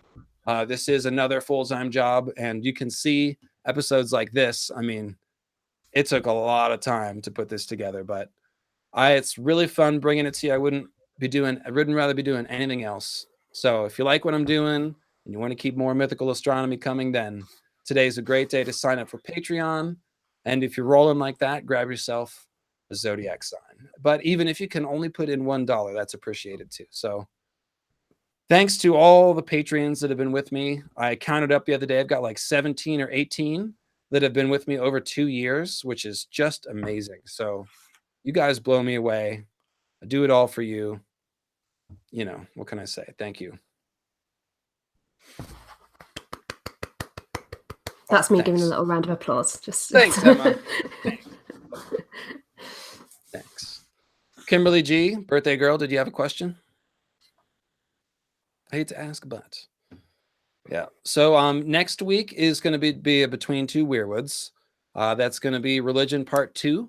This is another full-time job, and you can see episodes like this. I mean, it took a lot of time to put this together, but it's really fun bringing it to you. I wouldn't rather be doing anything else. So if you like what I'm doing and you want to keep more mythical astronomy coming, then today's a great day to sign up for Patreon. And if you're rolling like that, grab yourself a zodiac sign. But even if you can only put in $1, that's appreciated too. So thanks to all the Patreons that have been with me. I counted up the other day. I've got like 17 or 18 that have been with me over 2 years, which is just amazing. So you guys blow me away. I do it all for you. You know, what can I say? Thank you. That's me giving a little round of applause. Just thanks, Emma. Thanks. Kimberly G, birthday girl, did you have a question? I hate to ask, but yeah. So next week is going to be a Between Two Weirwoods. That's going to be Religion Part 2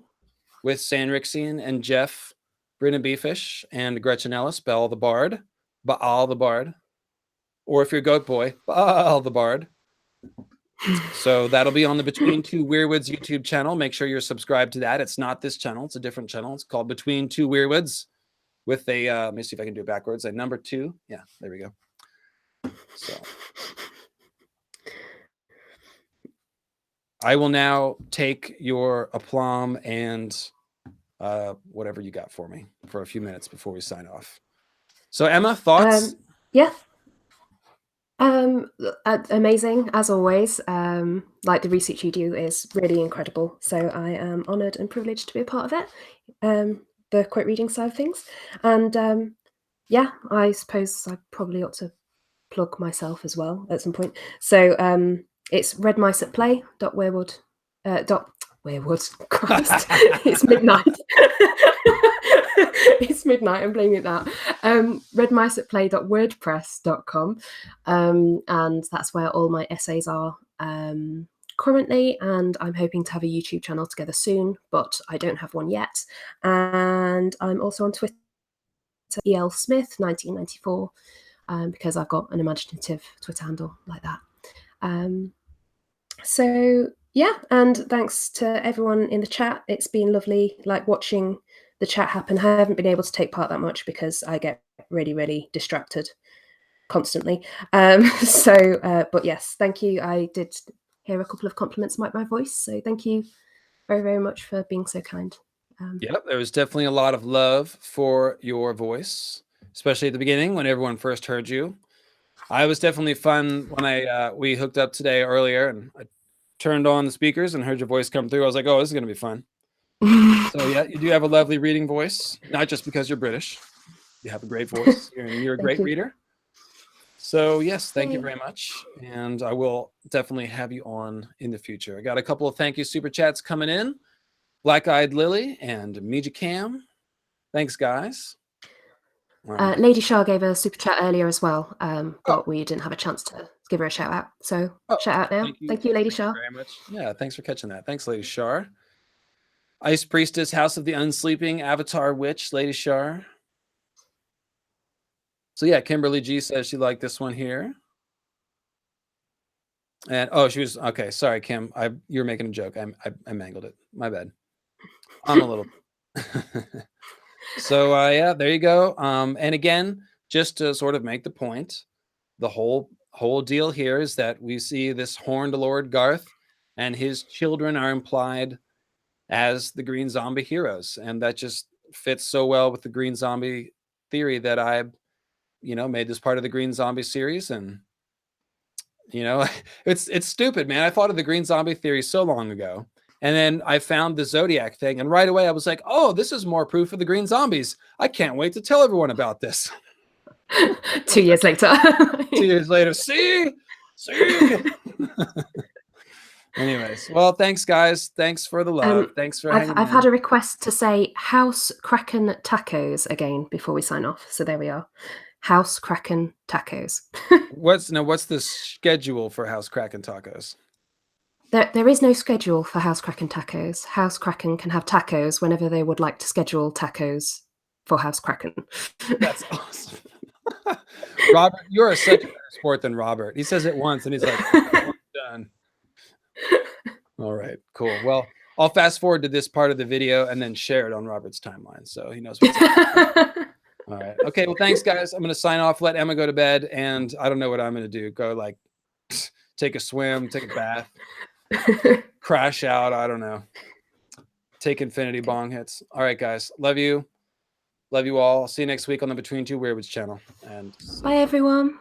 with Sanrixian and Jeff Brinabeefish and Gretchen Ellis, Baal the Bard. Or if you're Goat Boy, Baal the Bard. So that'll be on the Between Two Weirwoods YouTube channel. Make sure you're subscribed to that. It's not this channel. It's a different channel. It's called Between Two Weirwoods with a, let me see if I can do it backwards. A number 2. Yeah, there we go. So I will now take your aplomb and whatever you got for me for a few minutes before we sign off. So Emma, thoughts? Yeah. Amazing as always. Like the research you do is really incredible. So I am honoured and privileged to be a part of it. The quote reading side of things, and yeah, I suppose I probably ought to plug myself as well at some point. So it's redmiceatplay.weirwood. Christ, it's midnight. It's midnight. I'm blaming it that. redmiceatplay.wordpress.com, and that's where all my essays are currently. And I'm hoping to have a YouTube channel together soon, but I don't have one yet. And I'm also on Twitter, EL Smith 1994, because I've got an imaginative Twitter handle like that. So yeah, and thanks to everyone in the chat. It's been lovely, like watching the chat happen. I haven't been able to take part that much because I get really, really distracted constantly. But yes, thank you. I did hear a couple of compliments about my voice, so thank you very, very much for being so kind. Yep, there was definitely a lot of love for your voice, especially at the beginning when everyone first heard you. I was definitely fun when we hooked up today earlier, and I turned on the speakers and heard your voice come through. I was like, oh, this is going to be fun. So yeah, you do have a lovely reading voice, not just because you're British. You have a great voice, and you're a great reader. So yes, thank you very much. And I will definitely have you on in the future. I got a couple of thank you super chats coming in. Black Eyed Lily and Meja Cam. Thanks, guys. Lady Shah gave a super chat earlier as well, but we didn't have a chance to give her a shout out. So shout out now. Thank you, Lady Shah. Very much. Yeah, thanks for catching that. Thanks, Lady Shah. Ice Priestess, House of the Unsleeping, Avatar Witch, Lady Shah. So yeah, Kimberly G says she liked this one here. And oh, she was okay. Sorry, Kim. You're making a joke. I mangled it. My bad. I'm a little. So yeah, there you go. And again, just to sort of make the point, the whole deal here is that we see this horned Lord Garth and his children are implied as the green zombie heroes, and that just fits so well with the green zombie theory that I, made this part of the green zombie series. And it's stupid, man. I thought of the green zombie theory so long ago, and then I found the Zodiac thing, and right away I was like, oh, this is more proof of the green zombies. I can't wait to tell everyone about this. 2 years later. 2 years later, see. Anyways, well, thanks guys. Thanks for the love. Thanks for hanging I've in. had a request to say House Kraken Tacos again before we sign off. So there we are. House Kraken Tacos. What's the schedule for House Kraken tacos? There is no schedule for House Kraken Tacos. House Kraken can have tacos whenever they would like to schedule tacos for House Kraken. That's awesome. Robert, you're such a better sport than Robert. He says it once and he's like, oh, done. All right, cool. Well, I'll fast forward to this part of the video and then share it on Robert's timeline so he knows what's happening. All right. Okay, well, thanks, guys. I'm going to sign off, let Emma go to bed, and I don't know what I'm going to do. Go, like, take a swim, take a bath, crash out. I don't know. Take infinity bong hits. All right, guys. Love you. Love you all. See you next week on the Between Two Weirwoods channel. And bye, everyone.